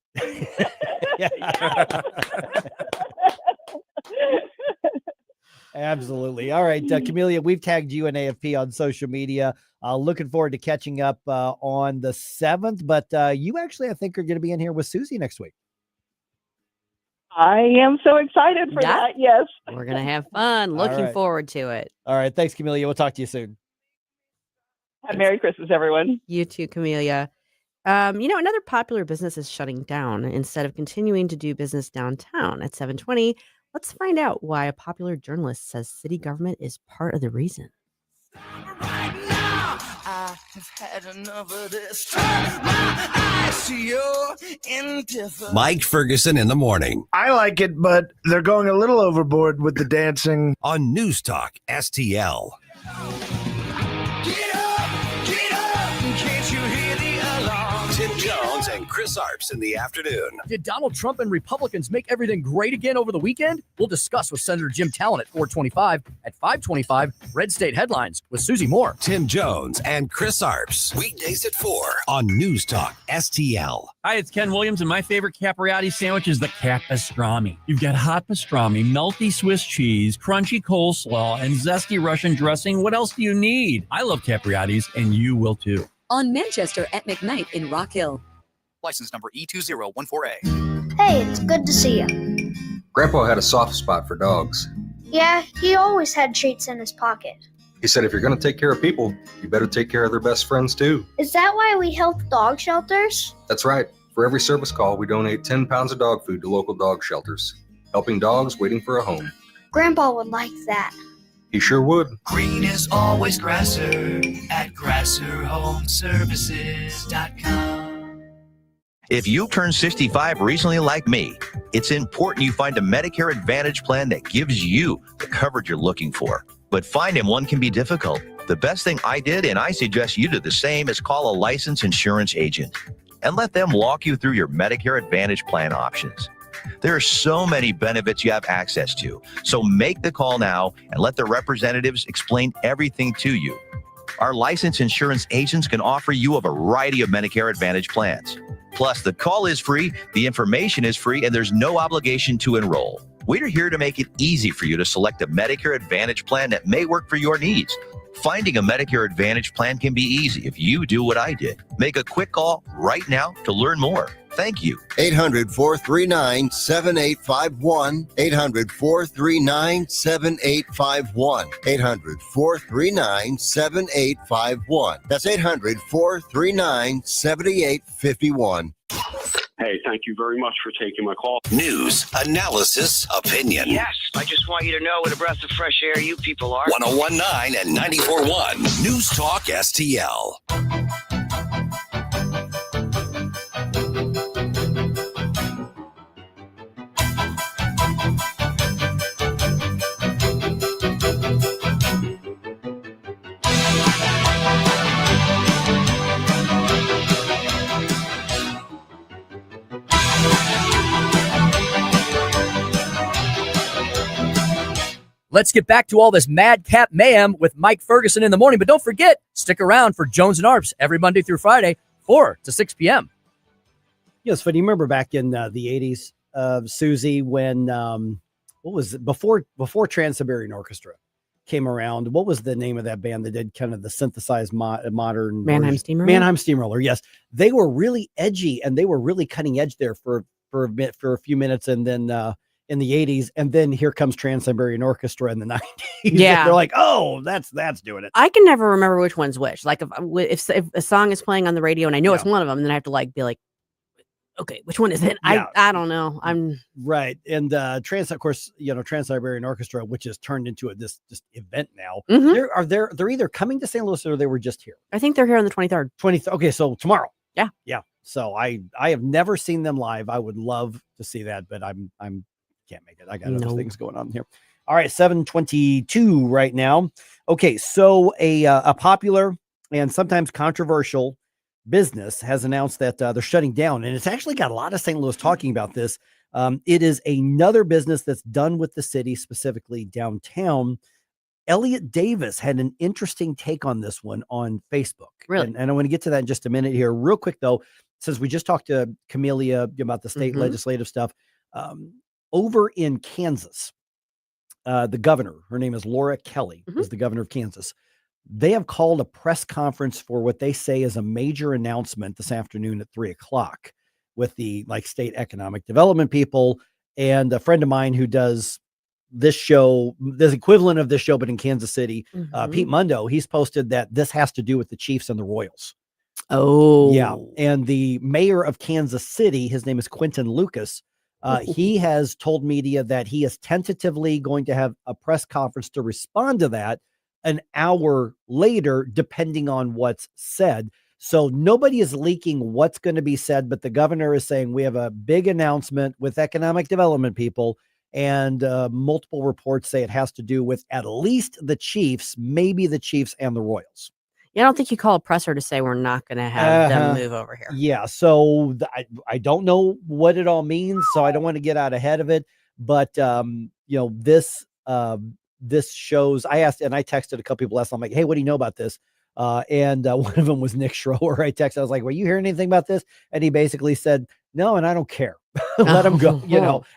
Absolutely. All right, Camellia, we've tagged you and AFP on social media. Looking forward to catching up on the 7th, but you actually, I think, are going to be in here with Susie next week. I am so excited for that. Yes. We're going to have fun. Looking forward to it. All right. Thanks, Camellia. We'll talk to you soon. Merry Christmas, everyone. You too, Camellia. Another popular business is shutting down instead of continuing to do business downtown. At 7:20, let's find out why a popular journalist says city government is part of the reason. I have had enough of this. Turn my eyes to your indifference. Mike Ferguson in the morning I like it, but they're going a little overboard with the dancing. on News Talk STL. Get up, can't you hear the alarm? Tim Jones and Chris Arps in the afternoon. Did Donald Trump and Republicans make everything great again over the weekend? We'll discuss with Senator Jim Talent at 4:25. At 5:25, Red State Headlines with Susie Moore. Tim Jones and Chris Arps. Weekdays at 4 on News Talk STL. Hi, it's Ken Williams, and my favorite Capriati sandwich is the Cap Pastrami. You've got hot pastrami, melty Swiss cheese, crunchy coleslaw, and zesty Russian dressing. What else do you need? I love Capriati's, and you will too. On Manchester at McKnight in Rock Hill. License number E2014A. Hey, it's good to see you. Grandpa had a soft spot for dogs. Yeah, he always had treats in his pocket. He said if you're going to take care of people, you better take care of their best friends too. Is that why we help dog shelters? That's right. For every service call, we donate 10 pounds of dog food to local dog shelters, helping dogs waiting for a home. Grandpa would like that. He sure would. Green is always grasser at grasserhomeservices.com. If you turned 65 recently like me, it's important you find a Medicare Advantage plan that gives you the coverage you're looking for. But finding one can be difficult. The best thing I did, and I suggest you do the same, is call a licensed insurance agent and let them walk you through your Medicare Advantage plan options. There are so many benefits you have access to, so make the call now and let the representatives explain everything to you. Our licensed insurance agents can offer you a variety of Medicare Advantage plans. Plus, the call is free, the information is free, and there's no obligation to enroll. We're here to make it easy for you to select a Medicare Advantage plan that may work for your needs. Finding a Medicare Advantage plan can be easy if you do what I did. Make a quick call right now to learn more. Thank you. 800-439-7851. 800-439-7851. 800-439-7851. That's 800-439-7851. Hey, thank you very much for taking my call. News, analysis, opinion. Yes, I just want you to know what a breath of fresh air you people are. 1019 and 94.1 News Talk STL. Let's get back to all this madcap mayhem with Mike Ferguson in the morning. But don't forget, stick around for Jones and Arps every Monday through Friday, 4 to 6 p.m. Yes, but you remember back in the 80s, Susie, when, what was it, before Trans-Siberian Orchestra came around, what was the name of that band that did kind of the synthesized modern Mannheim Steamroller? Mannheim Steamroller, yes. They were really edgy and they were really cutting edge there for for a few minutes, and then in the 80s, and then here comes Trans-Siberian Orchestra in the 90s. Yeah. They're like, oh, that's doing it. I can never remember which one's which. Like if a song is playing on the radio and I know it's one of them, then I have to like be like, okay, which one is it? Yeah. I don't know. I'm right. And of course, Trans-Siberian Orchestra, which has turned into this event now. Mhm. They're either coming to St. Louis or they were just here. I think they're here on the 23rd. Okay, so tomorrow. Yeah. Yeah. So I have never seen them live. I would love to see that, but I'm can't make it. I got other things going on here. All right, 7:22 right now. Okay, so a popular and sometimes controversial business has announced that they're shutting down, and it's actually got a lot of St. Louis talking about this. It is another business that's done with the city, specifically downtown. Elliot Davis had an interesting take on this one on Facebook. Really? And I want to get to that in just a minute here. Real quick, though, since we just talked to Camellia about the state legislative stuff, over in Kansas, the governor, her name is Laura Kelly, is the governor of Kansas. They have called a press conference for what they say is a major announcement this afternoon at 3:00 with the state economic development people, and a friend of mine who does this show, this equivalent of this show, but in Kansas City, Pete Mundo, he's posted that this has to do with the Chiefs and the Royals. Oh, yeah. And the mayor of Kansas City, his name is Quentin Lucas. He has told media that he is tentatively going to have a press conference to respond to that an hour later, depending on what's said. So nobody is leaking what's going to be said, but the governor is saying we have a big announcement with economic development people, and multiple reports say it has to do with at least the Chiefs, maybe the Chiefs and the Royals. Yeah, I don't think you call a presser to say we're not going to have them move over here. Yeah, so I don't know what it all means, so I don't want to get out ahead of it. But this shows. I asked and I texted a couple people last time. I'm like, hey, what do you know about this? And one of them was Nick Schroer. I texted. I was like, well, you hear anything about this? And he basically said, no, and I don't care. Let him go.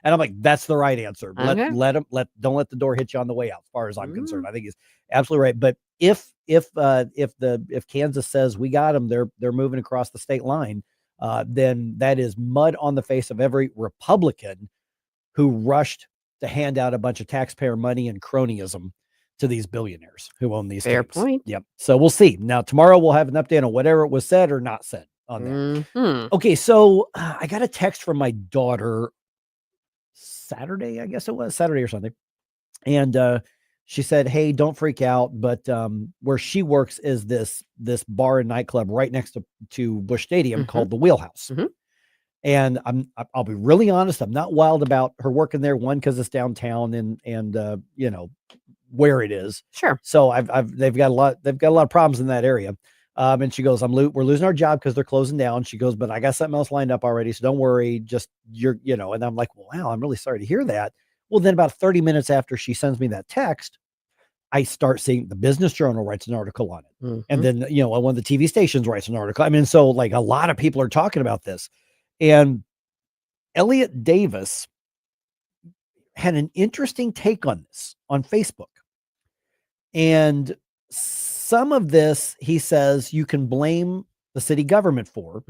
And I'm like, that's the right answer. Okay. Don't let the door hit you on the way out. As far as I'm concerned, I think he's absolutely right. But if Kansas says we got them, they're moving across the state line, then that is mud on the face of every Republican who rushed to hand out a bunch of taxpayer money and cronyism to these billionaires who own these Fair states. point. Yep. So we'll see. Now tomorrow we'll have an update on whatever was said or not said on that. Okay, so I got a text from my daughter Saturday, I guess it was Saturday or something. And she said, hey, don't freak out. But where she works is this bar and nightclub right next to Busch Stadium called the Wheelhouse. And I'll be really honest, I'm not wild about her working there. One, because it's downtown and where it is. Sure. So they've got a lot of problems in that area. And she goes, we're losing our job because they're closing down. She goes, but I got something else lined up already. So don't worry, just and I'm like, wow, I'm really sorry to hear that. Well, then about 30 minutes after she sends me that text, I start seeing the Business Journal writes an article on it. And then, one of the TV stations writes an article. I mean, so like a lot of people are talking about this. And Elliot Davis had an interesting take on this on Facebook. And some of this, he says, you can blame the city government for.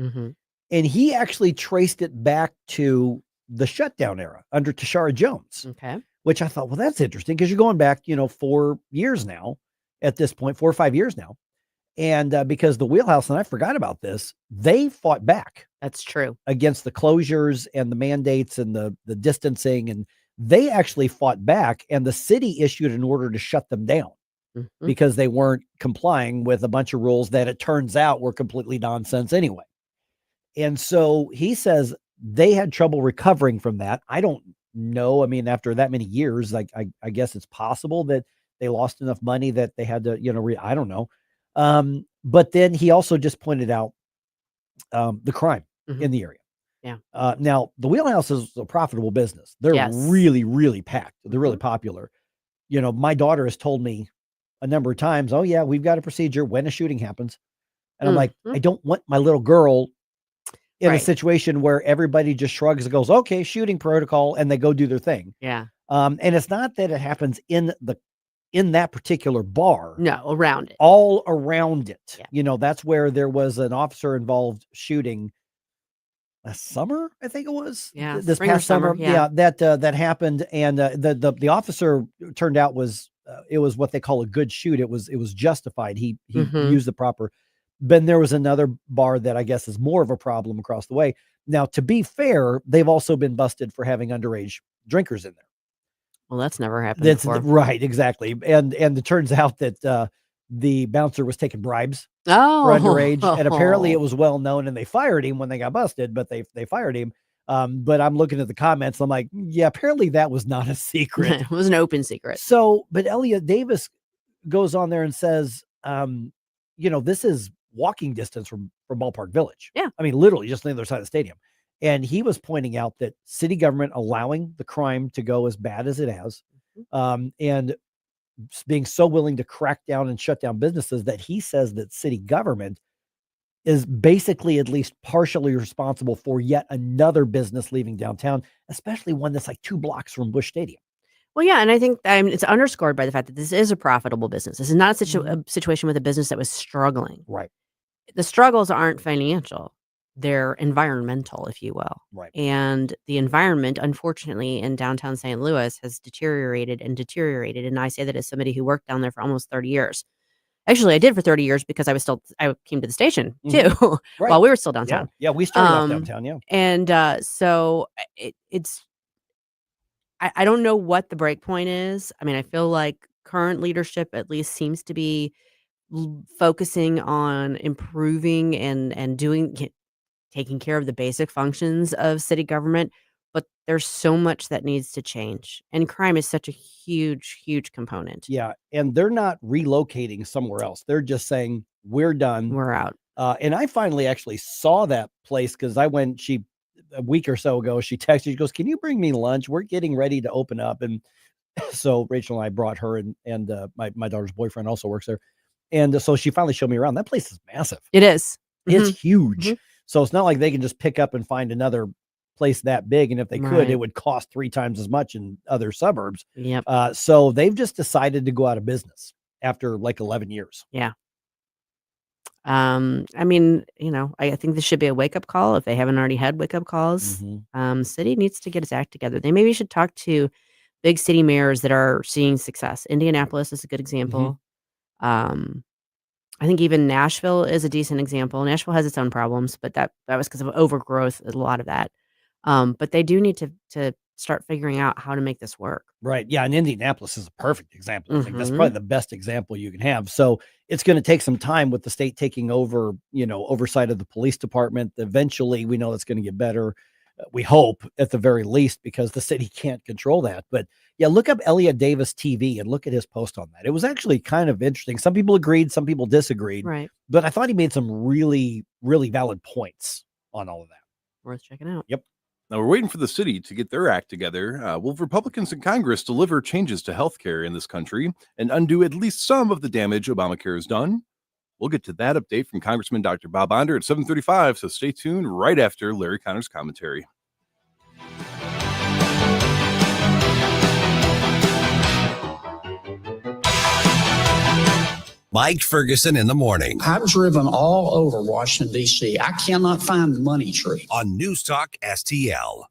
And he actually traced it back to the shutdown era under Tashara Jones. Okay. Which I thought, well, that's interesting because you're going back, 4 years now at this point, 4 or 5 years now. And because the Wheelhouse, and I forgot about this, they fought back. That's true. Against the closures and the mandates and the distancing. And they actually fought back, and the city issued an order to shut them down because they weren't complying with a bunch of rules that it turns out were completely nonsense anyway. And so he says they had trouble recovering from that. I don't know. I mean, after that many years, like I guess it's possible that they lost enough money that they had to, I don't know. But then he also just pointed out the crime in the area. Yeah. Now the Wheelhouse is a profitable business. They're really, really packed. They're really popular. My daughter has told me a number of times, oh yeah, we've got a procedure when a shooting happens. And I'm like, I don't want my little girl in a situation where everybody just shrugs and goes, okay, shooting protocol, and they go do their thing. Yeah. And it's not that it happens in that particular bar. No, around it. All around it. Yeah. That's where there was an officer involved shooting last summer, I think it was. Yeah, this spring or past summer. summer, yeah. That happened, and the officer turned out was it was what they call a good shoot. It was justified. He used the proper. Then there was another bar that I guess is more of a problem across the way. Now, to be fair, they've also been busted for having underage drinkers in there. Well, that's never happened That's before. right, exactly. And it turns out that the bouncer was taking bribes for Oh. underage, and apparently it was well known, and they fired him when they got busted. But they fired him. But I'm looking at the comments. I'm like, yeah, apparently that was not a secret. It was an open secret. So, but Elliot Davis goes on there and says, this is walking distance from Ballpark Village. Yeah. I mean, literally just on the other side of the stadium. And he was pointing out that city government allowing the crime to go as bad as it has, and being so willing to crack down and shut down businesses, that he says that city government is basically at least partially responsible for yet another business leaving downtown, especially one that's like 2 blocks from Busch Stadium. Well, yeah, and I think it's underscored by the fact that this is a profitable business. This is not a situation with a business that was struggling. Right. The struggles aren't financial. They're environmental, if you will. Right. And the environment, unfortunately, in downtown St. Louis has deteriorated. And I say that as somebody who worked down there for almost 30 years. Actually, I did for 30 years because I came to the station too, Right. while we were still downtown. Yeah, we started off downtown, yeah. And so I don't know what the break point is. I mean, I feel like current leadership at least seems to be focusing on improving and taking care of the basic functions of city government, but there's so much that needs to change. And crime is such a huge, huge component. Yeah. And they're not relocating somewhere else. They're just saying, we're done. We're out. And I finally actually saw that place because a week or so ago, she texted, she goes, can you bring me lunch? We're getting ready to open up. And so Rachel and I brought her, and my daughter's boyfriend also works there. And so she finally showed me around. That place is massive. It is. It's huge. So it's not like they can just pick up and find another place that big. And if they could, it would cost 3 times as much in other suburbs. Yep. So they've just decided to go out of business after like 11 years. Yeah. I mean, I think this should be a wake-up call if they haven't already had wake-up calls. City needs to get its act together. They maybe should talk to big city mayors that are seeing success. Indianapolis is a good example. I think even Nashville is a decent example. Nashville has its own problems, but that was because of overgrowth, a lot of that. But they do need to start figuring out how to make this work. Right. Yeah. And Indianapolis is a perfect example. I think that's probably the best example you can have. So it's going to take some time with the state taking over, oversight of the police department. Eventually, we know it's going to get better. We hope at the very least, because the city can't control that. But yeah, look up Elliot Davis TV and look at his post on that. It was actually kind of interesting. Some people agreed, some people disagreed. Right. But I thought he made some really, really valid points on all of that. Worth checking out. Yep. Now we're waiting for the city to get their act together. Will Republicans in Congress deliver changes to healthcare in this country and undo at least some of the damage Obamacare has done? We'll get to that update from Congressman Dr. Bob Onder at 7:35, so stay tuned right after Larry Connor's commentary. Mike Ferguson in the morning. I've driven all over Washington, D.C. I cannot find the money tree. On NewsTalkSTL.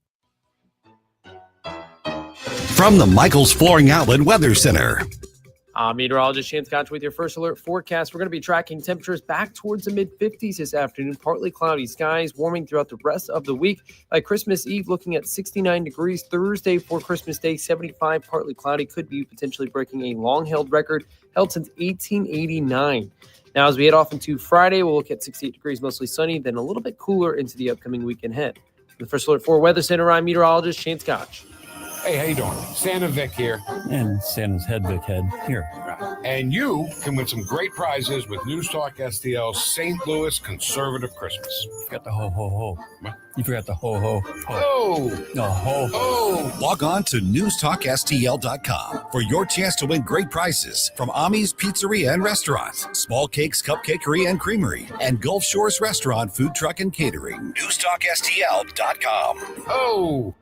From the Michaels Flooring Outlet Weather Center. Meteorologist Chance Gotch with your first alert forecast. We're going to be tracking temperatures back towards the mid-50s this afternoon. Partly cloudy skies, warming throughout the rest of the week. By Christmas Eve, looking at 69 degrees. Thursday for Christmas Day, 75, partly cloudy. Could be potentially breaking a long-held record held since 1889. Now, as we head off into Friday, we'll look at 68 degrees, mostly sunny, then a little bit cooler into the upcoming weekend ahead. The first alert for Weather Center, I'm meteorologist Chance Gotch. Hey, how you doing? Santa Vic here. And Santa's head, Vic head. Here. And you can win some great prizes with NewsTalkSTL's St. Louis Conservative Christmas. Forgot the ho-ho-ho. What? You forgot the ho-ho. Oh! No, ho. Oh! Log on to NewsTalkSTL.com for your chance to win great prizes from Ami's Pizzeria and Restaurant, Small Cakes Cupcakery and Creamery, and Gulf Shores Restaurant, Food Truck and Catering. NewsTalkSTL.com. Oh!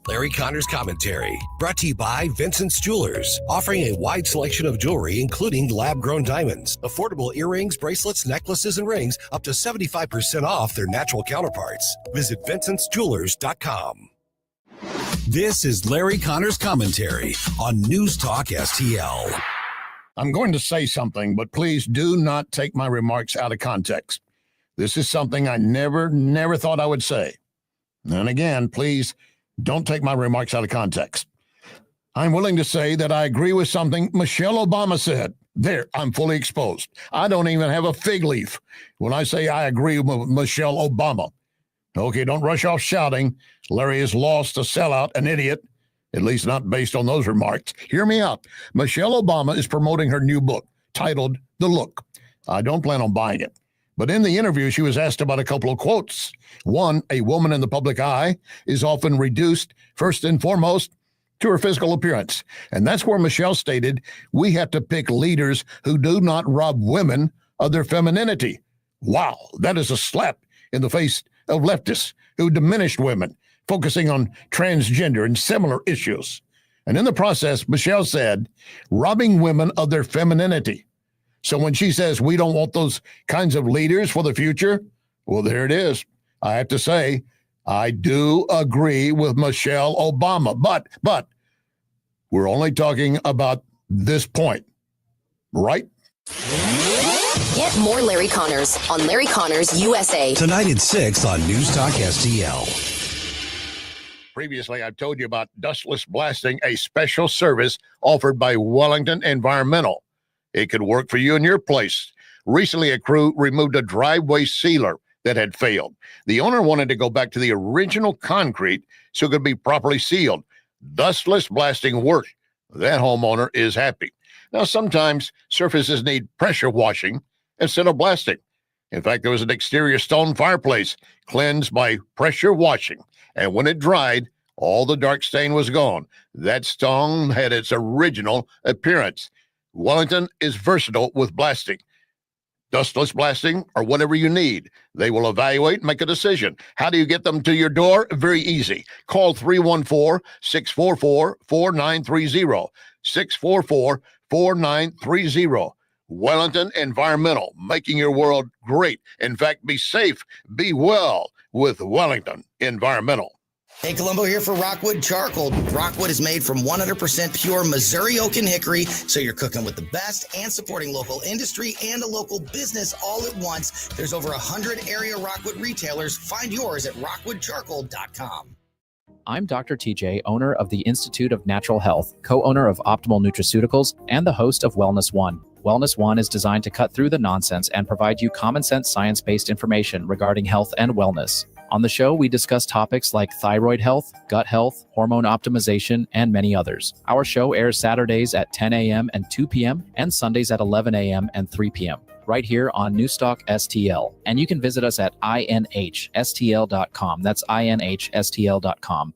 Larry Connor's Commentary, brought to you by Vincent's Jewelers, offering a wide selection of jewelry, including lab-grown diamonds, affordable earrings, bracelets, necklaces, and rings, up to 75% off their natural counterparts. Visit VincentsJewelers.com. This is Larry Connor's Commentary on News Talk STL. I'm going to say something, but please do not take my remarks out of context. This is something I never thought I would say. And again, please don't take my remarks out of context. I'm willing to say that I agree with something Michelle Obama said. There, I'm fully exposed. I don't even have a fig leaf when I say I agree with Michelle Obama. Okay, don't rush off shouting. Larry is lost, a sellout, an idiot, at least not based on those remarks. Hear me out. Michelle Obama is promoting her new book titled The Look. I don't plan on buying it. But in the interview, she was asked about a couple of quotes. One, a woman in the public eye is often reduced, first and foremost, to her physical appearance. And that's where Michelle stated, we have to pick leaders who do not rob women of their femininity. Wow, that is a slap in the face of leftists who diminished women, focusing on transgender and similar issues. And in the process, Michelle said, robbing women of their femininity. So when she says we don't want those kinds of leaders for the future, well, there it is. I have to say, I do agree with Michelle Obama, but we're only talking about this point, right? Get more Larry Connors on Larry Connors USA. Tonight at 6 on News Talk STL. Previously, I've told you about dustless blasting, a special service offered by Wellington Environmental. It could work for you in your place. Recently, a crew removed a driveway sealer that had failed. The owner wanted to go back to the original concrete so it could be properly sealed. Dustless blasting worked. That homeowner is happy. Now, sometimes surfaces need pressure washing instead of blasting. In fact, there was an exterior stone fireplace cleansed by pressure washing. And when it dried, all the dark stain was gone. That stone had its original appearance. Wellington is versatile with blasting. Dustless blasting or whatever you need. They will evaluate and make a decision. How do you get them to your door? Very easy. Call 314-644-4930. 644-4930. Wellington Environmental, making your world great. In fact, be safe, be well with Wellington Environmental. Hey, Columbo here for Rockwood Charcoal. Rockwood is made from 100% pure Missouri oak and hickory, so you're cooking with the best and supporting local industry and a local business all at once. There's over 100 area Rockwood retailers. Find yours at rockwoodcharcoal.com. I'm Dr. TJ, owner of the Institute of Natural Health, co-owner of Optimal Nutraceuticals, and the host of Wellness One. Wellness One is designed to cut through the nonsense and provide you common sense, science-based information regarding health and wellness. On the show, we discuss topics like thyroid health, gut health, hormone optimization, and many others. Our show airs Saturdays at 10 a.m. and 2 p.m. and Sundays at 11 a.m. and 3 p.m. right here on Newstalk STL. And you can visit us at inhstl.com. That's inhstl.com.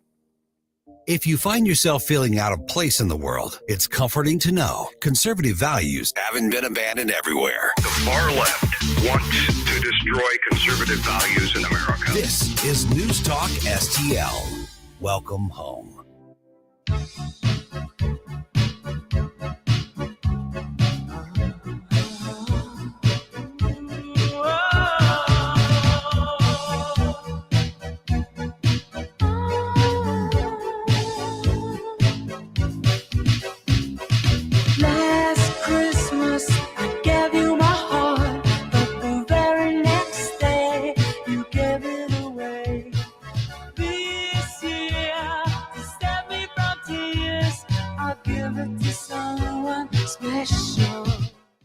If you find yourself feeling out of place in the world, it's comforting to know conservative values haven't been abandoned everywhere. The far left wants to destroy conservative values in America. This is News Talk STL. Welcome home.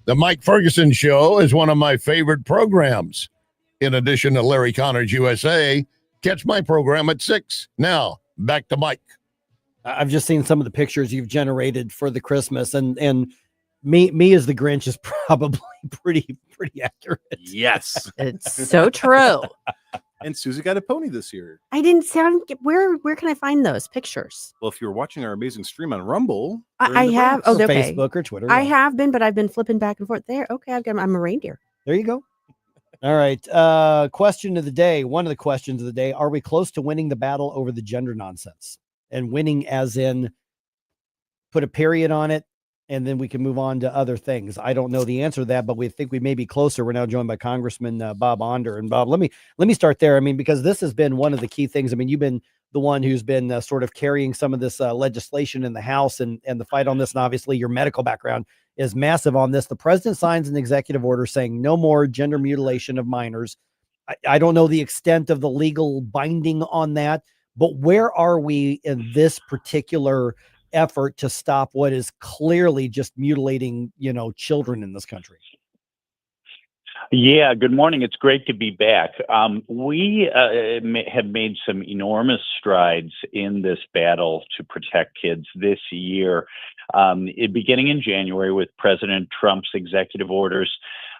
The Mike Ferguson Show is one of my favorite programs. In addition to Larry Connors USA, catch my program at 6. Now, back to Mike. I've just seen some of the pictures you've generated for the Christmas, and me as the Grinch is probably pretty accurate. Yes. It's so true. And Susie got a pony this year. I didn't sound. Where can I find those pictures? Well, if you were watching our amazing stream on Rumble, I have. Oh, okay. Facebook or Twitter. I have been, but I've been flipping back and forth there. Okay, I'm a reindeer. There you go. All right. Question of the day. One of the questions of the day. Are we close to winning the battle over the gender nonsense? and winning as in put a period on it, and then we can move on to other things? I don't know the answer to that, but we think we may be closer. We're now joined by Congressman Bob Onder. And Bob, let me start there. I mean, because this has been one of the key things. I mean, you've been the one who's been sort of carrying some of this legislation in the House and the fight on this. And obviously your medical background is massive on this. The president signs an executive order saying no more gender mutilation of minors. I don't know the extent of the legal binding on that, but where are we in this particular effort to stop what is clearly just mutilating, children in this country? Yeah, good morning. It's great to be back. We have made some enormous strides in this battle to protect kids this year, beginning in January with President Trump's executive orders,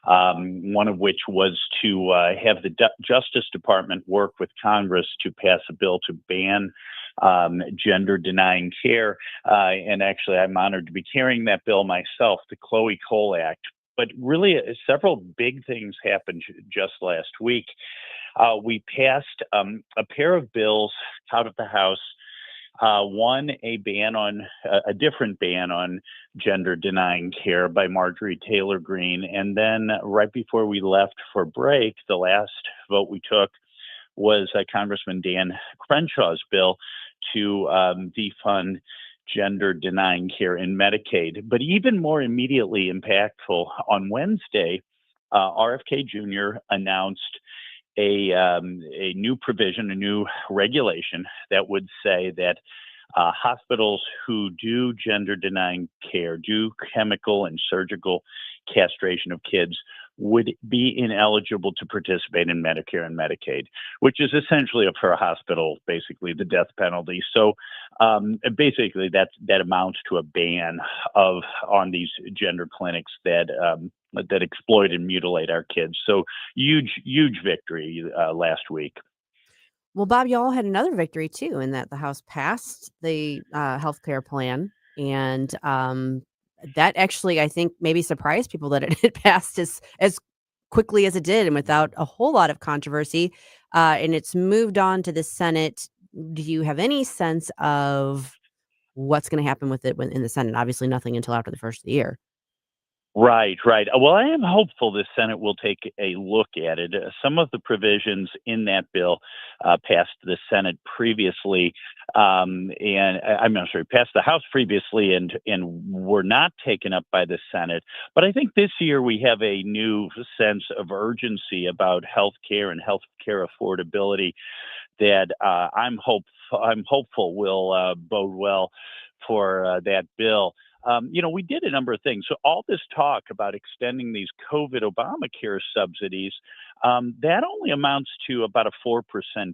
one of which was to have the Justice Department work with Congress to pass a bill to ban gender-denying care. And actually, I'm honored to be carrying that bill myself, the Chloe Cole Act. But really, several big things happened just last week. We passed a pair of bills out of the House. One, a different ban on gender-denying care by Marjorie Taylor Greene. And then right before we left for break, the last vote we took was Congressman Dan Crenshaw's bill to defund gender-denying care in Medicaid. But even more immediately impactful, on Wednesday, RFK Jr. announced a new provision, a new regulation that would say that hospitals who do gender-denying care, do chemical and surgical castration of kids, would be ineligible to participate in Medicare and Medicaid, which is essentially for a hospital, basically the death penalty. So basically that amounts to a ban on these gender clinics that exploit and mutilate our kids. So huge victory last week. Well, Bob, y'all had another victory too, in that the House passed the health care plan, and that actually, I think, maybe surprised people that it had passed as quickly as it did and without a whole lot of controversy. And it's moved on to the Senate. Do you have any sense of what's going to happen with it in the Senate? Obviously, nothing until after the first of the year. Right. Well, I am hopeful the Senate will take a look at it. Some of the provisions in that bill passed the Senate previously, passed the House previously and were not taken up by the Senate. But I think this year we have a new sense of urgency about health care and health care affordability that I'm hopeful will bode well for that bill. We did a number of things. So all this talk about extending these COVID Obamacare subsidies, that only amounts to about a 4%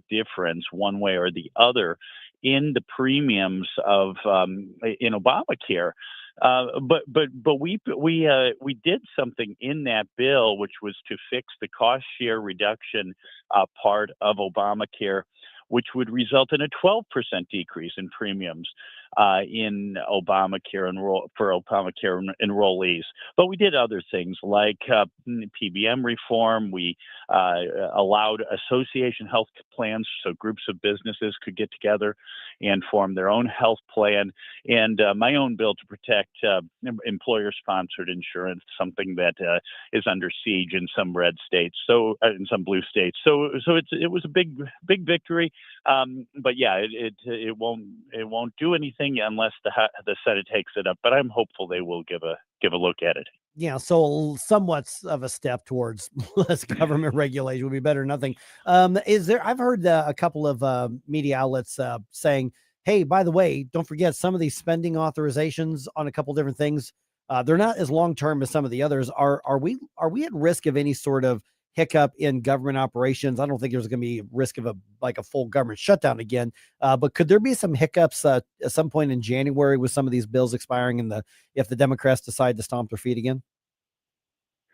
difference one way or the other in the premiums of in Obamacare. But we did something in that bill, which was to fix the cost share reduction part of Obamacare, which would result in a 12% decrease in premiums in Obamacare for Obamacare enrollees. But we did other things like PBM reform. We allowed association health plans, so groups of businesses could get together and form their own health plan, and my own bill to protect employer-sponsored insurance, something that is under siege in some red states, in some blue states. So it was a big victory. But yeah, it won't do anything unless the Senate takes it up. But I'm hopeful they will give a look at it. Yeah, so somewhat of a step towards less government regulation would be better than nothing. I've heard a couple of media outlets saying, hey, by the way, don't forget some of these spending authorizations on a couple different things. They're not as long-term as some of the others. Are we at risk of any sort of hiccup in government operations? I don't think there's going to be risk of a full government shutdown again. But could there be some hiccups at some point in January with some of these bills expiring if the Democrats decide to stomp their feet again?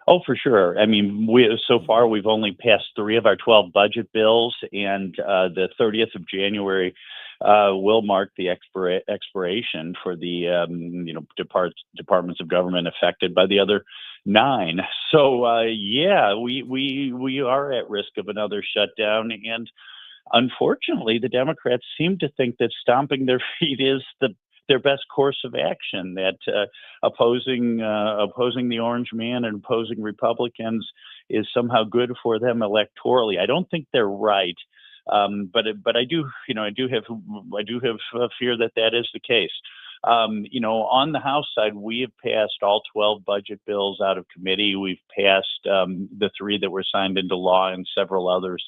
Oh, for sure. I mean, so far we've only passed 3 of our 12 budget bills, and the 30th of January will mark the expiration for the departments of government affected by the other 9. So yeah, we are at risk of another shutdown, and unfortunately, the Democrats seem to think that stomping their feet is their best course of action, that opposing the Orange Man and opposing Republicans is somehow good for them electorally. I don't think they're right, but I do have a fear that is the case. On the House side, we have passed all 12 budget bills out of committee. We've passed the 3 that were signed into law and several others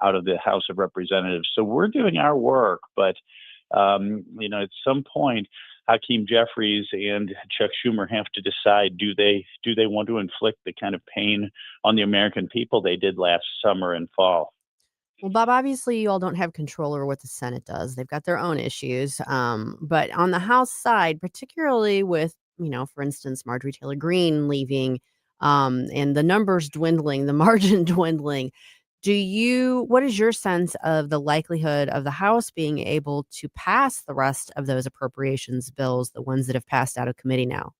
out of the House of Representatives. So we're doing our work, but at some point, Hakeem Jeffries and Chuck Schumer have to decide: do they want to inflict the kind of pain on the American people they did last summer and fall? Well, Bob, obviously you all don't have control over what the Senate does. They've got their own issues. But on the House side, particularly with, for instance, Marjorie Taylor Greene leaving, and the numbers dwindling, the margin dwindling, what is your sense of the likelihood of the House being able to pass the rest of those appropriations bills, the ones that have passed out of committee now?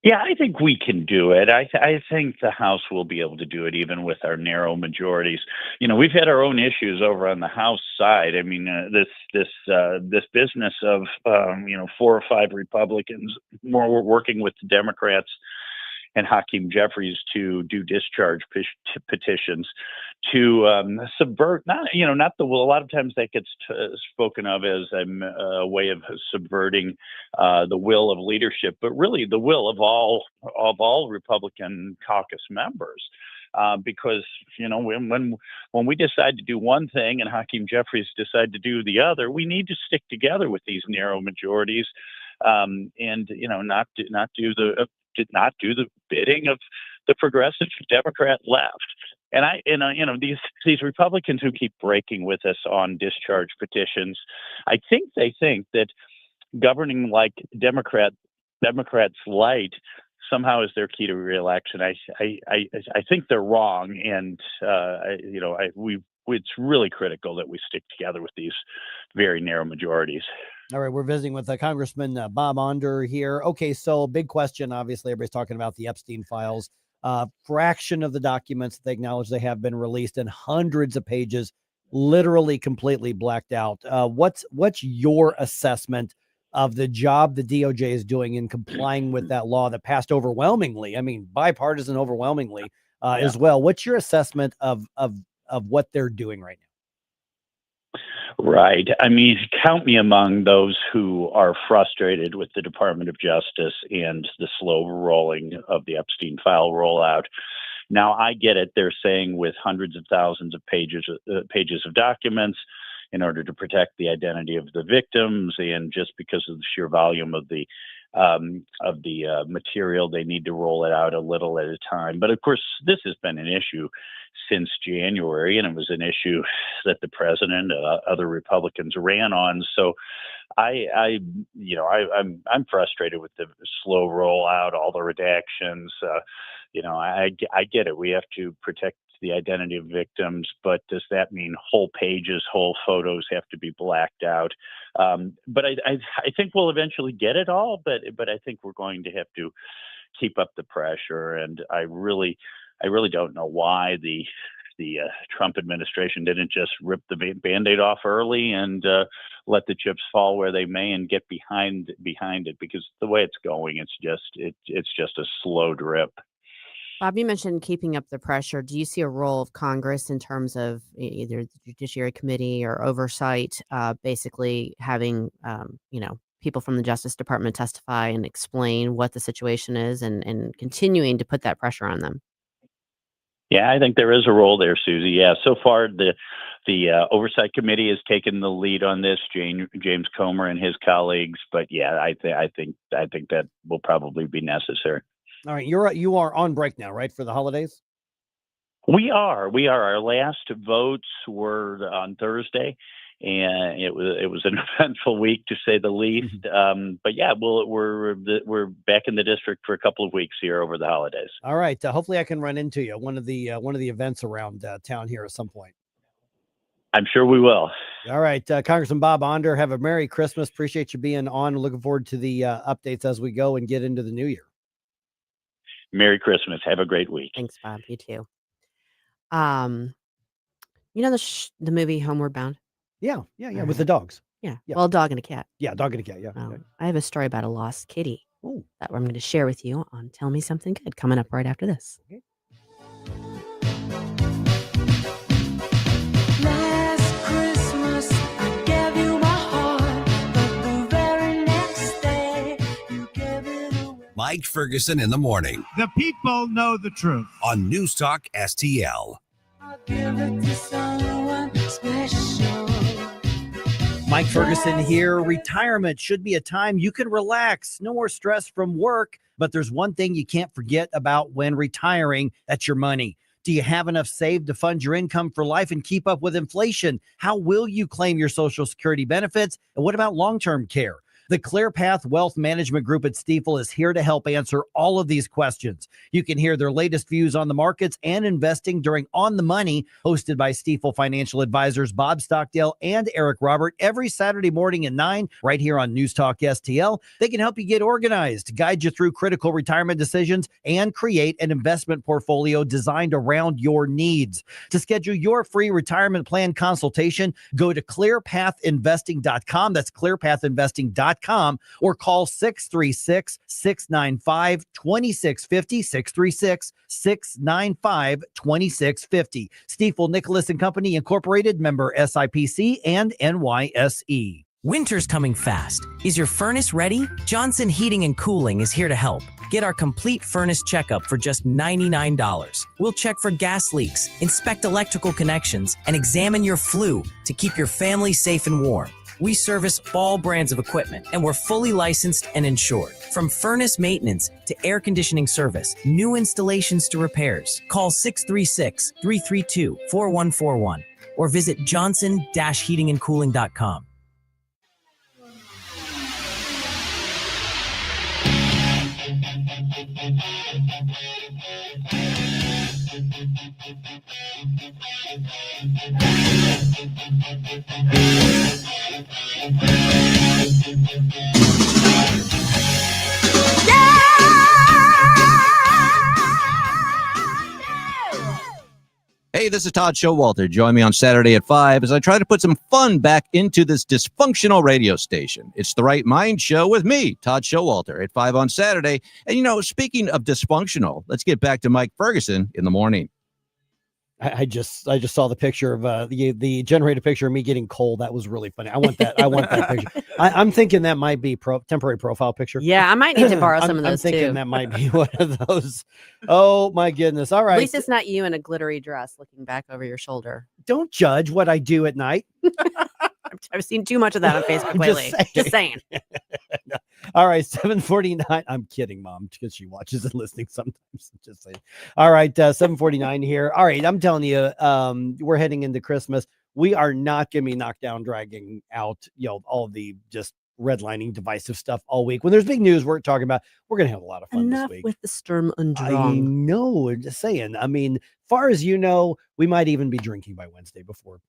Yeah, I think we can do it. I think the House will be able to do it, even with our narrow majorities. We've had our own issues over on the House side. I mean, this business of 4 or 5 Republicans more working with the Democrats and Hakeem Jeffries to do discharge petitions to subvert, a lot of times that gets spoken of as a way of subverting the will of leadership, but really the will of all Republican caucus members. Because when we decide to do one thing and Hakeem Jeffries decide to do the other, we need to stick together with these narrow majorities, and not do the bidding of the progressive Democrat left. And these Republicans who keep breaking with us on discharge petitions, I think they think that governing like Democrats light somehow is their key to reelection. I think they're wrong, and it's really critical that we stick together with these very narrow majorities. All right, we're visiting with Congressman Bob Onder here. Okay, so big question. Obviously, everybody's talking about the Epstein files. Fraction of the documents they acknowledge they have been released, and hundreds of pages literally completely blacked out. What's your assessment of the job the DOJ is doing in complying with that law that passed overwhelmingly? I mean, bipartisan overwhelmingly as well. What's your assessment of what they're doing right now? Right. I mean, count me among those who are frustrated with the Department of Justice and the slow rolling of the Epstein file rollout. Now, I get it. They're saying with hundreds of thousands of pages of documents in order to protect the identity of the victims, and just because of the sheer volume of the material, they need to roll it out a little at a time. But of course, this has been an issue since January, and it was an issue that the president, other Republicans ran on. So I'm frustrated with the slow rollout, all the redactions. I get it. We have to protect the identity of victims, but does that mean whole pages, whole photos have to be blacked out? But I think we'll eventually get it all, but I think we're going to have to keep up the pressure. And I really don't know why the Trump administration didn't just rip the Band-Aid off early and let the chips fall where they may and get behind it, because the way it's going, it's just a slow drip. Bob, you mentioned keeping up the pressure. Do you see a role of Congress in terms of either the Judiciary Committee or oversight, basically having, people from the Justice Department testify and explain what the situation is, and continuing to put that pressure on them? Yeah, I think there is a role there, Susie. Yeah, so far the Oversight Committee has taken the lead on this, James Comer and his colleagues. But yeah, I think that will probably be necessary. All right, you are on break now, right, for the holidays? We are. Our last votes were on Thursday, and it was an eventful week to say the least. But yeah, we're back in the district for a couple of weeks here over the holidays. All right. Hopefully, I can run into you at one of the events around town here at some point. I'm sure we will. All right, Congressman Bob Onder, have a Merry Christmas. Appreciate you being on. Looking forward to the updates as we go and get into the new year. Merry Christmas. Have a great week. Thanks, Bob. You too. You know the movie Homeward Bound? Yeah, with the dogs. Yeah. Yeah. Well, a dog and a cat. Yeah, dog and a cat. Yeah. Oh, I have a story about a lost kitty Ooh. that I'm going to share with you on Tell Me Something Good coming up right after this. Okay. Last Christmas, I gave you my heart, but the very next day, you gave it away. Mike Ferguson in the morning The people know the truth. on News Talk STL. I'll give it to someone special. Mike Ferguson here. Retirement should be a time you can relax. No more stress from work. But there's one thing you can't forget about when retiring. That's your money. Do you have enough saved to fund your income for life and keep up with inflation? How will you claim your Social Security benefits? And what about long-term care? The ClearPath Wealth Management Group at Stifel is here to help answer all of these questions. You can hear their latest views on the markets and investing during On the Money, hosted by Stifel financial advisors Bob Stockdale and Eric Robert, every Saturday morning at 9, right here on News Talk STL. They can help you get organized, guide you through critical retirement decisions, and create an investment portfolio designed around your needs. To schedule your free retirement plan consultation, go to clearpathinvesting.com. That's clearpathinvesting.com. Or call 636-695-2650, 636-695-2650. Stifel Nicholas and Company Incorporated, member SIPC and NYSE. Winter's coming fast. Is your furnace ready? Johnson Heating and Cooling is here to help. Get our complete furnace checkup for just $99. We'll check for gas leaks, inspect electrical connections, and examine your flue to keep your family safe and warm. We service all brands of equipment, and we're fully licensed and insured. From furnace maintenance to air conditioning service, new installations to repairs, call 636-332-4141 or visit johnson-heatingandcooling.com. Hey, this is Todd Showalter. Join me on Saturday at 5 as I try to put some fun back into this dysfunctional radio station. It's The Right Mind Show with me, Todd Showalter, at 5 on Saturday. And, speaking of dysfunctional, let's get back to Mike Ferguson in the morning. I just saw the picture of the generated picture of me getting cold. That was really funny. I want that picture. I'm thinking that might be temporary profile picture. Yeah, I might need to borrow some of those I'm thinking too. that might be one of those. Oh my goodness! All right. At least it's not you in a glittery dress looking back over your shoulder. Don't judge what I do at night. I've seen too much of that on Facebook lately. Just saying. All right, 7:49. I'm kidding, Mom, because she watches and listening sometimes. Just saying. All right, 7:49 here. All right, I'm telling you, we're heading into Christmas. We are not going to be knocked down, dragging out, all the just redlining divisive stuff all week. When there's big news we're talking about, we're going to have a lot of fun Enough this week. with the Sturm und I Drang. know. I'm just saying. I mean, far as you know, we might even be drinking by Wednesday before,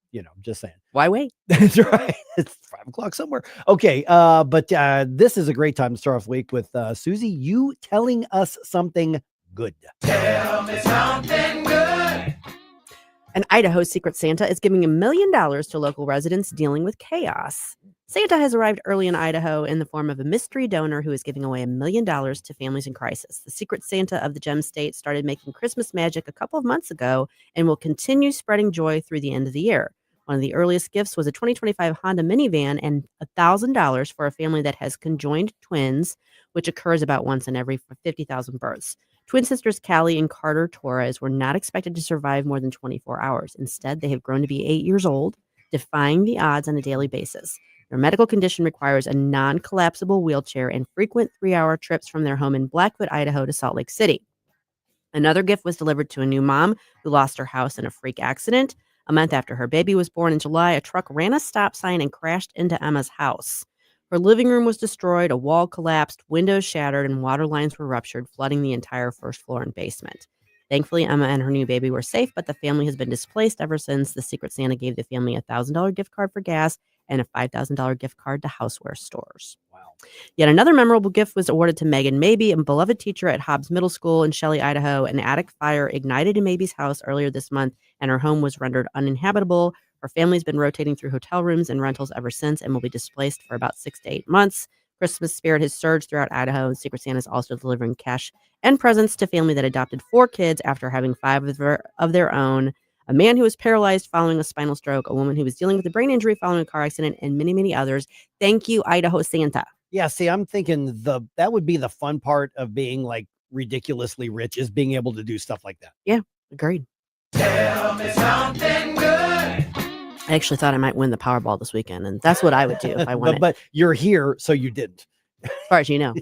just saying. Why wait? That's right. It's 5:00 somewhere. Okay. But this is a great time to start off the week with Susie, you telling us something good. Tell me something good. An Idaho Secret Santa is giving $1 million to local residents dealing with chaos. Santa has arrived early in Idaho in the form of a mystery donor who is giving away $1 million to families in crisis. The Secret Santa of the Gem State started making Christmas magic a couple of months ago and will continue spreading joy through the end of the year. One of the earliest gifts was a 2025 Honda minivan and $1,000 for a family that has conjoined twins, which occurs about once in every 50,000 births. Twin sisters Callie and Carter Torres were not expected to survive more than 24 hours. Instead, they have grown to be 8 years old, defying the odds on a daily basis. Their medical condition requires a non-collapsible wheelchair and frequent 3-hour trips from their home in Blackfoot, Idaho to Salt Lake City. Another gift was delivered to a new mom who lost her house in a freak accident. A month after her baby was born in July, a truck ran a stop sign and crashed into Emma's house. Her living room was destroyed, a wall collapsed, windows shattered, and water lines were ruptured, flooding the entire first floor and basement. Thankfully, Emma and her new baby were safe, but the family has been displaced ever since. The Secret Santa gave the family a $1,000 gift card for gas and a $5,000 gift card to houseware stores. Wow. Yet another memorable gift was awarded to Megan Mabey, a beloved teacher at Hobbs Middle School in Shelley, Idaho. An attic fire ignited in Mabey's house earlier this month, and her home was rendered uninhabitable. Her family's been rotating through hotel rooms and rentals ever since and will be displaced for about 6 to 8 months. Christmas spirit has surged throughout Idaho, and Secret Santa is also delivering cash and presents to family that adopted 4 kids after having 5 of their own. A man who was paralyzed following a spinal stroke, a woman who was dealing with a brain injury following a car accident, and many, many others. Thank you, Idaho Santa. Yeah, see, I'm thinking that would be the fun part of being like ridiculously rich, is being able to do stuff like that. Yeah, agreed. Tell me something good. I actually thought I might win the Powerball this weekend, and that's what I would do if I won it. But you're here, so you didn't. As far as you know.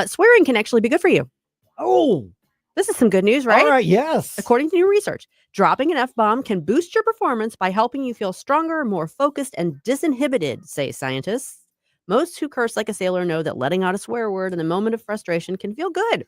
Swearing can actually be good for you. Oh, this is some good news, right? All right, yes. According to new research, dropping an F-bomb can boost your performance by helping you feel stronger, more focused, and disinhibited, say scientists. Most who curse like a sailor know that letting out a swear word in the moment of frustration can feel good.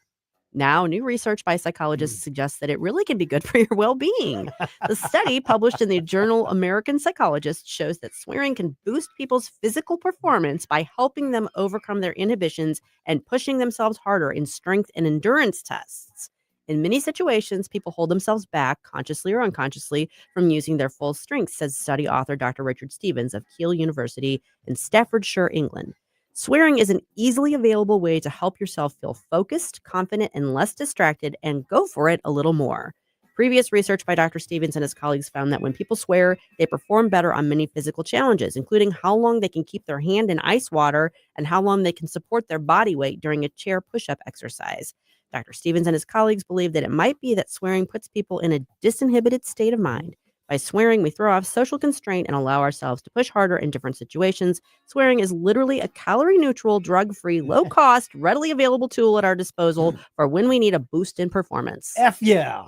Now, new research by psychologists suggests that it really can be good for your well-being. The study, published in the journal American Psychologist, shows that swearing can boost people's physical performance by helping them overcome their inhibitions and pushing themselves harder in strength and endurance tests. In many situations, people hold themselves back, consciously or unconsciously, from using their full strength, says study author Dr. Richard Stevens of Keele University in Staffordshire, England. Swearing is an easily available way to help yourself feel focused, confident, and less distracted, and go for it a little more. Previous research by Dr. Stevens and his colleagues found that when people swear, they perform better on many physical challenges, including how long they can keep their hand in ice water and how long they can support their body weight during a chair push-up exercise. Dr. Stevens and his colleagues believe that it might be that swearing puts people in a disinhibited state of mind. By swearing, we throw off social constraint and allow ourselves to push harder in different situations. Swearing is literally a calorie-neutral, drug-free, low-cost, readily available tool at our disposal for when we need a boost in performance. F yeah.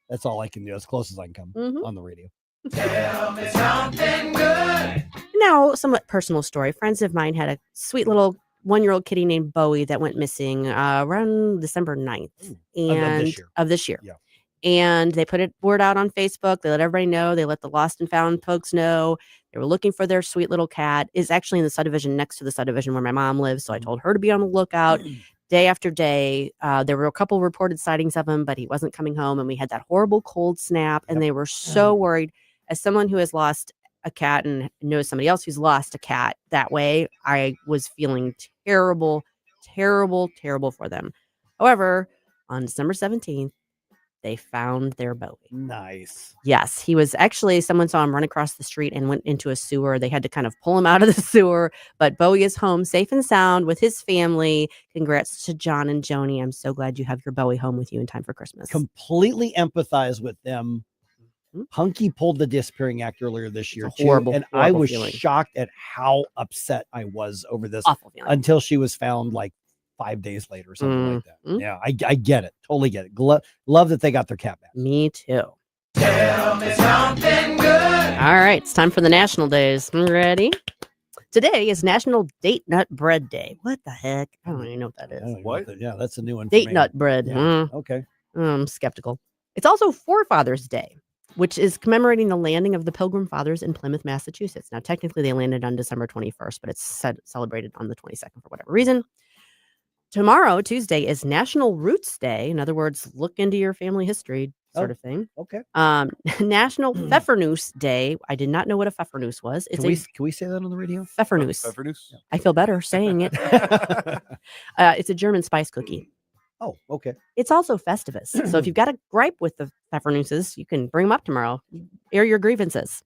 That's all I can do, as close as I can come on the radio. Tell me something good. Now, somewhat personal story. Friends of mine had a sweet little 1-year-old kitty named Bowie that went missing around December 9th of this year. Yeah. And they put a word out on Facebook. They let everybody know. They let the lost and found folks know. They were looking for their sweet little cat. It's actually in the subdivision next to the subdivision where my mom lives. So I told her to be on the lookout. Day after day, there were a couple reported sightings of him, but he wasn't coming home. And we had that horrible cold snap. And they were so worried. As someone who has lost a cat and knows somebody else who's lost a cat that way, I was feeling terrible, terrible, terrible for them. However, on December 17th, they found their Bowie. Nice. Yes, he was actually, someone saw him run across the street and went into a sewer. They had to kind of pull him out of the sewer, but Bowie is home safe and sound with his family. Congrats to John and Joni. I'm so glad you have your Bowie home with you in time for Christmas. Completely empathize with them. Punky pulled the disappearing act earlier this year, horrible, and I horrible was feeling. shocked at how upset I was over this Awful feeling. until she was found like 5 days later or something like that. Yeah, I get it. Totally get it. Love that they got their cat back. Me too. Tell me something good. All right, it's time for the national days. Ready? Today is National Date Nut Bread Day. What the heck? I don't even know what that is. What? Yeah, that's a new one. Date nut bread. Yeah. Okay. I'm skeptical. It's also Forefathers Day, which is commemorating the landing of the Pilgrim Fathers in Plymouth, Massachusetts. Now, technically, they landed on December 21st, but it's celebrated on the 22nd for whatever reason. Tomorrow, Tuesday, is National Roots Day. In other words, look into your family history sort of thing. Okay. National Pfeffernusse Day. I did not know what a pfeffernusse was. It's Can we say that on the radio? Pfeffernusse. Pfeffernusse? I feel better saying it. It's a German spice cookie. Oh, okay. It's also Festivus. So if you've got a gripe with the Pfeffernusses, you can bring them up tomorrow. Air your grievances.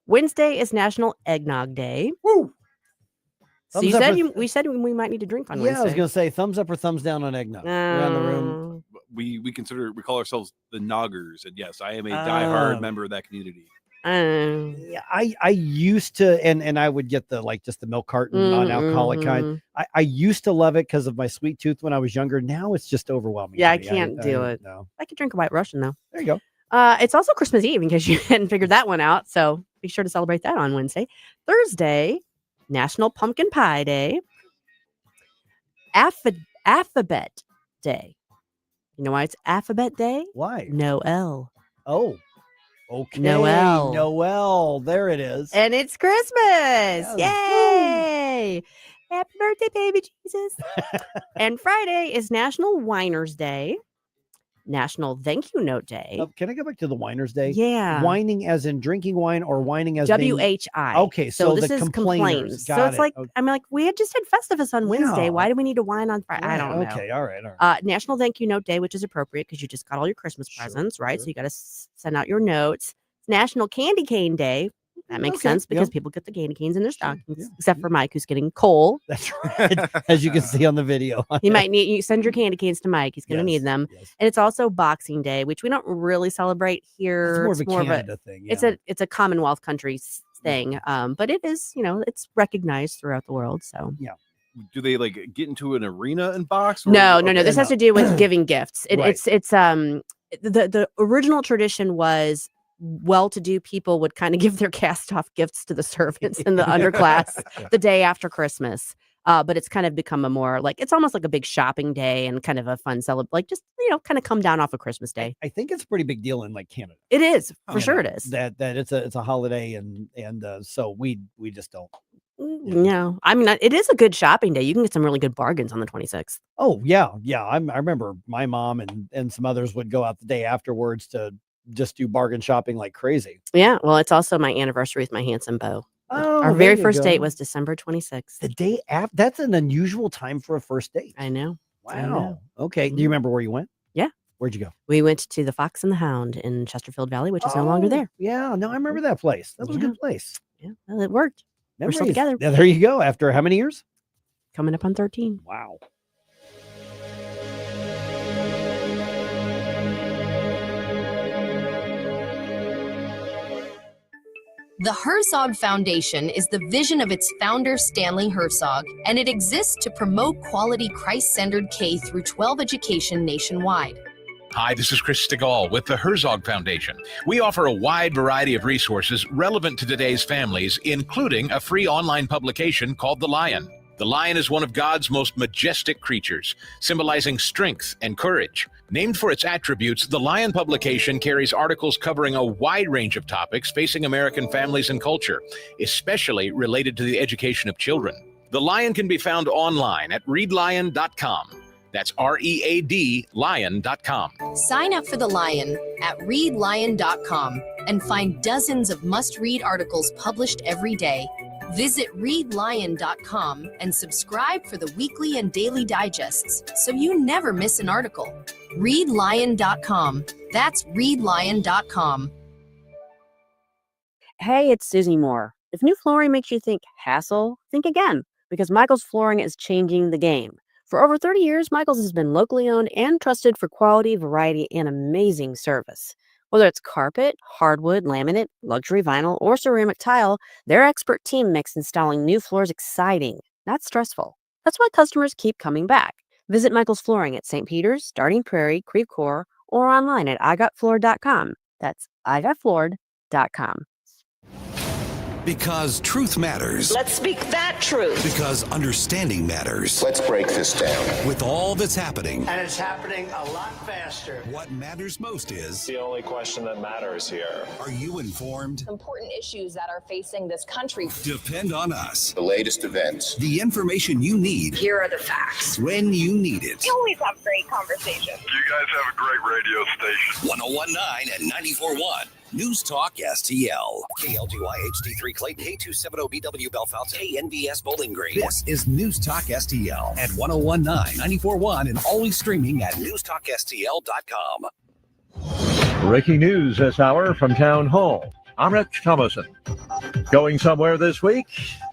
Wednesday is National Eggnog Day. Woo! So you said we said we might need to drink on Yeah, Wednesday. I was going to say thumbs up or thumbs down on eggnog. Around the room. We call ourselves the Noggers, and yes, I am a diehard member of that community. Yeah, I used to, and I would get the just the milk carton, non-alcoholic kind. I used to love it because of my sweet tooth when I was younger. Now it's just overwhelming. Yeah, to I me. can't do it. No. I could drink a White Russian though. There you go. It's also Christmas Eve in case you hadn't figured that one out. So be sure to celebrate that on Wednesday. Thursday, National Pumpkin Pie Day. Alphabet Day. You know why it's Alphabet Day? Why? Noel. Oh. Okay. Noel. There it is. And it's Christmas. Yay! Happy birthday, baby Jesus. And Friday is National Winers Day, National Thank You Note Day. Can I go back to the Winers Day? Yeah. Whining as in drinking wine or whining as being- WHI. Okay, so this the is complainers. So Got it's it. like, Okay. I'm like, we had just had Festivus on Wednesday. Yeah. Why do we need to whine on Friday? I don't know. Okay, all right. National Thank You Note Day, which is appropriate because you just got all your Christmas presents, right? So you got to send out your notes. National Candy Cane Day. That makes Okay, sense because yep. people get the candy canes in their stockings, except for Mike, who's getting coal. That's right. As you can see on the video. He might need you send your candy canes to Mike. He's going to need them. And it's also Boxing Day, which we don't really celebrate here. It's more of a Canada thing. It's a Commonwealth country thing. But it is, it's recognized throughout the world. So yeah. Do they like get into an arena and box? No. This has to do with giving gifts. Right. It's the original tradition was well-to-do people would kind of give their cast-off gifts to the servants in the underclass the day after Christmas. But it's kind of become a more like, it's almost like a big shopping day and kind of a fun like just, kind of come down off of Christmas Day. I think it's a pretty big deal in like Canada. It is, for sure it is. That it's a holiday and so we just don't. No, I mean, it is a good shopping day. You can get some really good bargains on the 26th. Oh, yeah. I remember my mom and some others would go out the day afterwards to just do bargain shopping like crazy. Yeah, well, it's also my anniversary with my handsome beau. Oh, our there very you first go. date was December 26th. The day after. That's an unusual time for a first date. I know. Wow. Okay. Do you remember where you went? Yeah. Where'd you go? We went to the Fox and the Hound in Chesterfield Valley, which is no longer there. Yeah. No, I remember that place. That was a good place. Yeah, well, it worked. We're still Memories. together. Yeah, there you go. After how many years? Coming up on 13. Wow. The Herzog Foundation is the vision of its founder, Stanley Herzog, and it exists to promote quality Christ-centered K through 12 education nationwide. Hi, this is Chris Stegall with the Herzog Foundation. We offer a wide variety of resources relevant to today's families, including a free online publication called The Lion. The lion is one of God's most majestic creatures, symbolizing strength and courage. Named for its attributes, the Lion publication carries articles covering a wide range of topics facing American families and culture, especially related to the education of children. The Lion can be found online at readlion.com. That's READ lion.com. Sign up for The Lion at readlion.com and find dozens of must-read articles published every day. Visit readlion.com and subscribe for the weekly and daily digests so you never miss an article. Readlion.com. That's readlion.com. Hey, it's Susie Moore. If new flooring makes you think hassle, think again, because Michael's Flooring is changing the game. For over 30 years, Michael's has been locally owned and trusted for quality, variety, and amazing service. Whether it's carpet, hardwood, laminate, luxury vinyl, or ceramic tile, their expert team makes installing new floors exciting, not stressful. That's why customers keep coming back. Visit Michael's Flooring at St. Peter's, Starting Prairie, Creve Coeur, or online at igotfloored.com. That's igotfloored.com. Because truth matters. Let's speak that truth. Because understanding matters. Let's break this down. With all that's happening, And it's happening a lot faster. what matters most is, The only question that matters here. are you informed? Important issues that are facing this country. Depend on us. The latest events. The information you need Here are the facts. when you need it. We always have great conversations. You guys have a great radio station. 1019 and 94.1. News Talk STL. KLGY HD3 Clayton, K270BW Belfast, KNBS Bowling Green. This is News Talk STL at 1019, 94.1, and always streaming at newstalkstl.com. Breaking news this hour from Town Hall. I'm Rich Thomason. Going somewhere this week?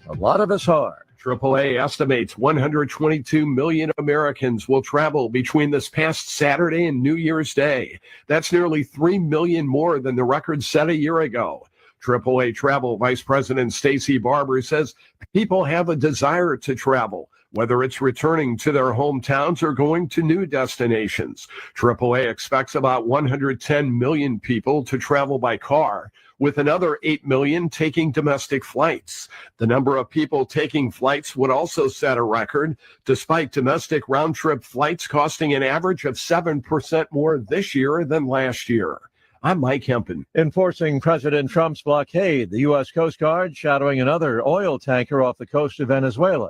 A lot of us are. AAA estimates 122 million Americans will travel between this past Saturday and New Year's Day. That's nearly 3 million more than the record set a year ago. AAA Travel Vice President Stacy Barber says people have a desire to travel, whether it's returning to their hometowns or going to new destinations. AAA expects about 110 million people to travel by car, with another 8 million taking domestic flights. The number of people taking flights would also set a record, despite domestic round-trip flights costing an average of 7% more this year than last year. I'm Mike Hempen. Enforcing President Trump's blockade, the U.S. Coast Guard shadowing another oil tanker off the coast of Venezuela.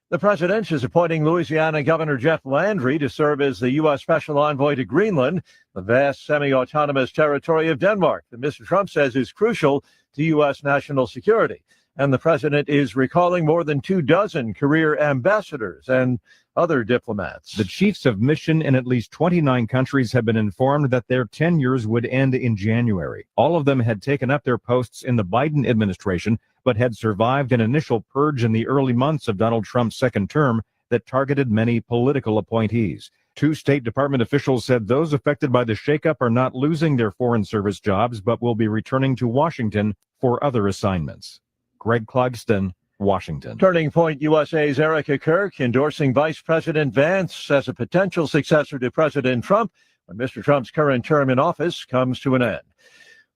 The president is appointing Louisiana Governor Jeff Landry to serve as the U.S. Special Envoy to Greenland, the vast semi-autonomous territory of Denmark that Mr. Trump says is crucial to U.S. national security. And the president is recalling more than 24 career ambassadors and other diplomats. The chiefs of mission in at least 29 countries have been informed that their tenures would end in January. All of them had taken up their posts in the Biden administration, but had survived an initial purge in the early months of Donald Trump's second term that targeted many political appointees. Two State Department officials said those affected by the shakeup are not losing their Foreign Service jobs, but will be returning to Washington for other assignments. Greg Clugston, Washington. Turning Point USA's Erica Kirk endorsing Vice President Vance as a potential successor to President Trump when Mr. Trump's current term in office comes to an end.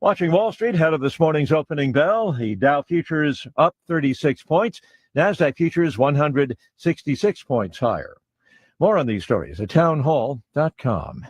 Watching Wall Street ahead of this morning's opening bell, the Dow futures up 36 points, NASDAQ futures 166 points higher. More on these stories at townhall.com.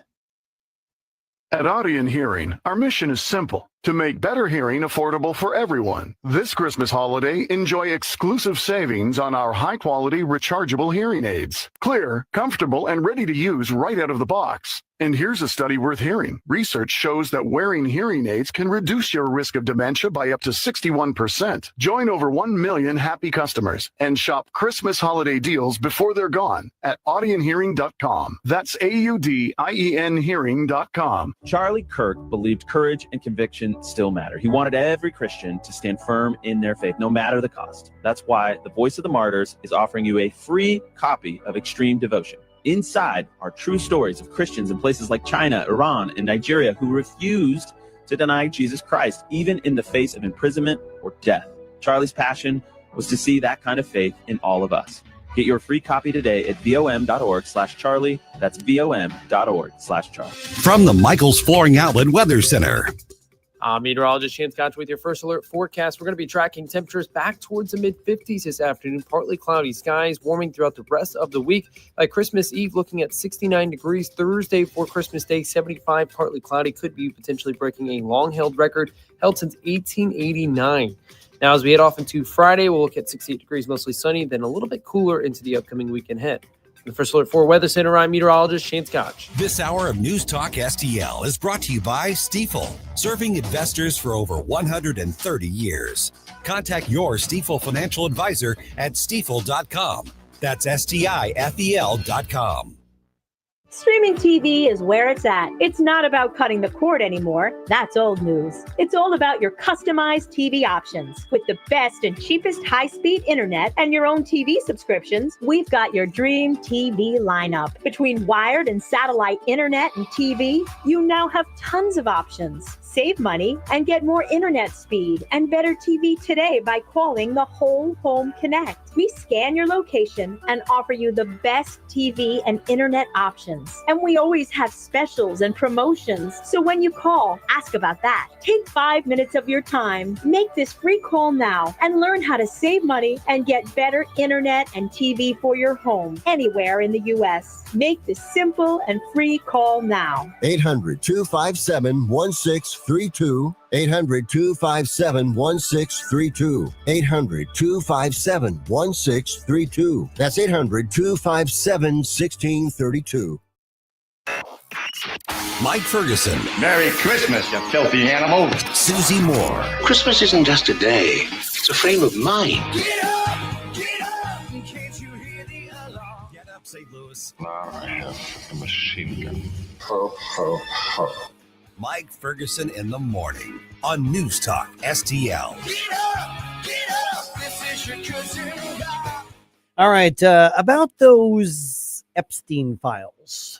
At Audion Hearing, our mission is simple: to make better hearing affordable for everyone. This Christmas holiday, enjoy exclusive savings on our high-quality rechargeable hearing aids. Clear, comfortable, and ready to use right out of the box. And here's a study worth hearing. Research shows that wearing hearing aids can reduce your risk of dementia by up to 61%. Join over 1 million happy customers and shop Christmas holiday deals before they're gone at audionhearing.com. That's AUDIEN hearing.com. Charlie Kirk believed courage and conviction still matter. He wanted every Christian to stand firm in their faith, no matter the cost. That's why the Voice of the Martyrs is offering you a free copy of Extreme Devotion. Inside are true stories of Christians in places like China, Iran, and Nigeria who refused to deny Jesus Christ, even in the face of imprisonment or death. Charlie's passion was to see that kind of faith in all of us. Get your free copy today at vom.org/Charlie. That's vom.org/Charlie. From the Michaels Flooring Outlet Weather Center. Meteorologist Chance Gotcha with your first alert forecast. We're going to be tracking temperatures back towards the mid-50s this afternoon. Partly cloudy skies, warming throughout the rest of the week. By Christmas Eve, looking at 69 degrees. Thursday for Christmas Day, 75, partly cloudy. Could be potentially breaking a long-held record held since 1889. Now, as we head off into Friday, we'll look at 68 degrees, mostly sunny, then a little bit cooler into the upcoming weekend ahead. The First Alert 4 Weather Center, I'm meteorologist Shane Scotch. This hour of News Talk STL is brought to you by Stifel, serving investors for over 130 years. Contact your Stifel financial advisor at stifel.com. That's STIFEL.com. Streaming TV is where it's at. It's not about cutting the cord anymore. That's old news. It's all about your customized TV options. With the best and cheapest high-speed internet and your own TV subscriptions, we've got your dream TV lineup. Between wired and satellite internet and TV, you now have tons of options. Save money and get more internet speed and better TV today by calling the Whole Home Connect. We scan your location and offer you the best TV and internet options. And we always have specials and promotions. So when you call, ask about that. Take 5 minutes of your time. Make this free call now and learn how to save money and get better internet and TV for your home anywhere in the U.S. Make this simple and free call now. 800-257-1632. 800-257-1632. 800-257-1632. That's 800-257-1632. Mike Ferguson. Merry Christmas, you filthy animal. Susie Moore. Christmas isn't just a day, it's a frame of mind. Get up, in case you hear the alarm. Get up, St. Louis. Now I have a machine gun. Ho, ho, ho. Mike Ferguson in the morning on News Talk STL. Get up, this is your cousin. All right, about those Epstein files.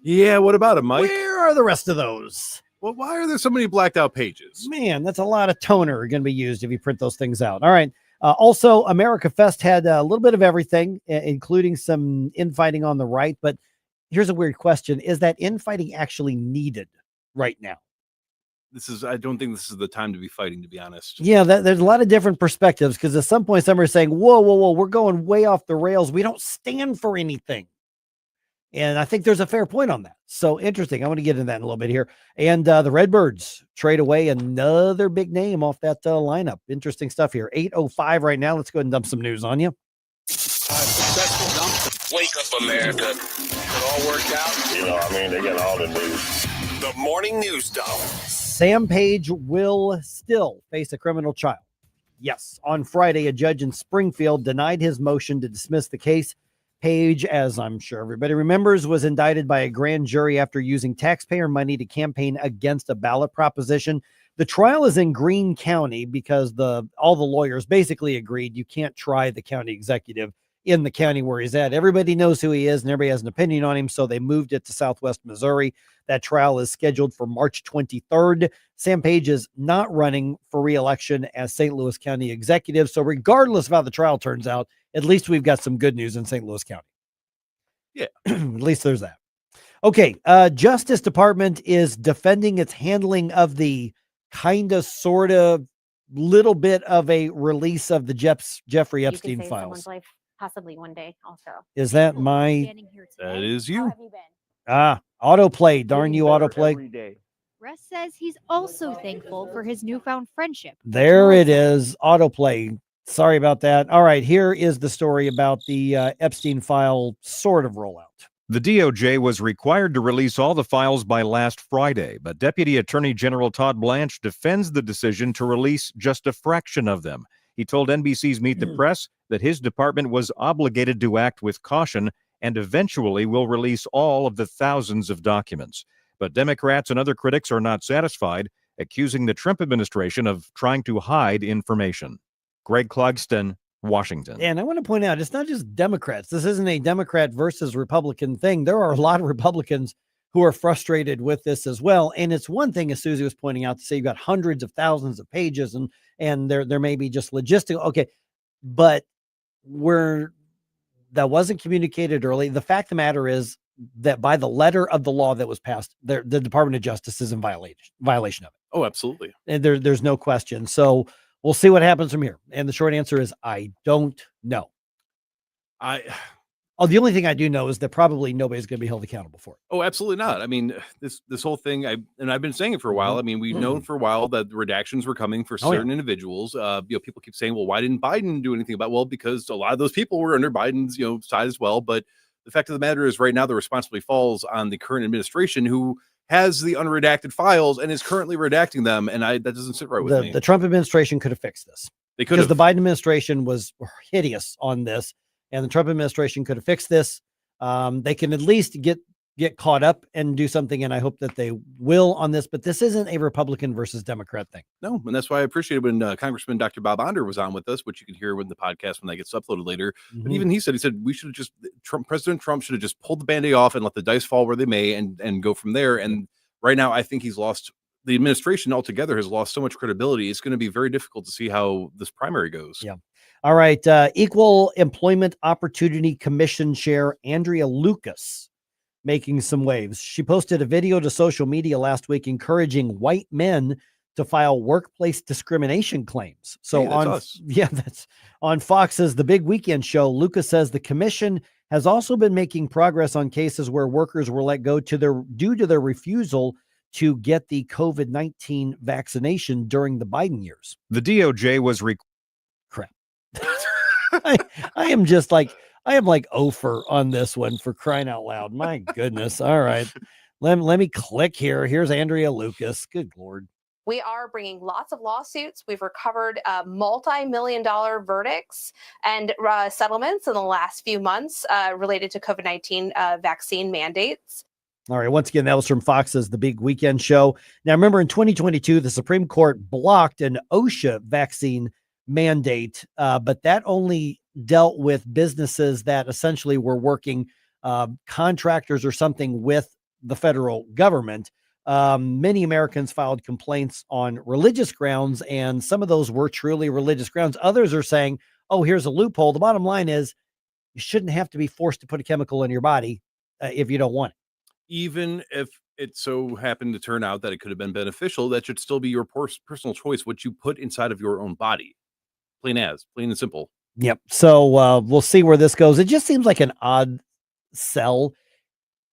Yeah, what about them, Mike? Where are the rest of those? Well, why are there so many blacked out pages? Man, that's a lot of toner going to be used if you print those things out. All right. Also, America Fest had a little bit of everything, including some infighting on the right. But here's a weird question. Is that infighting actually needed right now? I don't think this is the time to be fighting, to be honest. Yeah, there's a lot of different perspectives because at some point, some are saying, whoa, we're going way off the rails. We don't stand for anything. And I think there's a fair point on that. So interesting. I want to get into that in a little bit here. And the Redbirds trade away another big name off that lineup. Interesting stuff here. 8:05 right now. Let's go ahead and dump some news on you. Wake up, America. It all worked out. You know, I mean, they got all the news. The morning news dump. Sam Page will still face a criminal trial. Yes, on Friday, a judge in Springfield denied his motion to dismiss the case. Page, as I'm sure everybody remembers, was indicted by a grand jury after using taxpayer money to campaign against a ballot proposition. The trial is in Greene County because all the lawyers basically agreed you can't try the county executive in the county where he's at. Everybody knows who he is and everybody has an opinion on him, so they moved it to Southwest Missouri. That trial is scheduled for March 23rd. Sam Page is not running for re-election as St. Louis County executive, so regardless of how the trial turns out, at least we've got some good news in St. Louis County. Yeah. At least there's that. Okay, Justice Department is defending its handling of the kind of, sort of, little bit of a release of the Jeffrey Epstein save files. someone's life possibly one day also. Is that my... That is you. Autoplay. Darn you, autoplay. Russ says he's also thankful for his newfound friendship. There it is. Autoplay. Sorry about that. All right. Here is the story about the Epstein file sort of rollout. The DOJ was required to release all the files by last Friday, but Deputy Attorney General Todd Blanche defends the decision to release just a fraction of them. He told NBC's Meet the Press that his department was obligated to act with caution and eventually will release all of the thousands of documents. But Democrats and other critics are not satisfied, accusing the Trump administration of trying to hide information. Greg Clugston, Washington. And I want to point out, it's not just Democrats. This isn't a Democrat versus Republican thing. There are a lot of Republicans who are frustrated with this as well. And it's one thing, as Susie was pointing out, to say you've got hundreds of thousands of pages and there may be just logistical. Okay. But that wasn't communicated early. The fact of the matter is that by the letter of the law that was passed, the Department of Justice is in violation of it. Oh, absolutely. And there's no question. So we'll see what happens from here. And the short answer is I don't know. The only thing I do know is that probably nobody's going to be held accountable for it. Oh, absolutely not. I mean, this whole thing, I've been saying it for a while. I mean, we've known for a while that the redactions were coming for certain individuals. People keep saying, well, why didn't Biden do anything about it? Well, because a lot of those people were under Biden's, side as well. But the fact of the matter is right now the responsibility falls on the current administration who has the unredacted files and is currently redacting them. And that doesn't sit right with me. The Trump administration could have fixed this. They could have. Because the Biden administration was hideous on this. And the Trump administration could have fixed this. They can at least get caught up and do something, and I hope that they will on this. But this isn't a Republican versus Democrat thing. No, and that's why I appreciated when Congressman Dr. Bob Onder was on with us, which you can hear with the podcast when that gets uploaded later. But even he said we should have just President Trump should have just pulled the Band-Aid off and let the dice fall where they may and go from there. And right now, I think he's lost. The administration altogether has lost so much credibility. It's going to be very difficult to see how this primary goes. Yeah. All right. Equal Employment Opportunity Commission Chair Andrea Lucas making some waves. She posted a video to social media last week encouraging white men to file workplace discrimination claims. So that's on Fox's The Big Weekend Show. Lucas says the commission has also been making progress on cases where workers were let go due to their refusal to get the COVID-19 vaccination during the Biden years. The DOJ was crap. I am like over on this one, for crying out loud. My goodness. All right. Let me click here. Here's Andrea Lucas. Good Lord. We are bringing lots of lawsuits. We've recovered multi-million-dollar verdicts and settlements in the last few months related to COVID-19 vaccine mandates. All right. Once again, that was from Fox's The Big Weekend Show. Now, remember, in 2022, the Supreme Court blocked an OSHA vaccine mandate, but that only dealt with businesses that essentially were working contractors or something with the federal government. Many Americans filed complaints on religious grounds, and some of those were truly religious grounds. Others are saying, oh, here's a loophole. The bottom line is you shouldn't have to be forced to put a chemical in your body if you don't want it. Even if it so happened to turn out that it could have been beneficial, that should still be your personal choice, what you put inside of your own body. Plain and simple. Yep. So we'll see where this goes. It just seems like an odd sell.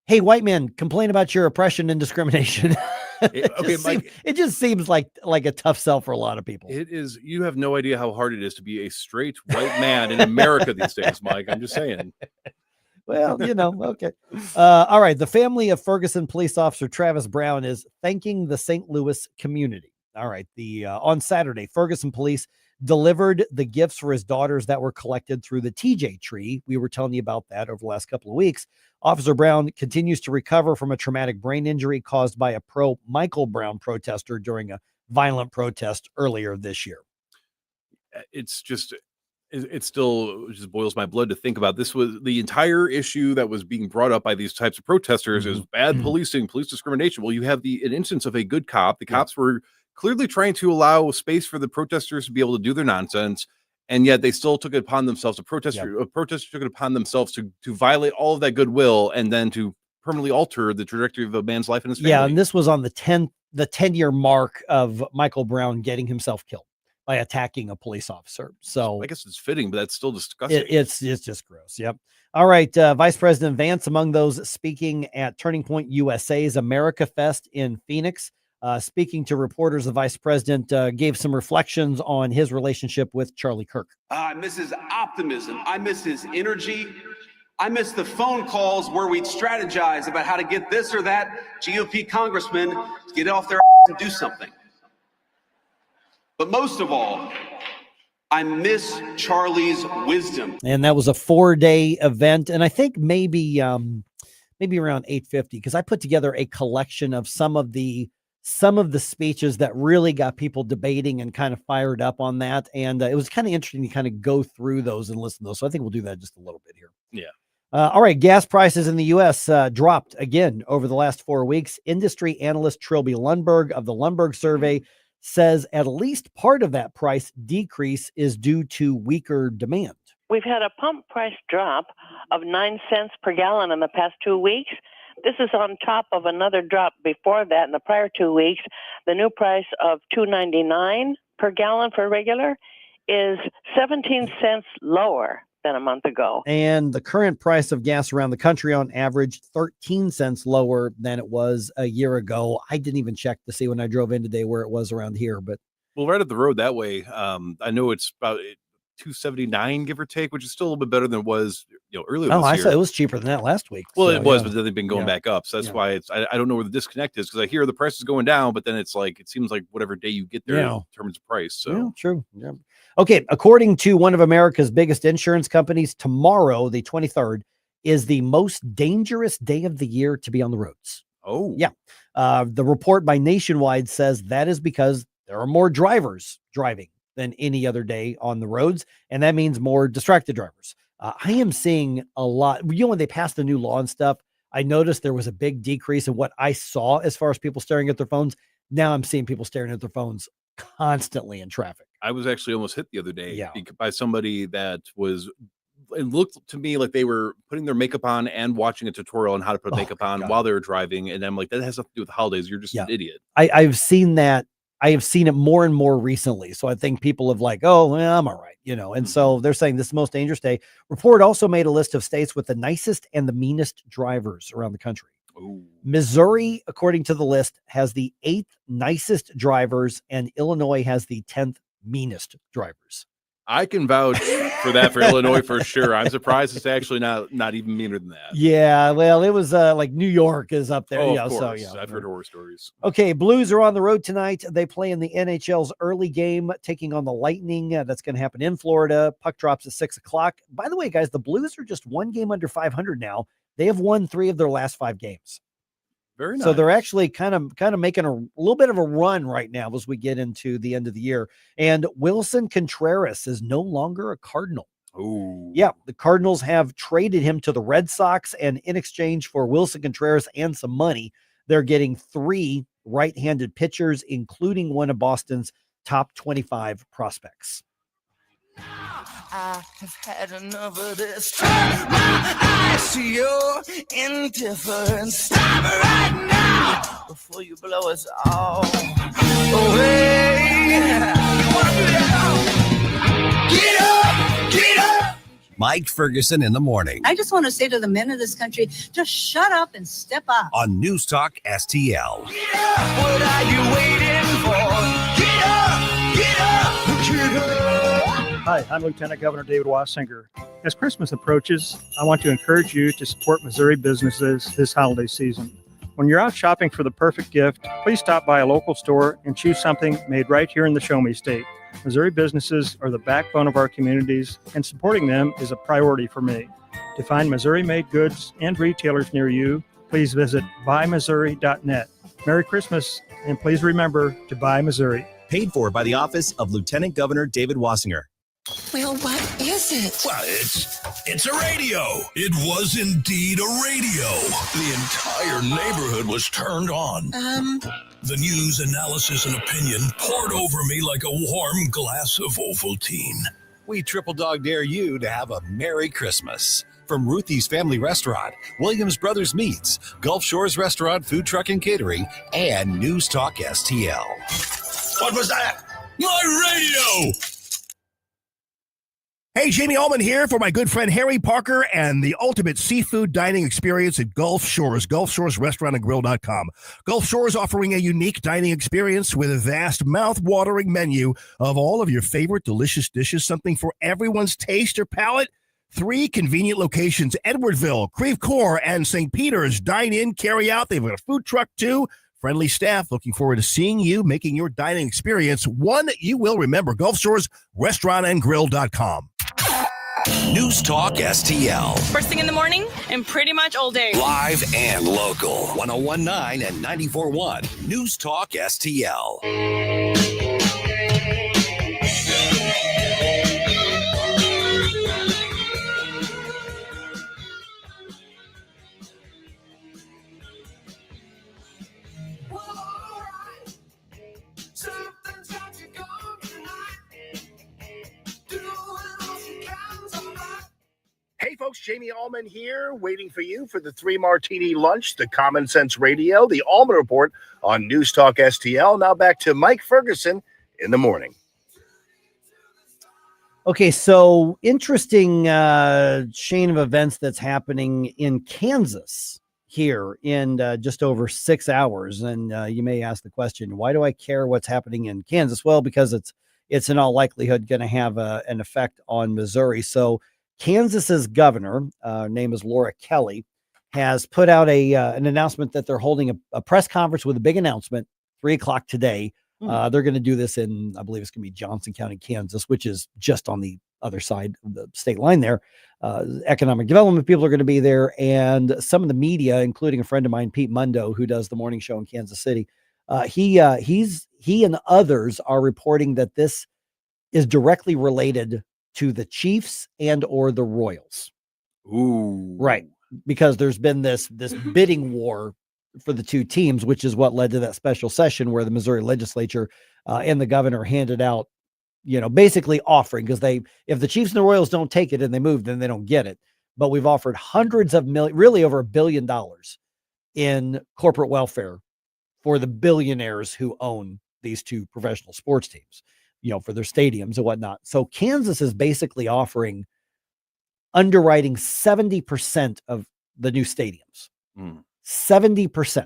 Hey, white men, complain about your oppression and discrimination. It just seems like a tough sell for a lot of people. It is. You have no idea how hard it is to be a straight white man in America these days, Mike. I'm just saying. Well, okay. All right. The family of Ferguson police officer Travis Brown is thanking the St. Louis community. All right. On Saturday, Ferguson police delivered the gifts for his daughters that were collected through the TJ tree. We were telling you about that over the last couple of weeks. Officer Brown continues to recover from a traumatic brain injury caused by a pro-Michael Brown protester during a violent protest earlier this year. It still just boils my blood to think about. This was the entire issue that was being brought up by these types of protesters is bad policing, police discrimination. Well, you have an instance of a good cop. The cops were clearly trying to allow space for the protesters to be able to do their nonsense, and yet they still took it upon themselves. A protester took it upon themselves to violate all of that goodwill and then to permanently alter the trajectory of a man's life and his family. Yeah, and this was on the 10-year mark of Michael Brown getting himself killed by attacking a police officer. So I guess it's fitting, but that's still disgusting. It's just gross. Yep. All right. Vice President Vance, among those speaking at Turning Point USA's America Fest in Phoenix, speaking to reporters, the vice president gave some reflections on his relationship with Charlie Kirk. I miss his optimism. I miss his energy. I miss the phone calls where we'd strategize about how to get this or that GOP congressman to get off their ass and do something. But most of all, I miss Charlie's wisdom. And that was a 4-day event. And I think maybe around 8:50, because I put together a collection of some of the speeches that really got people debating and kind of fired up on that. And it was kind of interesting to kind of go through those and listen to those. So I think we'll do that just a little bit here. Yeah. All right. Gas prices in the U.S. Dropped again over the last 4 weeks. Industry analyst Trilby Lundberg of the Lundberg survey says at least part of that price decrease is due to weaker demand. We've had a pump price drop of 9 cents per gallon in the past 2 weeks. This is on top of another drop before that in the prior 2 weeks. The new price of $2.99 per gallon for regular is 17 cents lower than a month ago. And the current price of gas around the country on average 13 cents lower than it was a year ago. I didn't even check to see when I drove in today where it was around here, but well, right up the road that way. I know it's about $2.79 give or take, which is still a little bit better than it was earlier this year. I said it was cheaper than that last week. Well, it was, but then they've been going back up. So that's why I don't know where the disconnect is, because I hear the price is going down, but then it's like it seems like whatever day you get there determines the price. So true. Yeah. Okay, according to one of America's biggest insurance companies, tomorrow, the 23rd, is the most dangerous day of the year to be on the roads. Oh, yeah. The report by Nationwide says that is because there are more drivers driving than any other day on the roads, and that means more distracted drivers. I am seeing a lot. When they passed the new law and stuff, I noticed there was a big decrease in what I saw as far as people staring at their phones. Now I'm seeing people staring at their phones constantly in traffic. I was actually almost hit the other day by somebody that it looked to me like they were putting their makeup on and watching a tutorial on how to put makeup on while they were driving. And I'm like, that has nothing to do with the holidays. You're just an idiot. I've seen that. I have seen it more and more recently. So I think people have like, oh, well, I'm all right. And so they're saying this is the most dangerous day. Report also made a list of states with the nicest and the meanest drivers around the country. Ooh. Missouri, according to the list, has the 8th nicest drivers, and Illinois has the 10th meanest drivers. I can vouch for that for Illinois for sure. I'm surprised it's actually not even meaner than that. Yeah, well, it was like New York is up there. Oh, of course. So, I've heard horror stories. Okay, Blues are on the road tonight. They play in the NHL's early game, taking on the Lightning. That's going to happen in Florida. Puck drops at 6:00. By the way, guys, the Blues are just one game under 500 now. They have won 3 of their last 5 games. Very nice. So they're actually kind of making a little bit of a run right now as we get into the end of the year. And Wilson Contreras is no longer a Cardinal. Oh, yeah. The Cardinals have traded him to the Red Sox, and in exchange for Wilson Contreras and some money, they're getting 3 right-handed pitchers, including one of Boston's top 25 prospects. I have had enough of this. Turn my eyes to your indifference. Stop right now before you blow us all away. You want to do that? Get up, get up. Mike Ferguson in the morning I just want to say to the men of this country, just shut up and step up. on News Talk STL. Get up. What are you waiting for? Get up, get up, get up. Hi, Hi, I'm Lieutenant Governor David Wassinger. As Christmas approaches, I want to encourage you to support Missouri businesses this holiday season. When you're out shopping for the perfect gift, please stop by a local store and choose something made right here in the Show Me State. Missouri businesses are the backbone of our communities, and supporting them is a priority for me. To find Missouri-made goods and retailers near you, please visit buymissouri.net. Merry Christmas, and please remember to buy Missouri. Paid for by the Office of Lieutenant Governor David Wassinger. Well, what is it? Well, it's a radio. It was indeed a radio. The entire neighborhood was turned on. The news, analysis, and opinion poured over me like a warm glass of Ovaltine. We triple dog dare you to have a Merry Christmas. From Ruthie's Family Restaurant, Williams Brothers Meats, Gulf Shores Restaurant, Food Truck and Catering, and News Talk STL. What was that? My radio! Hey, Jamie Allman here for my good friend Harry Parker and the ultimate seafood dining experience at Gulf Shores Restaurant and Grill.com. Gulf Shores offering a unique dining experience with a vast, mouth-watering menu of all of your favorite delicious dishes, something for everyone's taste or palate. 3 convenient locations, Edwardville, Creve Coeur, and St. Peter's. Dine in, carry out. They've got a food truck, too. Friendly staff. Looking forward to seeing you, making your dining experience one you will remember. Gulf Shores Restaurant and Grill.com. News Talk STL. First thing in the morning and pretty much all day. Live and local. 1019 and 94.1. News Talk STL. Hey folks, Jamie Allman here, waiting for you for the 3 Martini Lunch, the Common Sense Radio, the Allman Report on News Talk STL. Now back to Mike Ferguson in the morning. Okay, so interesting chain of events that's happening in Kansas here in just over 6 hours. And you may ask the question, why do I care what's happening in Kansas? Well, because it's in all likelihood going to have an effect on Missouri. So Kansas's governor, name is Laura Kelly, has put out an announcement that they're holding a press conference with a big announcement, 3:00 today. They're going to do this in, I believe it's going to be Johnson County, Kansas, which is just on the other side of the state line there. Economic development people are going to be there. And some of the media, including a friend of mine, Pete Mundo, who does the morning show in Kansas City, he and others are reporting that this is directly related to the Chiefs and or the Royals. Ooh. Right. Because there's been this bidding war for the 2 teams, which is what led to that special session where the Missouri legislature and the governor handed out, basically offering, because if the Chiefs and the Royals don't take it and they move, then they don't get it. But we've offered hundreds of millions, really over $1 billion in corporate welfare for the billionaires who own these 2 professional sports teams, for their stadiums and whatnot. So Kansas is basically offering underwriting 70% of the new stadiums. 70%.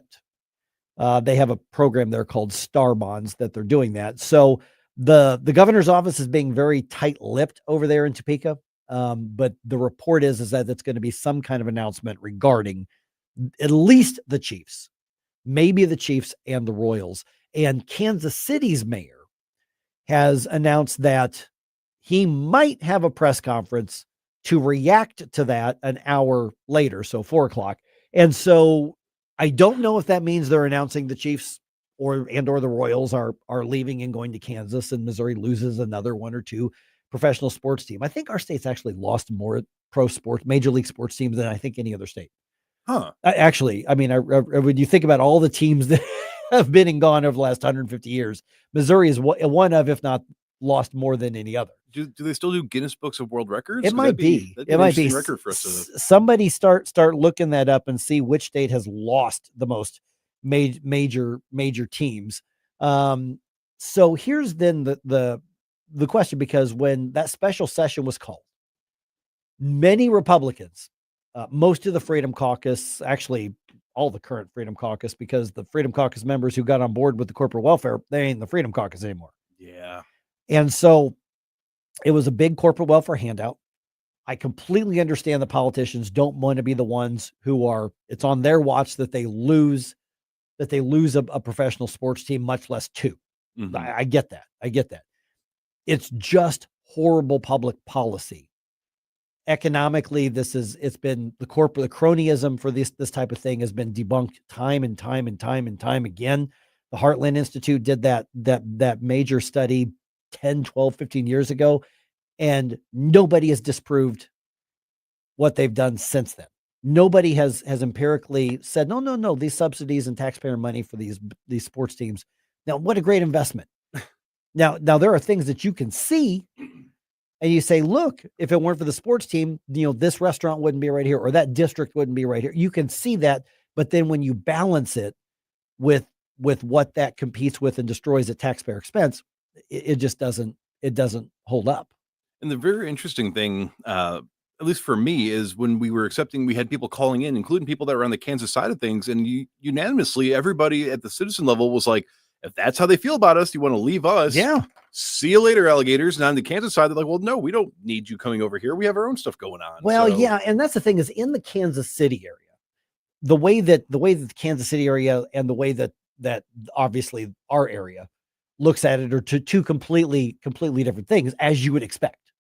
They have a program there called Star Bonds that they're doing that. So the governor's office is being very tight-lipped over there in Topeka. But the report is that it's going to be some kind of announcement regarding at least the Chiefs, maybe the Chiefs and the Royals. And Kansas City's mayor has announced that he might have a press conference to react to that an hour later, so 4:00. And so I don't know if that means they're announcing the Chiefs or the Royals are leaving and going to Kansas, and Missouri loses another 1 or 2 professional sports team. I think our state's actually lost more pro sports, major league sports teams than I think any other state. Huh. Actually, I mean, when you think about all the teams that have been and gone over the last 150 years, Missouri is one of, if not lost more than any other. Do they still do Guinness Books of World Records? It might be. It might be. Record for us Somebody start looking that up and see which state has lost the most major teams. So here's then the question, because when that special session was called, many Republicans, most of the Freedom Caucus, actually all the current Freedom Caucus, because the Freedom Caucus members who got on board with the corporate welfare, they ain't the Freedom Caucus anymore. Yeah. And so It was a big corporate welfare handout. I completely understand the politicians don't want to be the ones who are, it's on their watch that they lose a professional sports team, much less two. I get that. I get that. It's just horrible public policy. Economically, it's been the cronyism for this type of thing has been debunked time and time and time and time again. The Heartland Institute did that major study 10, 12, 15 years ago, and nobody has disproved what they've done since then. Nobody has empirically said, no, these subsidies and taxpayer money for these sports teams. Now, what a great investment. Now there are things that you can see and you say, look, if it weren't for the sports team, this restaurant wouldn't be right here, or that district wouldn't be right here. You can see that. But then when you balance it with what that competes with and destroys at taxpayer expense, it just doesn't hold up. And the very interesting thing, at least for me, is when we were accepting, we had people calling in, including people that were on the Kansas side of things. And unanimously, everybody at the citizen level was like, if that's how they feel about us, you want to leave us. Yeah. See you later, alligators. And on the Kansas side, they're like, well, no, we don't need you coming over here. We have our own stuff going on. Well, yeah. And that's the thing is in the Kansas City area, the way that the Kansas City area and the way that obviously our area looks at it are two completely different things, as you would expect.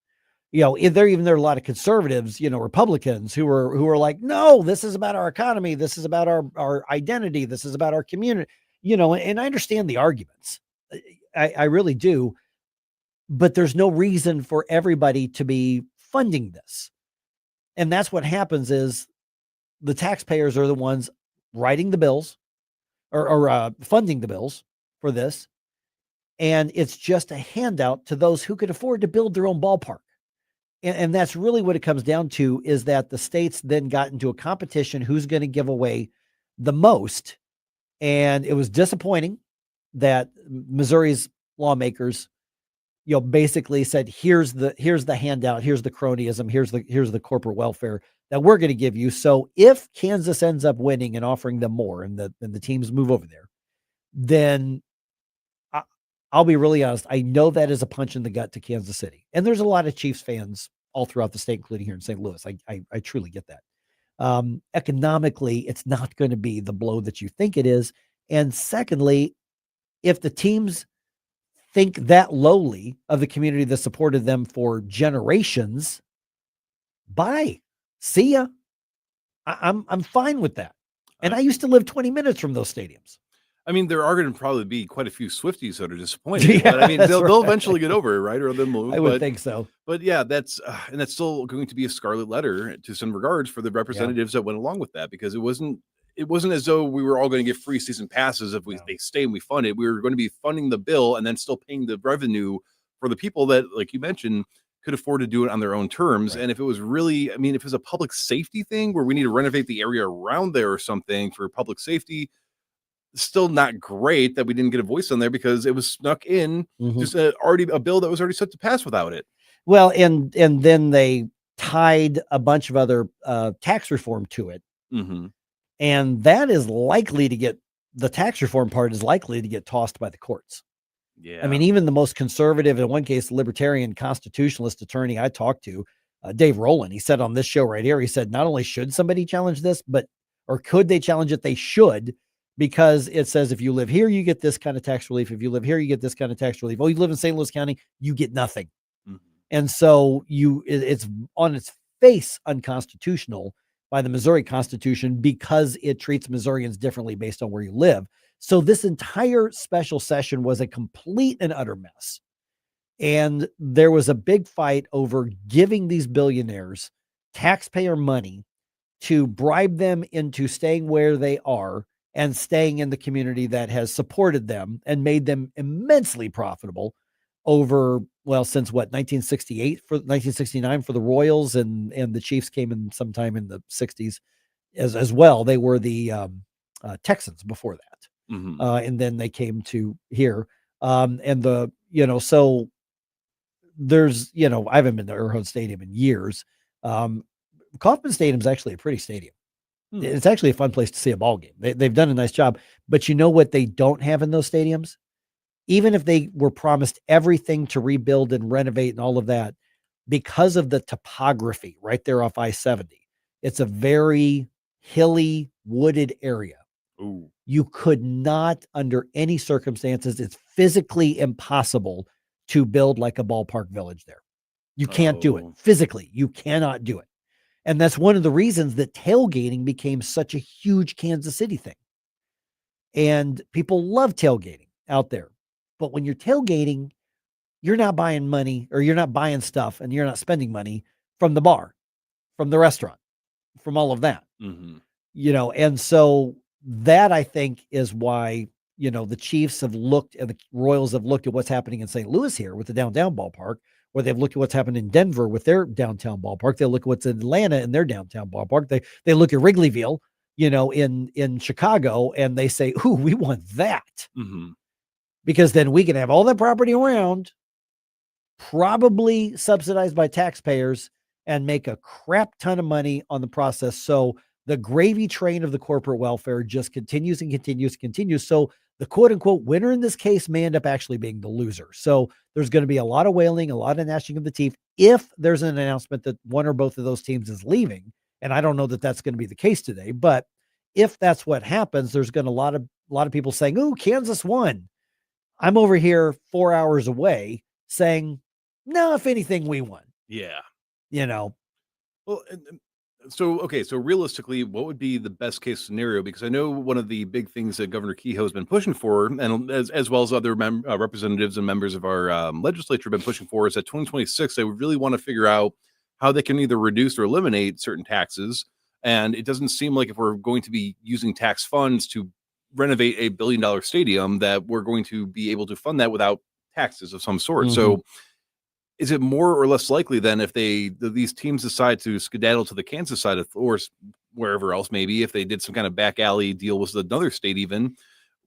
There are a lot of conservatives, Republicans who are like, no, this is about our economy. This is about our identity. This is about our community, and I understand the arguments. I really do. But there's no reason for everybody to be funding this. And that's what happens is the taxpayers are the ones writing the bills or funding the bills for this. And it's just a handout to those who could afford to build their own ballpark. And that's really what it comes down to, is that the states then got into a competition who's going to give away the most. And it was disappointing that Missouri's lawmakers, basically said, here's the handout, here's the cronyism, here's the corporate welfare that we're going to give you. So if Kansas ends up winning and offering them more, and the teams move over there, then I'll be really honest. I know that is a punch in the gut to Kansas City. And there's a lot of Chiefs fans all throughout the state, including here in St. Louis. I truly get that. Economically, it's not going to be the blow that you think it is. And secondly, if the teams think that lowly of the community that supported them for generations, bye. See ya. I'm fine with that. And I used to live 20 minutes from those stadiums. I mean, there are going to probably be quite a few Swifties that are disappointed. Yeah, but I mean, they'll eventually get over it, right? Or they'll move. I would think so. But yeah, that's still going to be a scarlet letter to some regards for the representatives that went along with that, because it wasn't as though we were all going to get free season passes if they stay and we fund it. We were going to be funding the bill and then still paying the revenue for the people that, like you mentioned, could afford to do it on their own terms. Right. And if it was really, if it was a public safety thing where we need to renovate the area around there or something for public safety, still not great that we didn't get a voice on there, because it was snuck in, just already a bill that was already set to pass without it. Well, and then they tied a bunch of other tax reform to it. And that is likely to get, the tax reform part is likely to get tossed by the courts. Yeah. I mean, even the most conservative, in one case, libertarian constitutionalist attorney I talked to, Dave Rowland, he said on this show right here, he said, not only should somebody challenge this, or could they challenge it? They should, because it says, if you live here, you get this kind of tax relief. If you live here, you get this kind of tax relief. Oh, you live in St. Louis County, you get nothing. And so it's on its face unconstitutional by the Missouri Constitution, because it treats Missourians differently based on where you live. So this entire special session was a complete and utter mess. And there was a big fight over giving these billionaires taxpayer money to bribe them into staying where they are and staying in the community that has supported them and made them immensely profitable over, well, since what, 1969 for the Royals, and the Chiefs came in sometime in the 60s as well. They were the Texans before that. And then they came to here. So there's, I haven't been to Arrowhead Stadium in years. Kauffman Stadium is actually a pretty stadium. It's actually a fun place to see a ball game. They've done a nice job, but you know what they don't have in those stadiums? even if they were promised everything to rebuild and renovate and all of that, because of the topography right there off I-70, it's a very hilly, wooded area. Ooh. You could not, under any circumstances, it's physically impossible to build like a ballpark village there. You can't do it. Physically, you cannot do it. And that's one of the reasons that tailgating became such a huge Kansas City thing. And people love tailgating out there. But when you're tailgating, you're not buying money, or you're not buying stuff, and you're not spending money from the bar, from the restaurant, from all of that. Mm-hmm. And so that, I think, is why, the Chiefs have looked, and the Royals have looked at what's happening in St. Louis here with the downtown ballpark, or they've looked at what's happened in Denver with their downtown ballpark. They look at what's in Atlanta in their downtown ballpark. They look at Wrigleyville, in Chicago, and they say, ooh, we want that. Mm-hmm. Because then we can have all that property around, probably subsidized by taxpayers, and make a crap ton of money on the process. So the gravy train of the corporate welfare just continues and continues and continues. So the quote unquote winner in this case may end up actually being the loser. So there's going to be a lot of wailing, a lot of gnashing of the teeth if there's an announcement that one or both of those teams is leaving. And I don't know that that's going to be the case today, but if that's what happens, there's going to a lot of people saying, "Oh, Kansas won." I'm over here 4 hours away saying, "No, if anything, we won." Yeah. Well, so realistically, what would be the best case scenario? Because I know one of the big things that Governor Kehoe has been pushing for, and as well as other representatives and members of our legislature have been pushing for, is that 2026, they would really want to figure out how they can either reduce or eliminate certain taxes. And it doesn't seem like if we're going to be using tax funds to renovate $1 billion stadium, that we're going to be able to fund that without taxes of some sort. Mm-hmm. So is it more or less likely then if these teams decide to skedaddle to the Kansas side or wherever else, maybe if they did some kind of back alley deal with another state, even,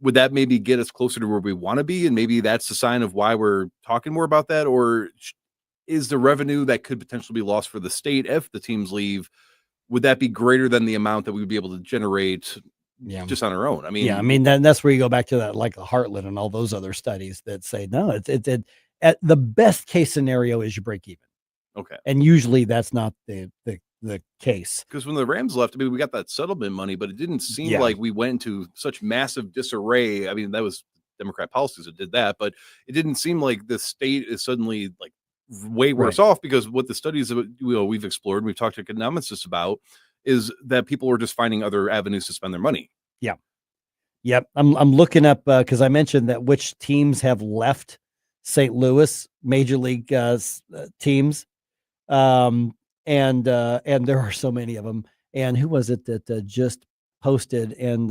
would that maybe get us closer to where we want to be? And maybe that's the sign of why we're talking more about that? Or is the revenue that could potentially be lost for the state if the teams leave, would that be greater than the amount that we would be able to generate just on our own? Then that's where you go back to that, like the Heartland and all those other studies that say, no, it's at the best case scenario is you break even. Okay. And usually that's not the case. Because when the Rams left, we got that settlement money, but it didn't seem like we went into such massive disarray. That was Democrat policies that did that, but it didn't seem like the state is suddenly like way worse off, because what the studies that we've explored, we've talked to economicists about, is that people are just finding other avenues to spend their money. Yeah. Yep. I'm looking up because I mentioned that which teams have left St. Louis major league teams. And there are so many of them. And who was it that just posted? And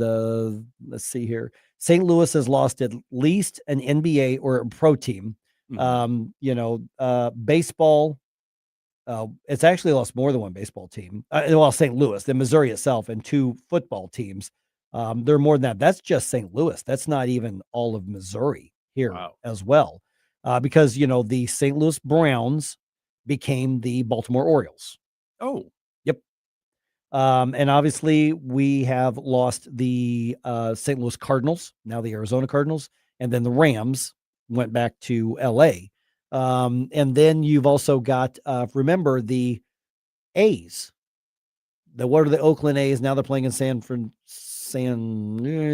let's see here. St. Louis has lost at least an NBA or a pro team. Mm-hmm. Baseball. It's actually lost more than one baseball team. St. Louis, the Missouri itself, and 2 football teams. There are more than that. That's just St. Louis. That's not even all of Missouri here as well. Because, the St. Louis Browns became the Baltimore Orioles. Oh, yep. And obviously we have lost the St. Louis Cardinals, now the Arizona Cardinals, and then the Rams went back to LA. And then you've also got, remember the A's, what are the Oakland A's? Now they're playing in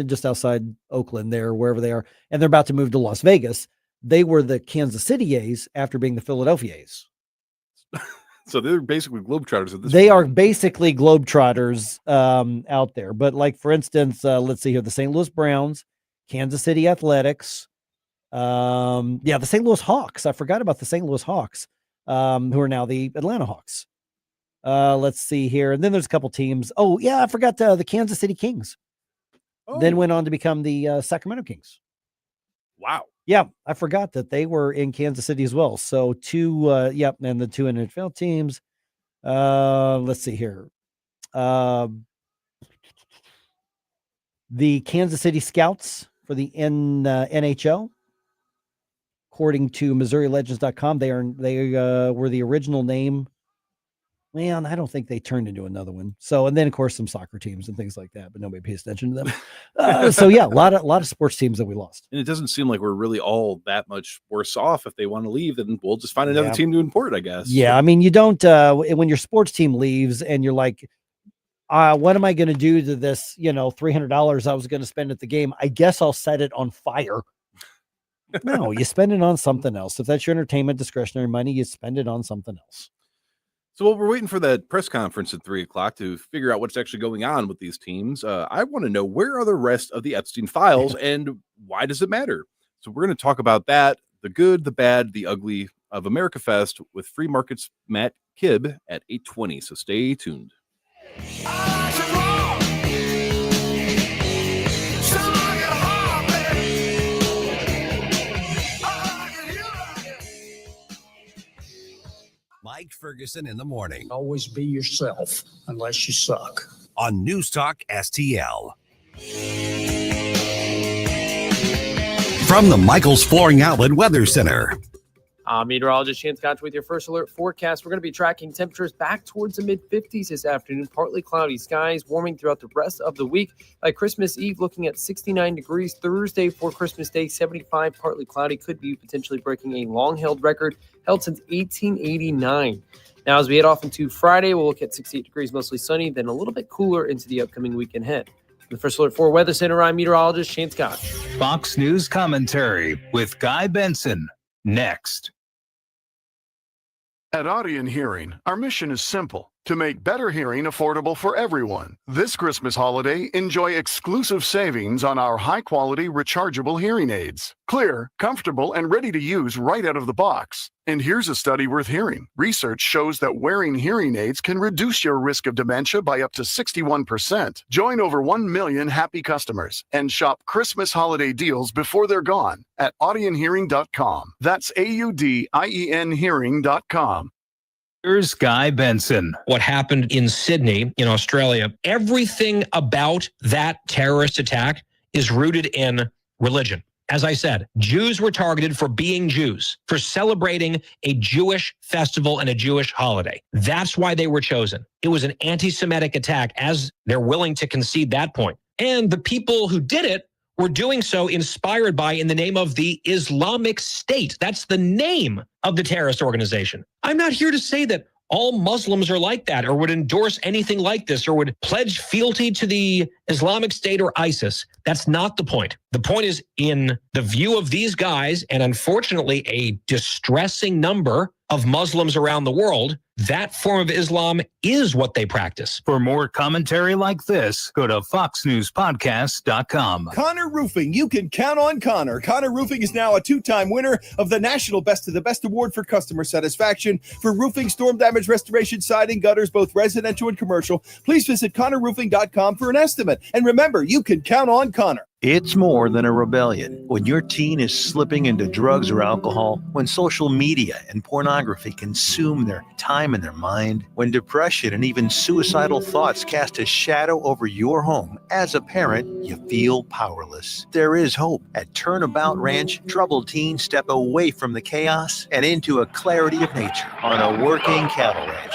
just outside Oakland there, wherever they are. And they're about to move to Las Vegas. They were the Kansas City A's after being the Philadelphia A's. So they're basically Globetrotters at this point. They are basically Globetrotters out there. But like, for instance, let's see here, the St. Louis Browns, Kansas City Athletics, the St. Louis Hawks. I forgot about the St. Louis Hawks, who are now the Atlanta Hawks. Let's see here. And then there's a couple teams. Oh, yeah, I forgot the Kansas City Kings. Then went on to become the Sacramento Kings. Wow. Yeah, I forgot that they were in Kansas City as well. So 2, and the 2 NFL teams. Let's see here. The Kansas City Scouts for the NHL. According to MissouriLegends.com, they were the original name. Man, I don't think they turned into another one. So, and then of course some soccer teams and things like that, but nobody pays attention to them. So yeah, a lot of sports teams that we lost. And it doesn't seem like we're really all that much worse off. If they want to leave, then we'll just find another team to import, I guess. Yeah, I mean, you don't when your sports team leaves and you're like, what am I going to do to this, $300 I was going to spend at the game? I guess I'll set it on fire. No, you spend it on something else. If that's your entertainment discretionary money, you spend it on something else. So while we're waiting for that press conference at 3:00 to figure out what's actually going on with these teams, I want to know, where are the rest of the Epstein files and why does it matter? So we're going to talk about that, the good, the bad, the ugly of America Fest with Free Market's Matt Kibbe at 8:20. So stay tuned. Mike Ferguson in the morning. Always be yourself unless you suck. On NewsTalkSTL. From the Michaels Flooring Outlet Weather Center. Meteorologist Chance Gotch with your first alert forecast. We're going to be tracking temperatures back towards the mid-50s this afternoon. Partly cloudy skies, warming throughout the rest of the week. By Christmas Eve, looking at 69 degrees. Thursday for Christmas Day, 75, partly cloudy. Could be potentially breaking a long-held record held since 1889. Now, as we head off into Friday, we'll look at 68 degrees, mostly sunny, then a little bit cooler into the upcoming weekend ahead. The first alert for Weather Center, I'm meteorologist Chance Gotch. Fox News commentary with Guy Benson. Next. At Audion Hearing, our mission is simple: to make better hearing affordable for everyone. This Christmas holiday, enjoy exclusive savings on our high-quality rechargeable hearing aids. Clear, comfortable, and ready to use right out of the box. And here's a study worth hearing. Research shows that wearing hearing aids can reduce your risk of dementia by up to 61%. Join over 1 million happy customers and shop Christmas holiday deals before they're gone at audionhearing.com. That's AUDIEN hearing.com. Here's Guy Benson. What happened in Sydney, in Australia, everything about that terrorist attack is rooted in religion. As I said, Jews were targeted for being Jews, for celebrating a Jewish festival and a Jewish holiday. That's why they were chosen. It was an anti-Semitic attack, as they're willing to concede that point. And the people who did it were doing so inspired by, in the name of the Islamic State. That's the name of the terrorist organization. I'm not here to say that all Muslims are like that or would endorse anything like this or would pledge fealty to the Islamic State or ISIS. That's not the point. The point is, in the view of these guys, and unfortunately a distressing number of Muslims around the world, that form of Islam is what they practice. For more commentary like this, go to foxnewspodcast.com. Connor Roofing. You can count on Connor. Connor Roofing is now a 2-time winner of the National Best of the Best Award for customer satisfaction for roofing, storm damage restoration, siding, gutters, both residential and commercial. Please visit ConnorRoofing.com for an estimate. And remember, you can count on Connor. It's more than a rebellion. When your teen is slipping into drugs or alcohol, when social media and pornography consume their time and their mind, when depression and even suicidal thoughts cast a shadow over your home, as a parent, you feel powerless. There is hope. At Turnabout Ranch, troubled teens step away from the chaos and into a clarity of nature on a working cattle ranch.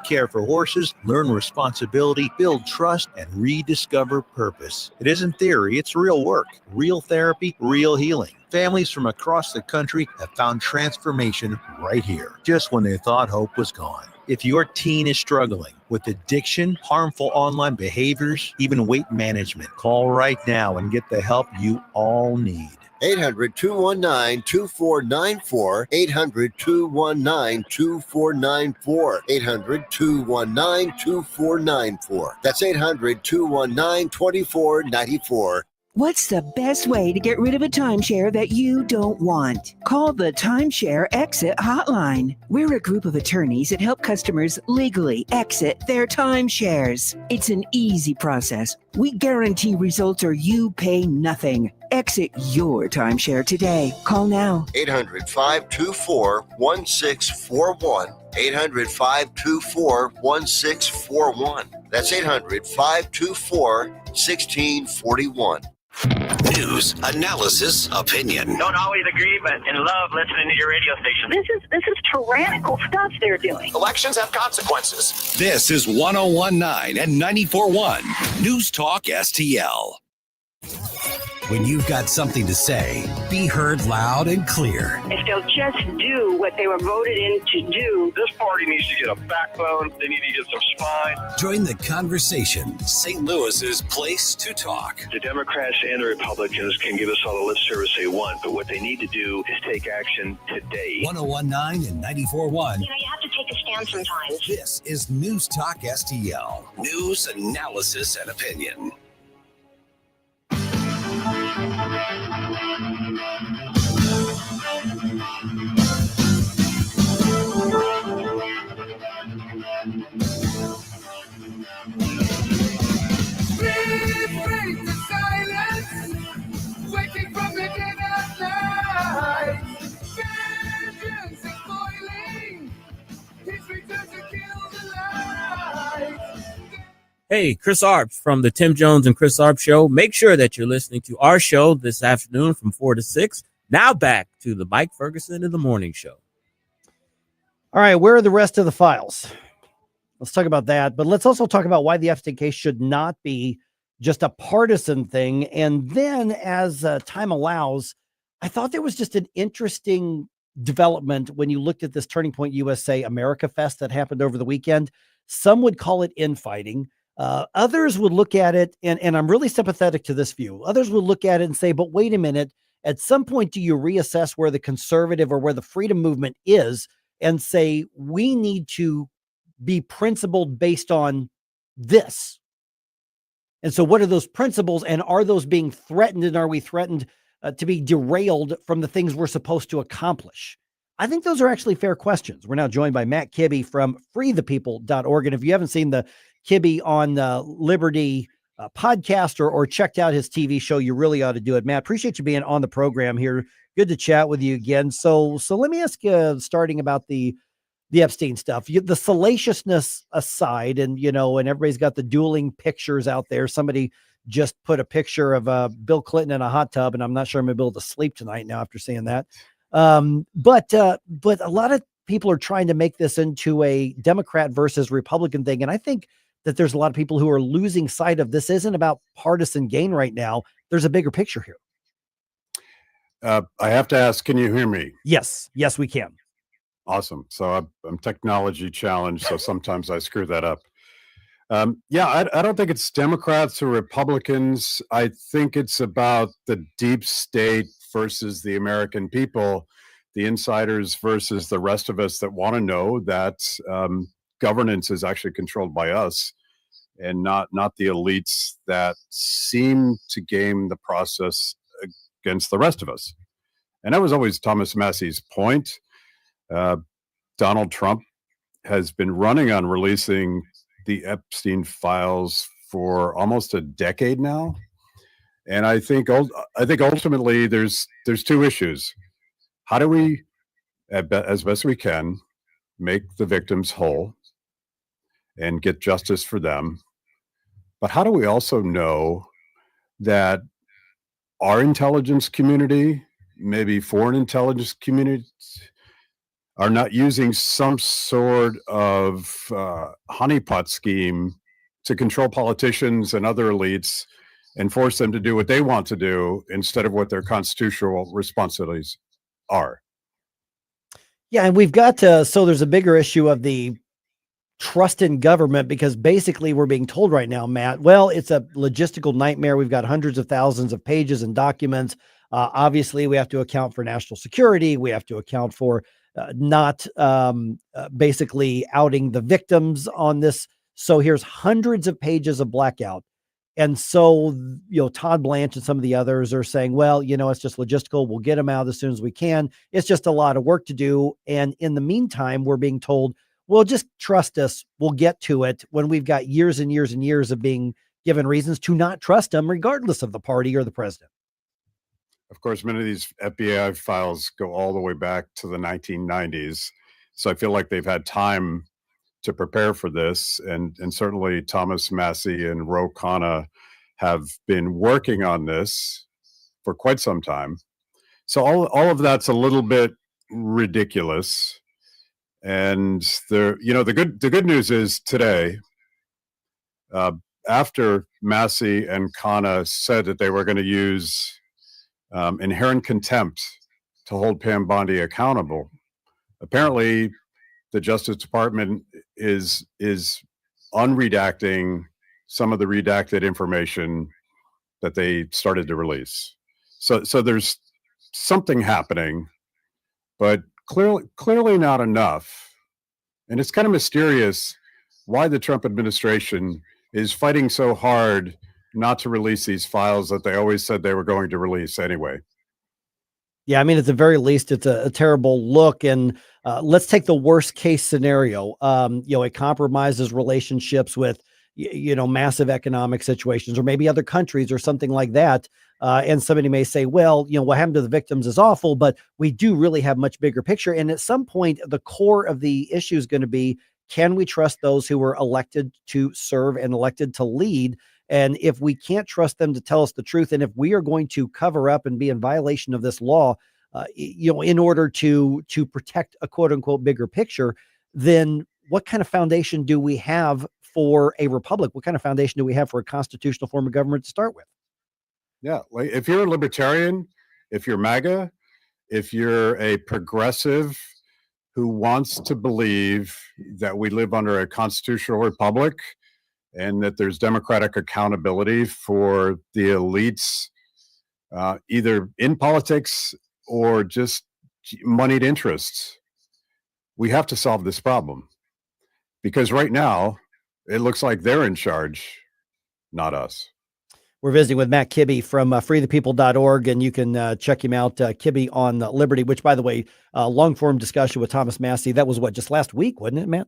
Care for horses, learn responsibility, build trust, and rediscover purpose. It isn't theory, it's real work, real therapy, real healing. Families from across the country have found transformation right here, just when they thought hope was gone. If your teen is struggling with addiction, harmful online behaviors, even weight management, call right now and get the help you all need. 800-219-2494. 800-219-2494. 800-219-2494. That's 800-219-2494. What's the best way to get rid of a timeshare that you don't want? Call the Timeshare Exit Hotline. We're a group of attorneys that help customers legally exit their timeshares. It's an easy process. We guarantee results or you pay nothing. Exit your timeshare today. Call now. 800-524-1641. 800-524-1641. That's 800-524-1641. News, analysis, opinion. Don't always agree, but in love listening to your radio station. This is tyrannical stuff they're doing. Elections have consequences. This is 1019 and 94.1 News Talk STL. When you've got something to say, be heard loud and clear. If they'll just do what they were voted in to do. This party needs to get a backbone. They need to get some spine. Join the conversation. St. Louis's place to talk. The Democrats and the Republicans can give us all the lip service they want, but what they need to do is take action today. 1019 and 94.1. You have to take a stand sometimes. This is News Talk STL. News, analysis, and opinion. Hey, Chris Arp from the Tim Jones and Chris Arp Show. Make sure that you're listening to our show this afternoon from 4 to 6. Now back to the Mike Ferguson in the Morning Show. All right, where are the rest of the files? Let's talk about that. But let's also talk about why the Epstein case should not be just a partisan thing. And then as time allows, I thought there was just an interesting development when you looked at this Turning Point USA America Fest that happened over the weekend. Some would call it infighting. Others would look at it, and I'm really sympathetic to this view. Others would look at it and say, but wait a minute, at some point, do you reassess where the conservative or where the freedom movement is and say, we need to be principled based on this? And so what are those principles, and are those being threatened, and are we threatened to be derailed from the things we're supposed to accomplish? I think those are actually fair questions. We're now joined by Matt Kibbe from freethepeople.org. And if you haven't seen the Kibbe on Liberty podcast or checked out his TV show, you really ought to do it. Matt, appreciate you being on the program here. Good to chat with you again. So let me ask you, starting about the Epstein stuff, the salaciousness aside, and everybody's got the dueling pictures out there. Somebody just put a picture of Bill Clinton in a hot tub, and I'm not sure I'm gonna be able to sleep tonight now after seeing that. But a lot of people are trying to make this into a Democrat versus Republican thing. And I think that there's a lot of people who are losing sight of this isn't about partisan gain right now. There's a bigger picture here. I have to ask, can you hear me? Yes, we can. Awesome. So I'm technology challenged, so sometimes I screw that up. I don't think it's Democrats or Republicans. I think it's about the deep state versus the American people, the insiders versus the rest of us that want to know that governance is actually controlled by us and not the elites that seem to game the process against the rest of us. And that was always Thomas Massey's point. Donald Trump has been running on releasing the Epstein files for almost a decade now. And I think ultimately there's two issues. How do we, as best we can, make the victims whole and get justice for them? But how do we also know that our intelligence community, maybe foreign intelligence communities, are not using some sort of honeypot scheme to control politicians and other elites and force them to do what they want to do instead of what their constitutional responsibilities are? Yeah, and we've got so there's a bigger issue of the trust in government, because basically we're being told right now, Matt, well, it's a logistical nightmare. We've got hundreds of thousands of pages and documents. Obviously, we have to account for national security. We have to account for not basically outing the victims on this. So here's hundreds of pages of blackout. And so, Todd Blanche and some of the others are saying, well, it's just logistical. We'll get them out as soon as we can. It's just a lot of work to do. And in the meantime, we're being told, well, just trust us. We'll get to it, when we've got years and years and years of being given reasons to not trust them, regardless of the party or the president. Of course, many of these FBI files go all the way back to the 1990s. So I feel like they've had time to prepare for this. And certainly Thomas Massey and Ro Khanna have been working on this for quite some time. So all of that's a little bit ridiculous. And the good news is today, after Massey and Khanna said that they were going to use inherent contempt to hold Pam Bondi accountable, apparently the Justice Department is unredacting some of the redacted information that they started to release. So there's something happening, but clearly not enough. And it's kind of mysterious why the Trump administration is fighting so hard not to release these files that they always said they were going to release anyway. Yeah, I mean, at the very least, it's a terrible look. And let's take the worst case scenario. It compromises relationships with, massive economic situations, or maybe other countries or something like that. And somebody may say, well, what happened to the victims is awful, but we do really have much bigger picture. And at some point, the core of the issue is going to be, can we trust those who were elected to serve and elected to lead? And if we can't trust them to tell us the truth, and if we are going to cover up and be in violation of this law, in order to protect a quote unquote bigger picture, then what kind of foundation do we have for a republic? What kind of foundation do we have for a constitutional form of government to start with? Yeah. Like if you're a libertarian, if you're MAGA, if you're a progressive who wants to believe that we live under a constitutional republic, and that there's democratic accountability for the elites, either in politics or just moneyed interests, we have to solve this problem. Because right now, it looks like they're in charge, not us. We're visiting with Matt Kibbe from freethepeople.org, and you can check him out, Kibbe on Liberty, which, by the way, long-form discussion with Thomas Massey. That was just last week, wasn't it, Matt?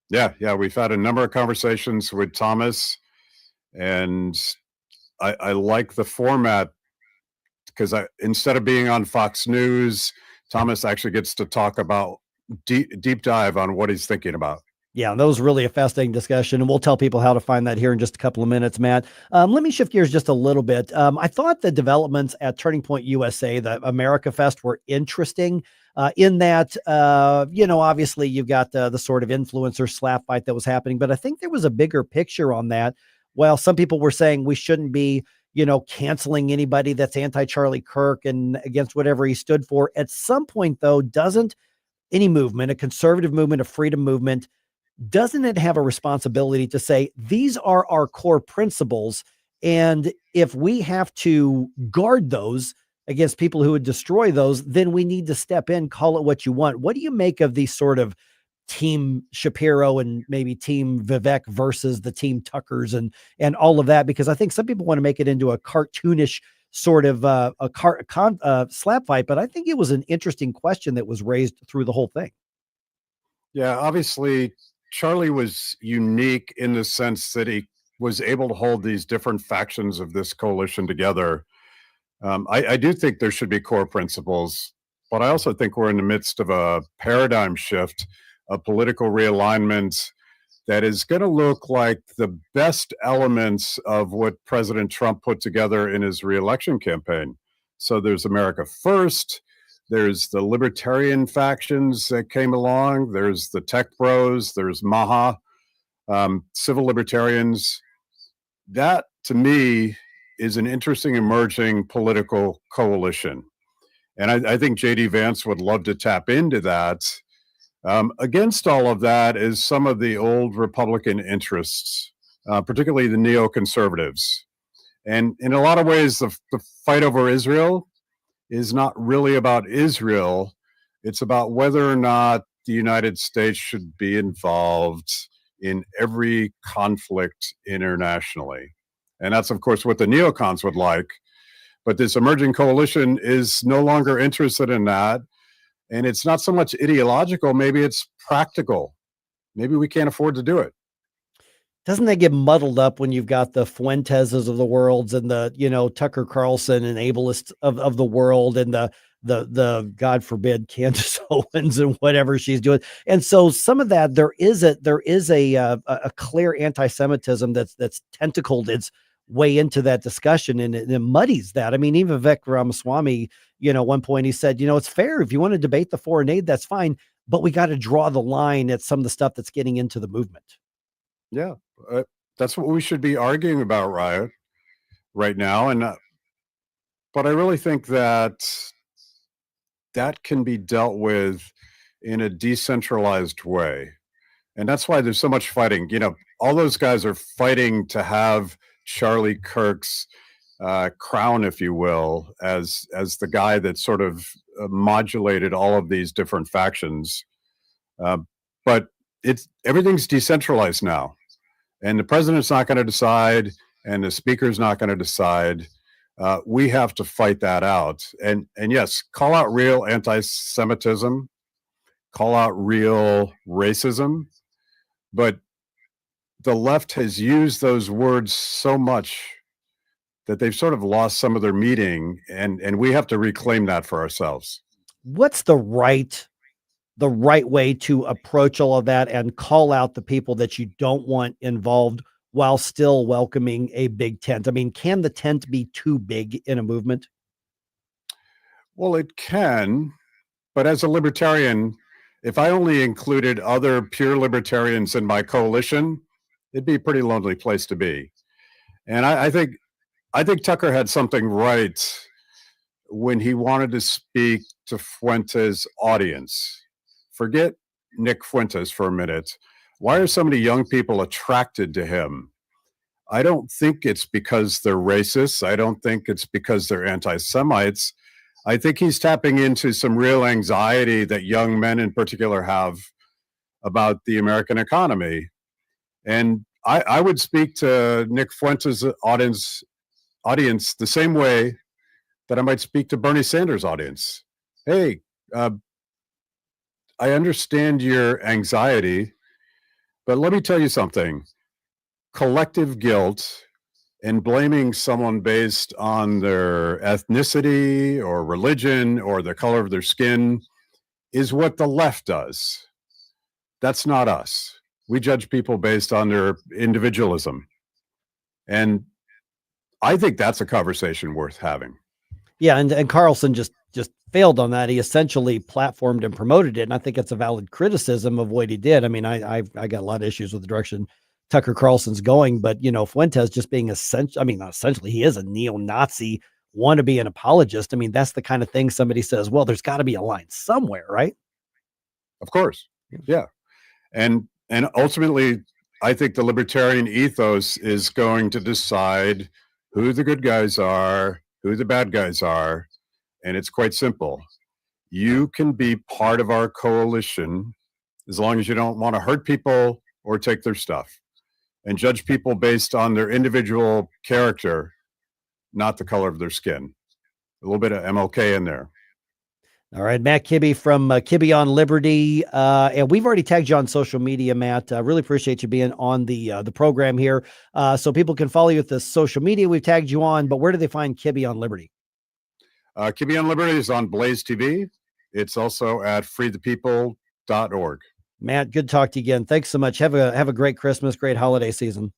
Yeah. We've had a number of conversations with Thomas, and I like the format because instead of being on Fox News, Thomas actually gets to talk about deep dive on what he's thinking about. Yeah, that was really a fascinating discussion, and we'll tell people how to find that here in just a couple of minutes, Matt. Let me shift gears just a little bit. I thought the developments at Turning Point USA, the America Fest, were interesting in that, obviously you've got the sort of influencer slap fight that was happening, but I think there was a bigger picture on that. While some people were saying we shouldn't be, canceling anybody that's anti-Charlie Kirk and against whatever he stood for, at some point, though, doesn't any movement, a conservative movement, a freedom movement, doesn't it have a responsibility to say, these are our core principles, and if we have to guard those against people who would destroy those, then we need to step in, call it what you want. What do you make of these sort of Team Shapiro and maybe Team Vivek versus the Team Tuckers and all of that? Because I think some people want to make it into a cartoonish sort of slap fight, but I think it was an interesting question that was raised through the whole thing. Yeah, obviously Charlie was unique in the sense that he was able to hold these different factions of this coalition together. I do think there should be core principles, but I also think we're in the midst of a paradigm shift, a political realignment that is going to look like the best elements of what President Trump put together in his reelection campaign. So there's America First, there's the libertarian factions that came along, there's the tech bros, there's MAHA, civil libertarians. That, to me, is an interesting emerging political coalition. And I think J.D. Vance would love to tap into that. Against all of that is some of the old Republican interests, particularly the neoconservatives. And in a lot of ways, the fight over Israel is not really about Israel. It's about whether or not the United States should be involved in every conflict internationally. And that's, of course, what the neocons would like. But this emerging coalition is no longer interested in that. And it's not so much ideological. Maybe it's practical. Maybe we can't afford to do it. Doesn't that get muddled up when you've got the Fuenteses of the worlds and the, Tucker Carlson and ableists of the world and the God forbid Candace Owens and whatever she's doing. And so some of that, there is a clear anti-Semitism that's tentacled its weigh into that discussion, and it muddies that. I mean, even Vivek Ramaswamy, at one point he said, it's fair if you want to debate the foreign aid, that's fine, but we got to draw the line at some of the stuff that's getting into the movement. Yeah, that's what we should be arguing about right now. And but I really think that can be dealt with in a decentralized way. And that's why there's so much fighting. All those guys are fighting to have Charlie Kirk's crown, if you will, as the guy that sort of modulated all of these different factions. But everything's decentralized now. And the president's not going to decide, and the speaker's not going to decide. We have to fight that out. And yes, call out real anti-Semitism, call out real racism. But the left has used those words so much that they've sort of lost some of their meaning, and we have to reclaim that for ourselves. What's the right way to approach all of that and call out the people that you don't want involved while still welcoming a big tent? I mean, can the tent be too big in a movement? Well, it can, but as a libertarian, if I only included other pure libertarians in my coalition, it'd be a pretty lonely place to be. And I think Tucker had something right when he wanted to speak to Fuentes' audience. Forget Nick Fuentes for a minute. Why are so many young people attracted to him? I don't think it's because they're racists. I don't think it's because they're anti-Semites. I think he's tapping into some real anxiety that young men in particular have about the American economy. And I would speak to Nick Fuentes' audience the same way that I might speak to Bernie Sanders' audience. Hey, I understand your anxiety, but let me tell you something. Collective guilt and blaming someone based on their ethnicity or religion or the color of their skin is what the left does. That's not us. We judge people based on their individualism. And I think that's a conversation worth having. Yeah, and Carlson just failed on that. He essentially platformed and promoted it, and I think it's a valid criticism of what he did. I mean, I got a lot of issues with the direction Tucker Carlson's going, but Fuentes just being not essentially, he is a neo-Nazi, want to be an apologist. I mean, that's the kind of thing somebody says, well, there's got to be a line somewhere, right? Of course. Yeah. And ultimately, I think the libertarian ethos is going to decide who the good guys are, who the bad guys are. And it's quite simple. You can be part of our coalition as long as you don't want to hurt people or take their stuff, and judge people based on their individual character, not the color of their skin. A little bit of MLK in there. All right, Matt Kibbe from Kibbe on Liberty. And we've already tagged you on social media, Matt. I really appreciate you being on the program here. So people can follow you with the social media we've tagged you on, but where do they find Kibbe on Liberty? Kibbe on Liberty is on Blaze TV. It's also at freethepeople.org. Matt, good to talk to you again. Thanks so much. Have a great Christmas, great holiday season.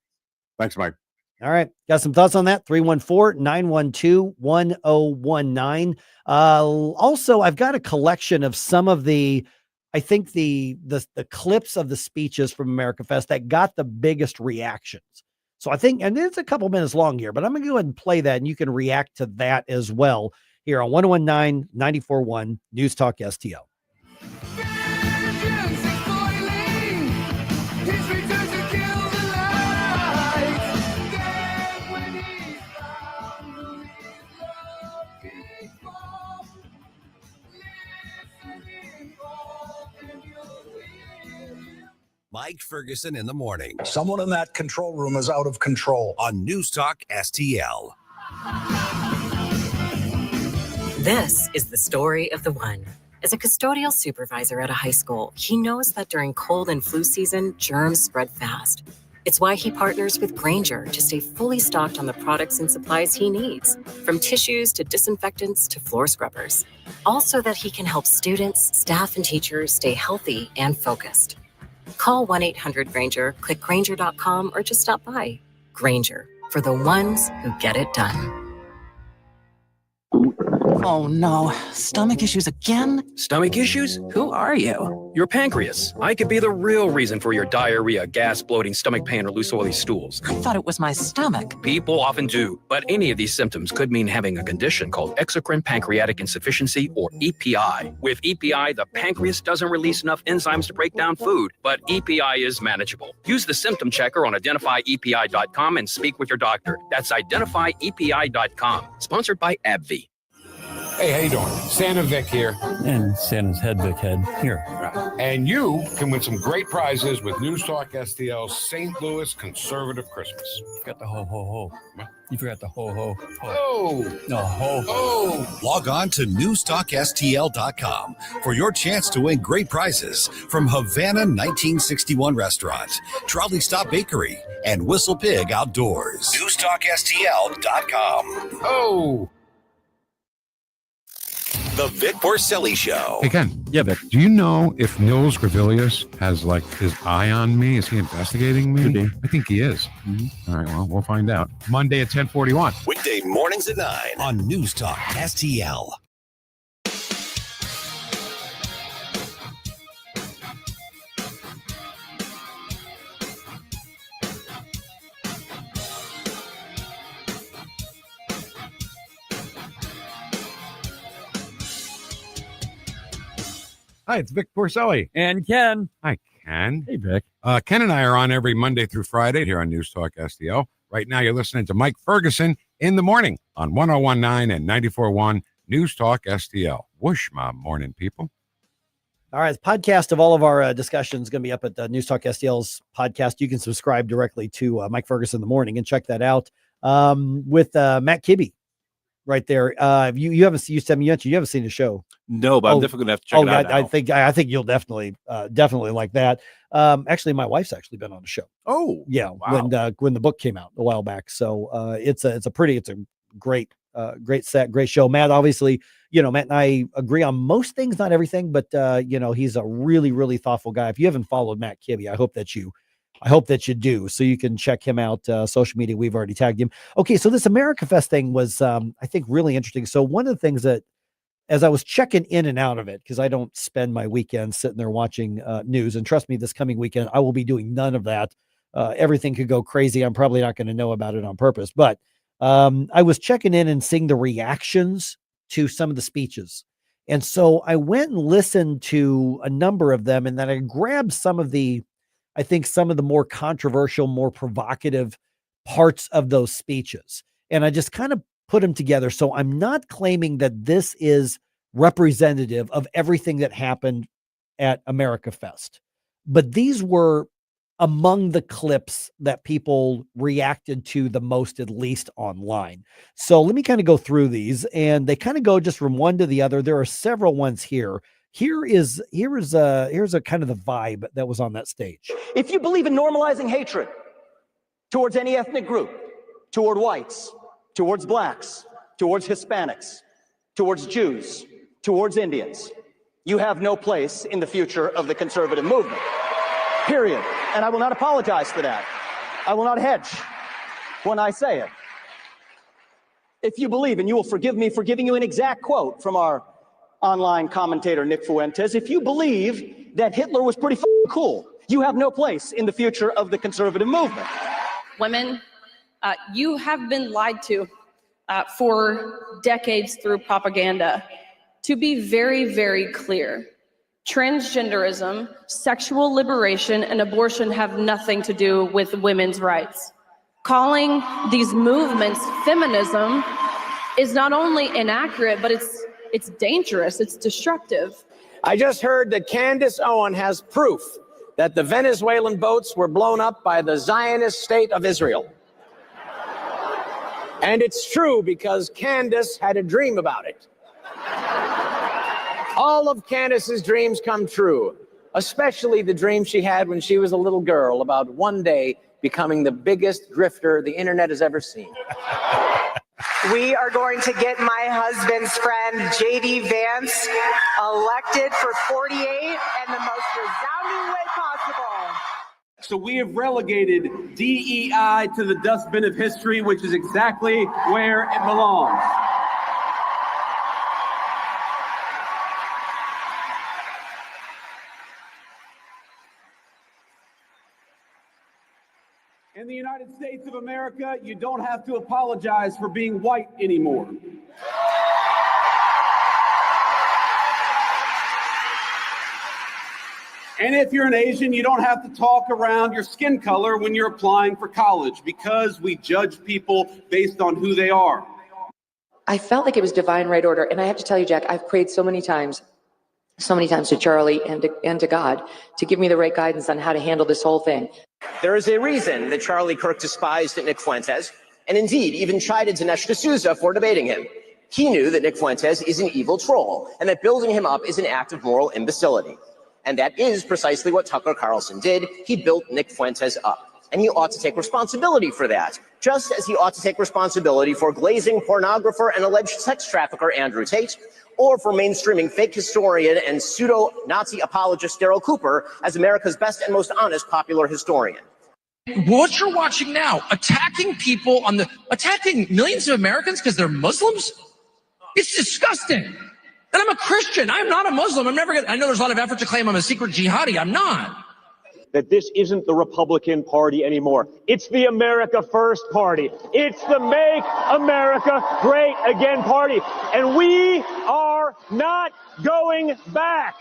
Thanks, Mike. All right. Got some thoughts on that? 314-912-1019. Also, I've got a collection of some of the clips of the speeches from America Fest that got the biggest reactions. So I think, and it's a couple minutes long here, but I'm going to go ahead and play that, and you can react to that as well here on 1019 94.1 News Talk STL. Mike Ferguson in the morning. Someone in that control room is out of control. On News Talk STL. This is the story of the one. As a custodial supervisor at a high school, he knows that during cold and flu season, germs spread fast. It's why he partners with Grainger to stay fully stocked on the products and supplies he needs, from tissues to disinfectants to floor scrubbers. All so that he can help students, staff, and teachers stay healthy and focused. Call 1-800-GRAINGER, click Grainger.com, or just stop by. Grainger, for the ones who get it done. Oh no, stomach issues again? Stomach issues? Who are you? Your pancreas. I could be the real reason for your diarrhea, gas, bloating, stomach pain, or loose oily stools. I thought it was my stomach. People often do, but any of these symptoms could mean having a condition called exocrine pancreatic insufficiency, or EPI. With EPI, the pancreas doesn't release enough enzymes to break down food, but EPI is manageable. Use the symptom checker on identifyepi.com and speak with your doctor. That's identifyepi.com. Sponsored by AbbVie. Hey, how you doing? Santa Vic here. And Santa's head Vic head here. And you can win some great prizes with News Talk STL's St. Louis Conservative Christmas. You forgot the ho, ho, ho. You forgot the ho, ho, ho. Oh! No, ho, ho. Oh! Log on to NewsTalkSTL.com for your chance to win great prizes from Havana 1961 Restaurant, Trolley Stop Bakery, and Whistle Pig Outdoors. NewsTalkSTL.com. Oh! The Vic Porcelli Show. Hey, Ken. Yeah, Vic. Do you know if Nils Gravilius has, his eye on me? Is he investigating me? Could be. I think he is. Mm-hmm. All right, well, we'll find out. Monday at 10:41. Weekday mornings at 9 on News Talk STL. Hi, it's Vic Porcelli. And Ken. Hi, Ken. Hey, Vic. Ken and I are on every Monday through Friday here on News Talk STL. Right now, you're listening to Mike Ferguson in the morning on 101.9 and 94.1 News Talk STL. Whoosh, my morning, people. All right. The podcast of all of our discussions is going to be up at the News Talk STL's podcast. You can subscribe directly to Mike Ferguson in the morning and check that out with Matt Kibbe right there. You haven't seen the show. No, but I'm definitely going to have to check it out now. I think you'll definitely like that. Actually, my wife's actually been on the show. Oh, yeah. Wow. When the book came out a while back. So it's a great set, great show. Matt, obviously, Matt and I agree on most things, not everything, but he's a really, really thoughtful guy. If you haven't followed Matt Kibbe, I hope that you do, so you can check him out. Social media, we've already tagged him. Okay, so this America Fest thing was, I think, really interesting. So one of the things that, as I was checking in and out of it, because I don't spend my weekend sitting there watching news, and trust me, this coming weekend, I will be doing none of that. Everything could go crazy. I'm probably not going to know about it on purpose, but I was checking in and seeing the reactions to some of the speeches. And so I went and listened to a number of them, and then I grabbed some of the more controversial, more provocative parts of those speeches. And I just kind of put them together. So I'm not claiming that this is representative of everything that happened at America Fest, but these were among the clips that people reacted to the most, at least online. So let me kind of go through these, and they kind of go just from one to the other. There are several ones here. Here's a kind of the vibe that was on that stage. If you believe in normalizing hatred towards any ethnic group, toward whites, towards blacks, towards Hispanics, towards Jews, towards Indians, you have no place in the future of the conservative movement. Period. And I will not apologize for that. I will not hedge when I say it. If you believe, and you will forgive me for giving you an exact quote from our online commentator, Nick Fuentes, if you believe that Hitler was pretty cool, you have no place in the future of the conservative movement. Women, you have been lied to for decades through propaganda. To be very, very clear, transgenderism, sexual liberation, and abortion have nothing to do with women's rights. Calling these movements feminism is not only inaccurate, but it's dangerous, it's destructive. I just heard that Candace Owen has proof that the Venezuelan boats were blown up by the Zionist state of Israel. And it's true because Candace had a dream about it. All of Candace's dreams come true, especially the dream she had when she was a little girl about one day becoming the biggest grifter the internet has ever seen. We are going to get my husband's friend, J.D. Vance, elected for 48 in the most resounding way possible. So we have relegated DEI to the dustbin of history, which is exactly where it belongs. In the United States of America, you don't have to apologize for being white anymore. And if you're an Asian, you don't have to talk around your skin color when you're applying for college, because we judge people based on who they are. I felt like it was divine right order. And I have to tell you, Jack, I've prayed so many times to Charlie and to God to give me the right guidance on how to handle this whole thing. There is a reason that Charlie Kirk despised Nick Fuentes, and indeed even chided Dinesh D'Souza for debating him. He knew that Nick Fuentes is an evil troll, and that building him up is an act of moral imbecility. And that is precisely what Tucker Carlson did. He built Nick Fuentes up. And he ought to take responsibility for that, just as he ought to take responsibility for glazing pornographer and alleged sex trafficker Andrew Tate, or for mainstreaming fake historian and pseudo-Nazi apologist Daryl Cooper as America's best and most honest popular historian. What you're watching now, attacking millions of Americans because they're Muslims? It's disgusting. And I'm a Christian. I'm not a Muslim. I know there's a lot of effort to claim I'm a secret jihadi. I'm not. That this isn't the Republican Party anymore. It's the America First Party. It's the Make America Great Again Party. And we are not going back.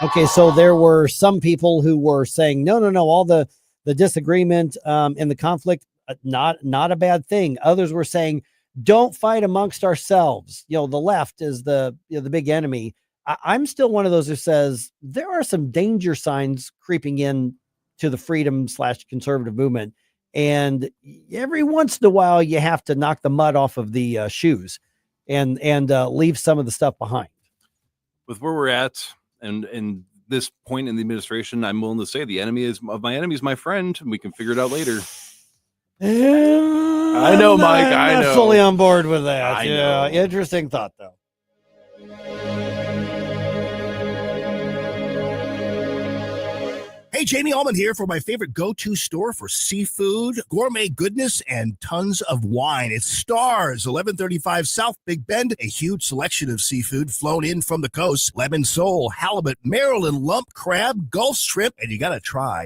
Okay, so there were some people who were saying, no, all the disagreement and the conflict, not a bad thing. Others were saying, don't fight amongst ourselves. The left is the big enemy. I'm still one of those who says there are some danger signs creeping in to the freedom/conservative movement. And every once in a while, you have to knock the mud off of the shoes and leave some of the stuff behind. With where we're at and this point in the administration, I'm willing to say the enemy of my enemy is my friend, and we can figure it out later. I know, Mike. I'm not fully on board with that. I know. Interesting thought, though. Hey, Jamie Allman here for my favorite go-to store for seafood, gourmet goodness, and tons of wine. It's Stars, 1135 South Big Bend. A huge selection of seafood flown in from the coast. Lemon sole, halibut, Maryland lump crab, Gulf shrimp, and you got to try